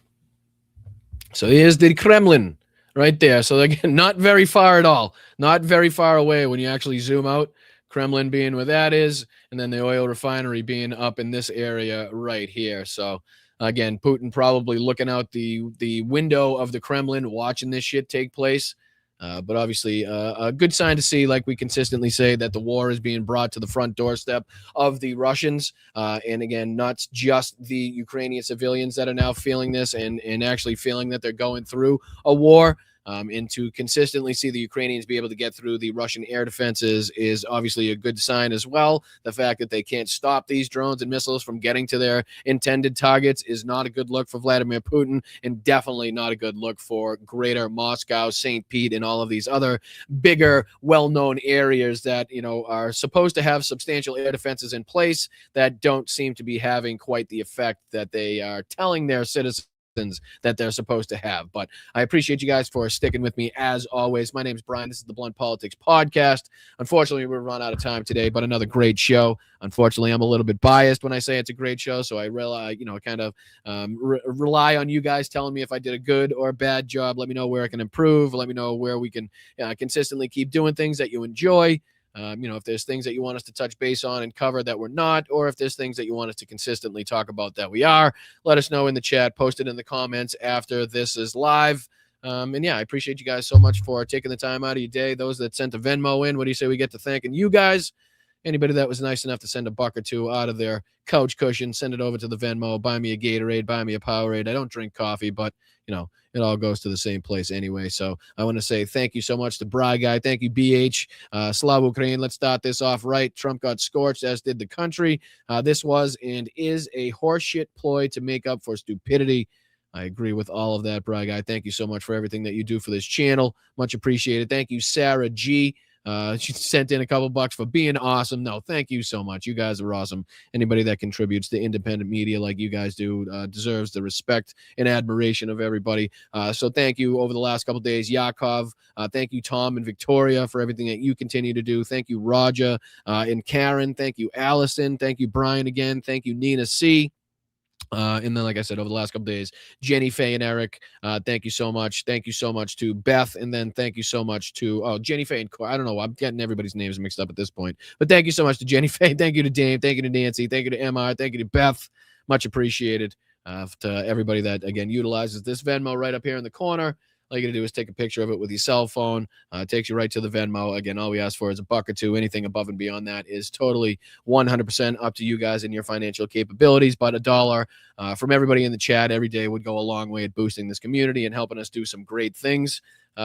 Speaker 2: So here's the Kremlin right there. So again, not very far at all. Not very far away when you actually zoom out. Kremlin being where that is, and then the oil refinery being up in this area right here. So again, Putin probably looking out the window of the Kremlin, watching this shit take place. But obviously a good sign to see, like we consistently say, that the war is being brought to the front doorstep of the Russians. And again, not just the Ukrainian civilians that are now feeling this and actually feeling that they're going through a war. And to consistently see the Ukrainians be able to get through the Russian air defenses is obviously a good sign as well. The fact that they can't stop these drones and missiles from getting to their intended targets is not a good look for Vladimir Putin, and definitely not a good look for greater Moscow, St. Pete, and all of these other bigger, well-known areas that, are supposed to have substantial air defenses in place that don't seem to be having quite the effect that they are telling their citizens that they're supposed to have. But I appreciate you guys for sticking with me as always. My name is Brian. This is the Blunt Politics Podcast. Unfortunately, we're run out of time today, but another great show. Unfortunately, I'm a little bit biased when I say it's a great show, so I rely, rely on you guys telling me if I did a good or a bad job. Let me know where I can improve. Let me know where we can consistently keep doing things that you enjoy. If there's things that you want us to touch base on and cover that we're not, or if there's things that you want us to consistently talk about that we are, let us know in the chat, post it in the comments after this is live. I appreciate you guys so much for taking the time out of your day. Those that sent a Venmo in, what do you say we get to thanking you guys? Anybody that was nice enough to send a buck or two out of their couch cushion, send it over to the Venmo, buy me a Gatorade, buy me a Powerade. I don't drink coffee, but, it all goes to the same place anyway. So I want to say thank you so much to Bry Guy. Thank you, BH. Slava Ukraine. Let's start this off right. Trump got scorched, as did the country. This was and is a horseshit ploy to make up for stupidity. I agree with all of that, Bry Guy. Thank you so much for everything that you do for this channel. Much appreciated. Thank you, Sarah G. She sent in a couple bucks for being awesome. No, thank you so much. You guys are awesome. Anybody that contributes to independent media like you guys do deserves the respect and admiration of everybody. So thank you over the last couple of days, Yakov. Thank you, Tom and Victoria, for everything that you continue to do. Thank you, Raja and Karen. Thank you, Allison. Thank you, Brian, again. Thank you, Nina C. And then, like I said, over the last couple of days, Jenny, Faye, and Eric, thank you so much. Thank you so much to Beth. And then thank you so much to Jenny, Faye, and I don't know. I'm getting everybody's names mixed up at this point. But thank you so much to Jenny, Faye. Thank you to Dave. Thank you to Nancy. Thank you to MR. Thank you to Beth. Much appreciated. To everybody that, again, utilizes this Venmo right up here in the corner. All you got to do is take a picture of it with your cell phone. It takes you right to the Venmo. Again, all we ask for is $1 or $2. Anything above and beyond that is totally 100% up to you guys and your financial capabilities. But $1 from everybody in the chat every day would go a long way at boosting this community and helping us do some great things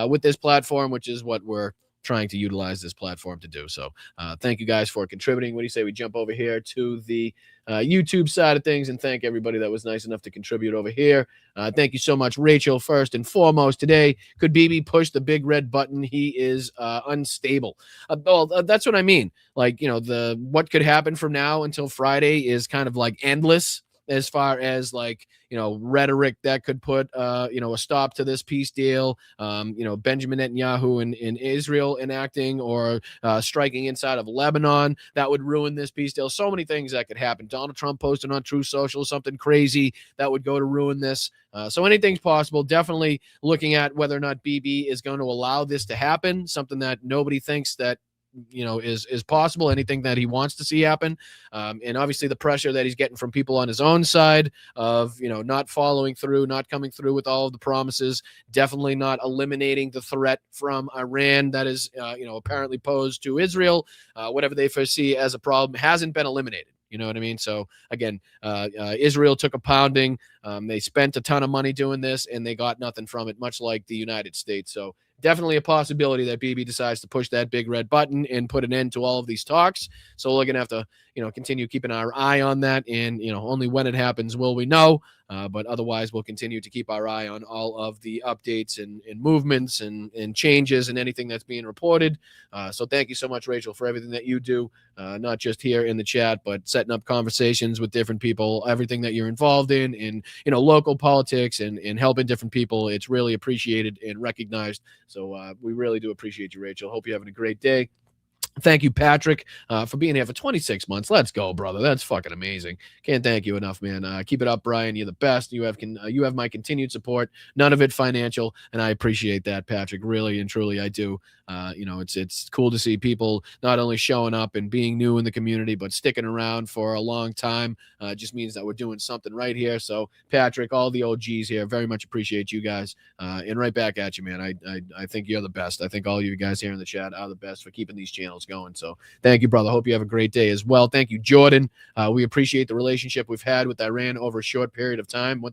Speaker 2: with this platform, which is what we're trying to utilize this platform to do. So thank you guys for contributing. What do you say we jump over here to the YouTube side of things and thank everybody that was nice enough to contribute over here. Thank you so much, Rachel. First and foremost today, could BB push the big red button? He is unstable. Well, that's what I mean. Like, you know, what could happen from now until Friday is kind of like endless, as far as like, you know, rhetoric that could put, you know, a stop to this peace deal, you know, Benjamin Netanyahu in Israel enacting or striking inside of Lebanon that would ruin this peace deal. So many things that could happen. Donald Trump posted on Truth Social something crazy that would go to ruin this. So anything's possible. Definitely looking at whether or not BB is going to allow this to happen, something that nobody thinks that, you know, is possible, anything that he wants to see happen. And obviously the pressure that he's getting from people on his own side of, you know, not following through, not coming through with all of the promises, definitely not eliminating the threat from Iran that is, you know, apparently posed to Israel. Whatever they foresee as a problem hasn't been eliminated. You know what I mean? So again, Israel took a pounding. They spent a ton of money doing this and they got nothing from it, much like the United States. So definitely a possibility that BB decides to push that big red button and put an end to all of these talks. So we're going to have to, you know, continue keeping our eye on that. And, you know, only when it happens will we know. But otherwise, we'll continue to keep our eye on all of the updates and movements and changes and anything that's being reported. So thank you so much, Rachel, for everything that you do, not just here in the chat, but setting up conversations with different people, everything that you're involved in, you know, local politics and helping different people. It's really appreciated and recognized. So we really do appreciate you, Rachel. Hope you're having a great day. Thank you, Patrick, for being here for 26 months. Let's go, brother. That's fucking amazing. Can't thank you enough, man. Keep it up, Brian. You're the best. You have my continued support. None of it financial, and I appreciate that, Patrick. Really and truly, I do. You know, it's cool to see people not only showing up and being new in the community, but sticking around for a long time. It just means that we're doing something right here. So, Patrick, all the OGs here, very much appreciate you guys. And right back at you, man. I think you're the best. I think all you guys here in the chat are the best for keeping these channels going. So thank you, brother. Hope you have a great day as well. Thank you, Jordan. We appreciate the relationship we've had with Iran over a short period of time.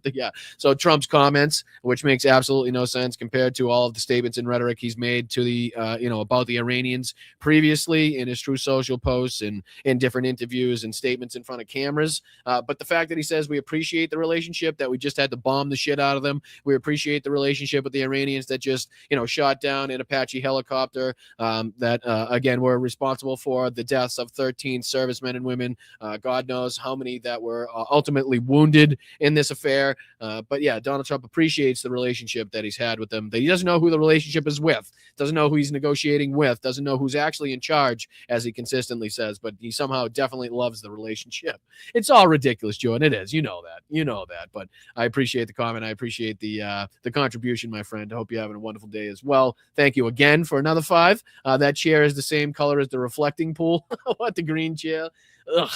Speaker 2: So Trump's comments, which makes absolutely no sense compared to all of the statements and rhetoric he's made to the you know, about the Iranians previously in his Truth Social posts and in different interviews and statements in front of cameras. But the fact that he says we appreciate the relationship, that we just had to bomb the shit out of them. We appreciate the relationship with the Iranians that just, you know, shot down an Apache helicopter that again were responsible for the deaths of 13 servicemen and women. God knows how many that were ultimately wounded in this affair. But yeah, Donald Trump appreciates the relationship that he's had with them. That he doesn't know who the relationship is with, doesn't know who he's negotiating with, doesn't know who's actually in charge, as he consistently says, but he somehow definitely loves the relationship. It's all ridiculous, Jordan. It is. You know that. But I appreciate the comment. I appreciate the contribution, my friend. I hope you're having a wonderful day as well. Thank you again for another 5. That chair is the same color as the reflecting pool. What, the green chair? Ugh,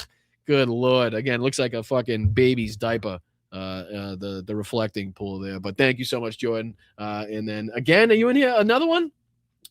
Speaker 2: good Lord. Again, looks like a fucking baby's diaper. The reflecting pool there. But thank you so much, Jordan. And then again, are you in here? Another one?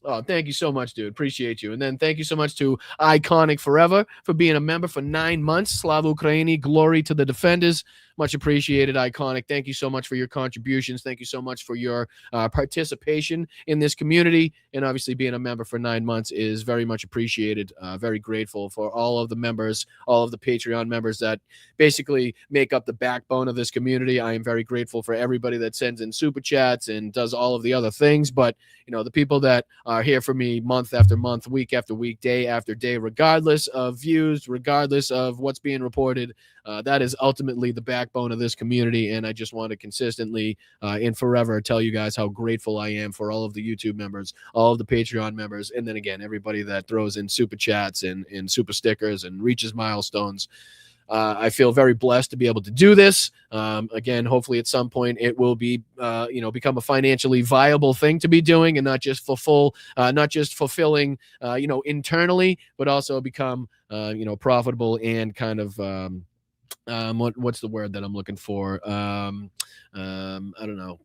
Speaker 2: Oh, thank you so much, dude. Appreciate you. And then thank you so much to Iconic Forever for being a member for 9 months. Slava Ukraini, glory to the defenders. Much appreciated, Iconic. Thank you so much for your contributions. Thank you so much for your participation in this community. And obviously being a member for 9 months is very much appreciated. Very grateful for all of the members, all of the Patreon members that basically make up the backbone of this community. I am very grateful for everybody that sends in super chats and does all of the other things. But, you know, the people that are here for me month after month, week after week, day after day, regardless of views, regardless of what's being reported, that is ultimately the backbone of this community. And I just want to consistently and forever tell you guys how grateful I am for all of the YouTube members, all of the Patreon members, and then again, everybody that throws in super chats and super stickers and reaches milestones. I feel very blessed to be able to do this. Again, hopefully at some point it will be, you know, become a financially viable thing to be doing, and not just fulfilling, you know, internally, but also become, you know, profitable and kind of, what's the word that I'm looking for? I don't know.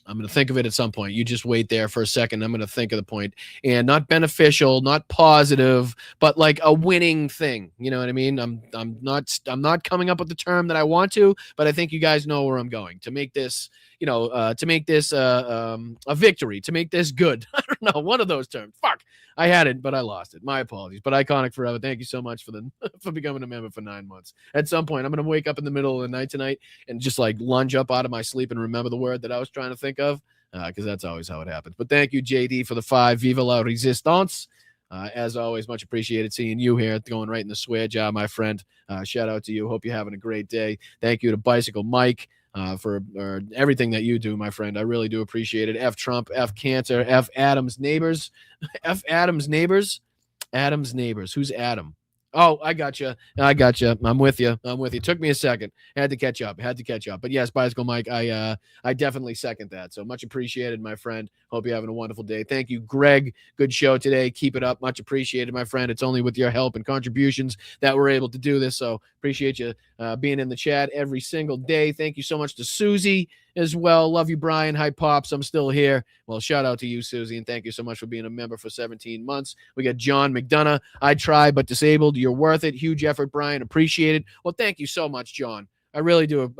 Speaker 2: I'm going to think of it at some point. You just wait there for a second. I'm going to think of the point, and not beneficial, not positive, but like a winning thing. You know what I mean? I'm not coming up with the term that I want to, but I think you guys know where I'm going to make this, to make this a victory, to make this good. I don't know, one of those terms. Fuck, I had it, but I lost it. My apologies. But Iconic Forever, thank you so much for becoming a member for 9 months. At some point, I'm going to wake up in the middle of the night tonight and just like lunge up out of my sleep and remember the word that I was trying to think of, because that's always how it happens. But thank you, JD, for the 5. Viva la Resistance. As always, much appreciated seeing you here, going right in the swear job, my friend. Shout out to you. Hope you're having a great day. Thank you to Bicycle Mike for everything that you do, my friend. I really do appreciate it. F Trump, F Cancer, F Adams Neighbors, F Adams Neighbors, Adams Neighbors. Who's Adam? Oh, I got you. I'm with you. Took me a second. Had to catch up. But yes, Bicycle Mike, I definitely second that. So much appreciated, my friend. Hope you're having a wonderful day. Thank you, Greg. Good show today. Keep it up. Much appreciated, my friend. It's only with your help and contributions that we're able to do this. So appreciate you being in the chat every single day. Thank you so much to Susie as well. Love you, Brian. Hi, Pops. I'm still here. Well, shout out to you, Susie, and thank you so much for being a member for 17 months. We got John McDonough. I tried, but disabled. You're worth it. Huge effort, Brian. Appreciate it. Well, thank you so much, John. I really do.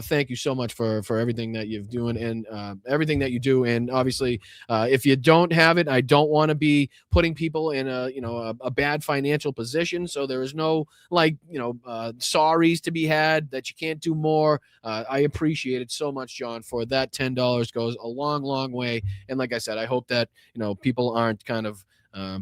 Speaker 2: Thank you so much for everything that you've doing and everything that you do. And obviously, if you don't have it, I don't want to be putting people in a bad financial position. So there is no sorries to be had that you can't do more. I appreciate it so much, John, for that. $10 goes a long, long way. And like I said, I hope that people aren't kind of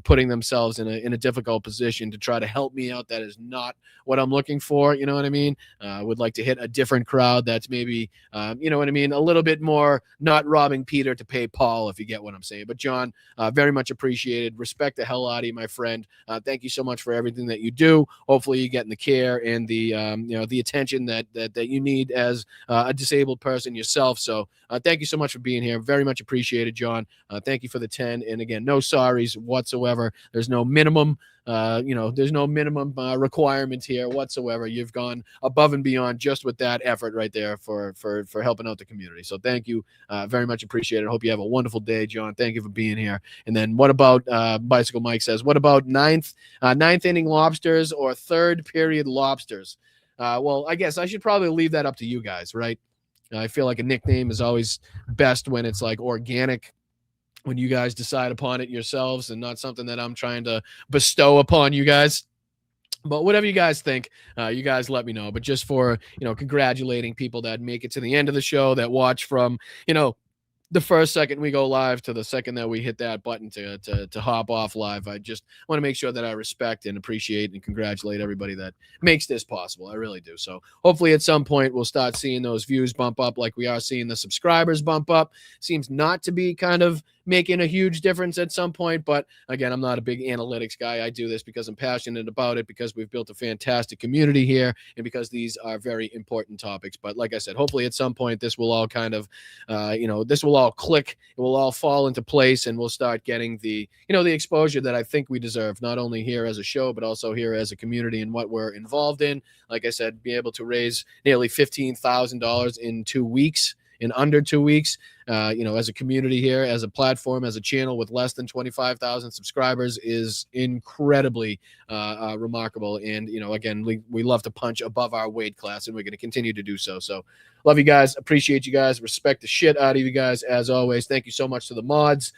Speaker 2: putting themselves in a difficult position to try to help me out. That is not what I'm looking for. You know what I mean? Would like to hit a different crowd that's maybe, a little bit more not robbing Peter to pay Paul, if you get what I'm saying. But John, very much appreciated. Respect the hell out of you, my friend. Thank you so much for everything that you do. Hopefully you're getting the care and the attention that you need as a disabled person yourself. So thank you so much for being here. Very much appreciated, John. Thank you for the 10. And again, no sorries whatsoever. There's no minimum requirements here whatsoever. You've gone above and beyond just with that effort right there for helping out the community. So thank you. Very much appreciated. Hope you have a wonderful day, John. Thank you for being here. And then what about Bicycle Mike says, what about ninth inning lobsters or third period lobsters? Well, I guess I should probably leave that up to you guys, right? I feel like a nickname is always best when it's like organic, when you guys decide upon it yourselves and not something that I'm trying to bestow upon you guys. But whatever you guys think, you guys let me know. But just for, congratulating people that make it to the end of the show, that watch from, the first second we go live to the second that we hit that button to hop off live. I just want to make sure that I respect and appreciate and congratulate everybody that makes this possible. I really do. So hopefully at some point we'll start seeing those views bump up like we are seeing the subscribers bump up. Seems not to be kind of making a huge difference at some point. But again, I'm not a big analytics guy. I do this because I'm passionate about it, because we've built a fantastic community here, and because these are very important topics. But like I said, hopefully at some point this will all kind of, this will all click. It will all fall into place, and we'll start getting the exposure that I think we deserve, not only here as a show, but also here as a community and what we're involved in. Like I said, be able to raise nearly $15,000 in 2 weeks. In under 2 weeks, as a community here, as a platform, as a channel with less than 25,000 subscribers is incredibly remarkable. And, again, we love to punch above our weight class, and we're going to continue to do so. So love you guys. Appreciate you guys. Respect the shit out of you guys, as always. Thank you so much to the mods.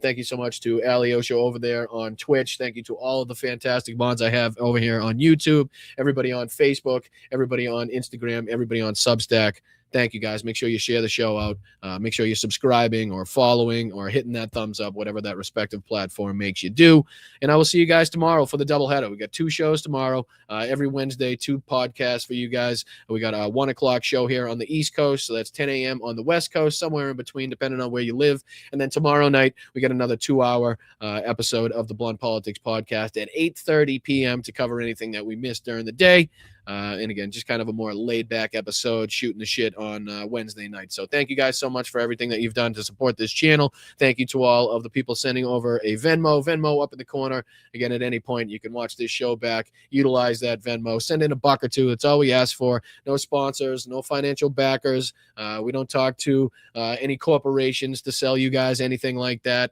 Speaker 2: Thank you so much to Aliosho over there on Twitch. Thank you to all of the fantastic mods I have over here on YouTube, everybody on Facebook, everybody on Instagram, everybody on Substack. Thank you, guys. Make sure you share the show out. Make sure you're subscribing or following or hitting that thumbs up, whatever that respective platform makes you do. And I will see you guys tomorrow for the doubleheader. We got 2 shows tomorrow. Every Wednesday, 2 podcasts for you guys. We got a 1 o'clock show here on the East Coast, so that's 10 a.m. on the West Coast, somewhere in between, depending on where you live. And then tomorrow night, we got another 2-hour episode of the Blunt Politics podcast at 8:30 p.m. to cover anything that we missed during the day. And again, just kind of a more laid back episode, shooting the shit on Wednesday night. So thank you guys so much for everything that you've done to support this channel. Thank you to all of the people sending over a Venmo up in the corner. Again, at any point, you can watch this show back, utilize that Venmo, send in a buck or two. That's all we ask for. No sponsors, no financial backers. We don't talk to any corporations to sell you guys anything like that.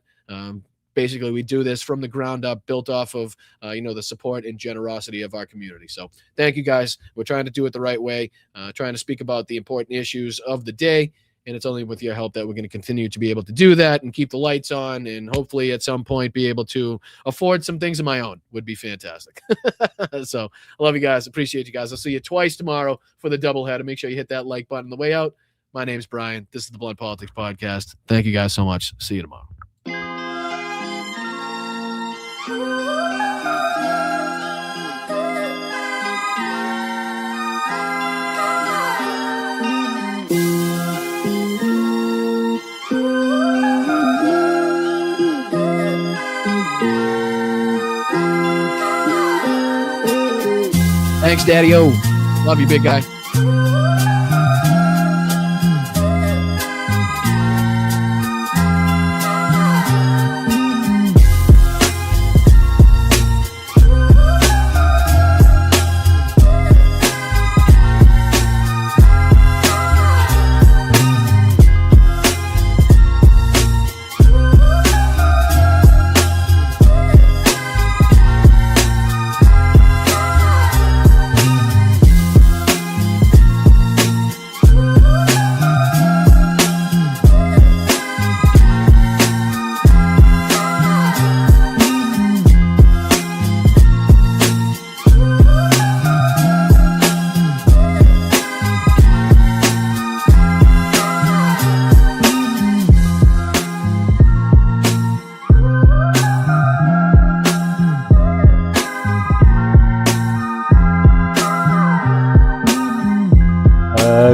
Speaker 2: Basically, we do this from the ground up, built off of, the support and generosity of our community. So thank you, guys. We're trying to do it the right way, trying to speak about the important issues of the day. And it's only with your help that we're going to continue to be able to do that and keep the lights on, and hopefully at some point be able to afford some things of my own. Would be fantastic. So I love you guys. Appreciate you guys. I'll see you twice tomorrow for the doubleheader. Make sure you hit that like button on the way out. My name's Brian. This is the Blunt Politics Podcast. Thank you guys so much. See you tomorrow. Thanks, Daddy-O. Love you, big guy.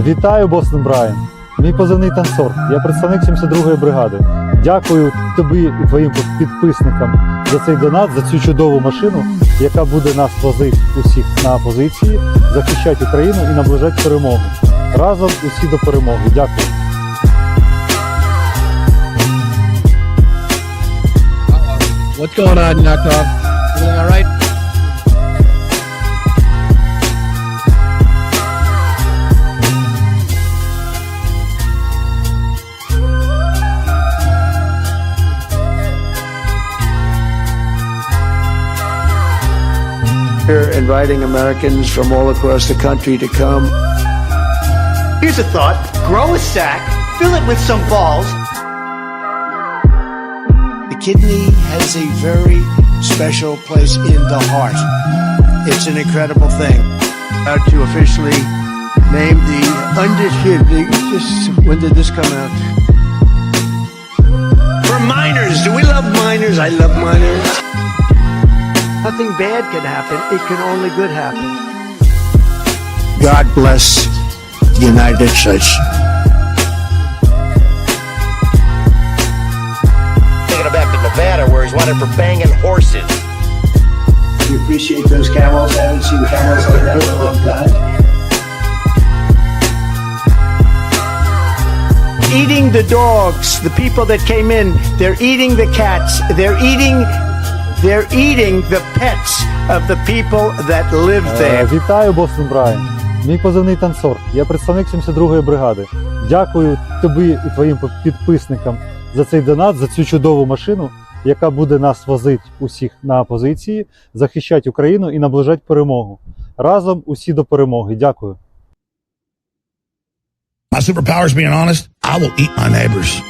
Speaker 5: Вітаю, Бостон Брайан. Мій позивний танцор. Я представник 72-ї бригади. Дякую тобі і твоїм підписникам за цей донат, за цю чудову машину, яка буде нас возити усіх на позиції, захищати Україну і наближати перемогу. Разом усі до перемоги. Дякую.
Speaker 2: What's going on, Yakov? Everything all right?
Speaker 22: Inviting Americans from all across the country to come.
Speaker 23: Here's a thought. Grow a sack, fill it with some balls.
Speaker 14: The kidney has a very special place in the heart. It's an incredible thing.
Speaker 22: Out to officially name the undisputed. When did this come out? For minors, do we love minors? I love minors. Nothing bad can happen. It can only good happen.
Speaker 14: God bless the United States.
Speaker 23: Taking it back to Nevada where he's wanted for banging horses.
Speaker 14: You appreciate those camels? I haven't seen camels like that in a long time.
Speaker 23: Eating the dogs, the people that came in, they're eating the cats, they're eating the pets of the people that live there.
Speaker 5: Вітаю, Бостон Брайан. Мій позивний танцор. Я представник 72-ї бригади. Дякую тобі і твоїм підписникам за цей донат, за цю чудову машину, яка буде нас возити усіх на позиції, захищати Україну і наближати перемогу. Разом усі до перемоги. Дякую.
Speaker 1: My superpower is being honest. I will eat my neighbors.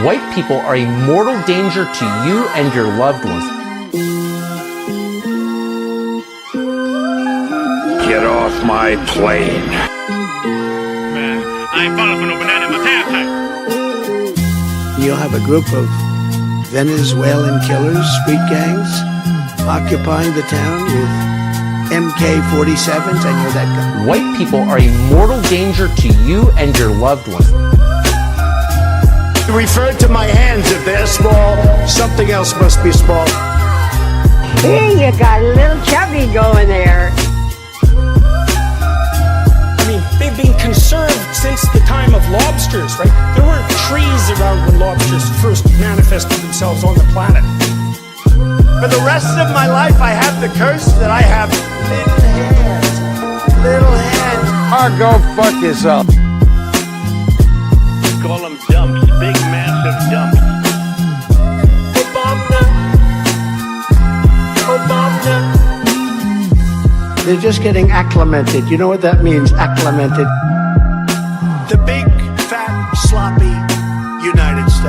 Speaker 18: White people are a mortal danger to you and your loved ones.
Speaker 13: Get off my plane.
Speaker 1: Man, I ain't falling for no banana in my tailpipe.
Speaker 14: You'll have a group of Venezuelan killers, street gangs, occupying the town with MK-47s. I know that guy.
Speaker 18: White people are a mortal danger to you and your loved ones.
Speaker 22: You referred to my hands. If they're small, something else must be small.
Speaker 4: Hey, you got a little chubby going there.
Speaker 6: I mean, they've been conserved since the time of lobsters, right? There weren't trees around when lobsters first manifested themselves on the planet.
Speaker 23: For the rest of my life, I have the curse that I have little hands. Little hands.
Speaker 7: Oh, go fuck yourself.
Speaker 24: Call them dumps, big massive dumps.
Speaker 23: They're just getting acclimated. You know what that means, acclimated?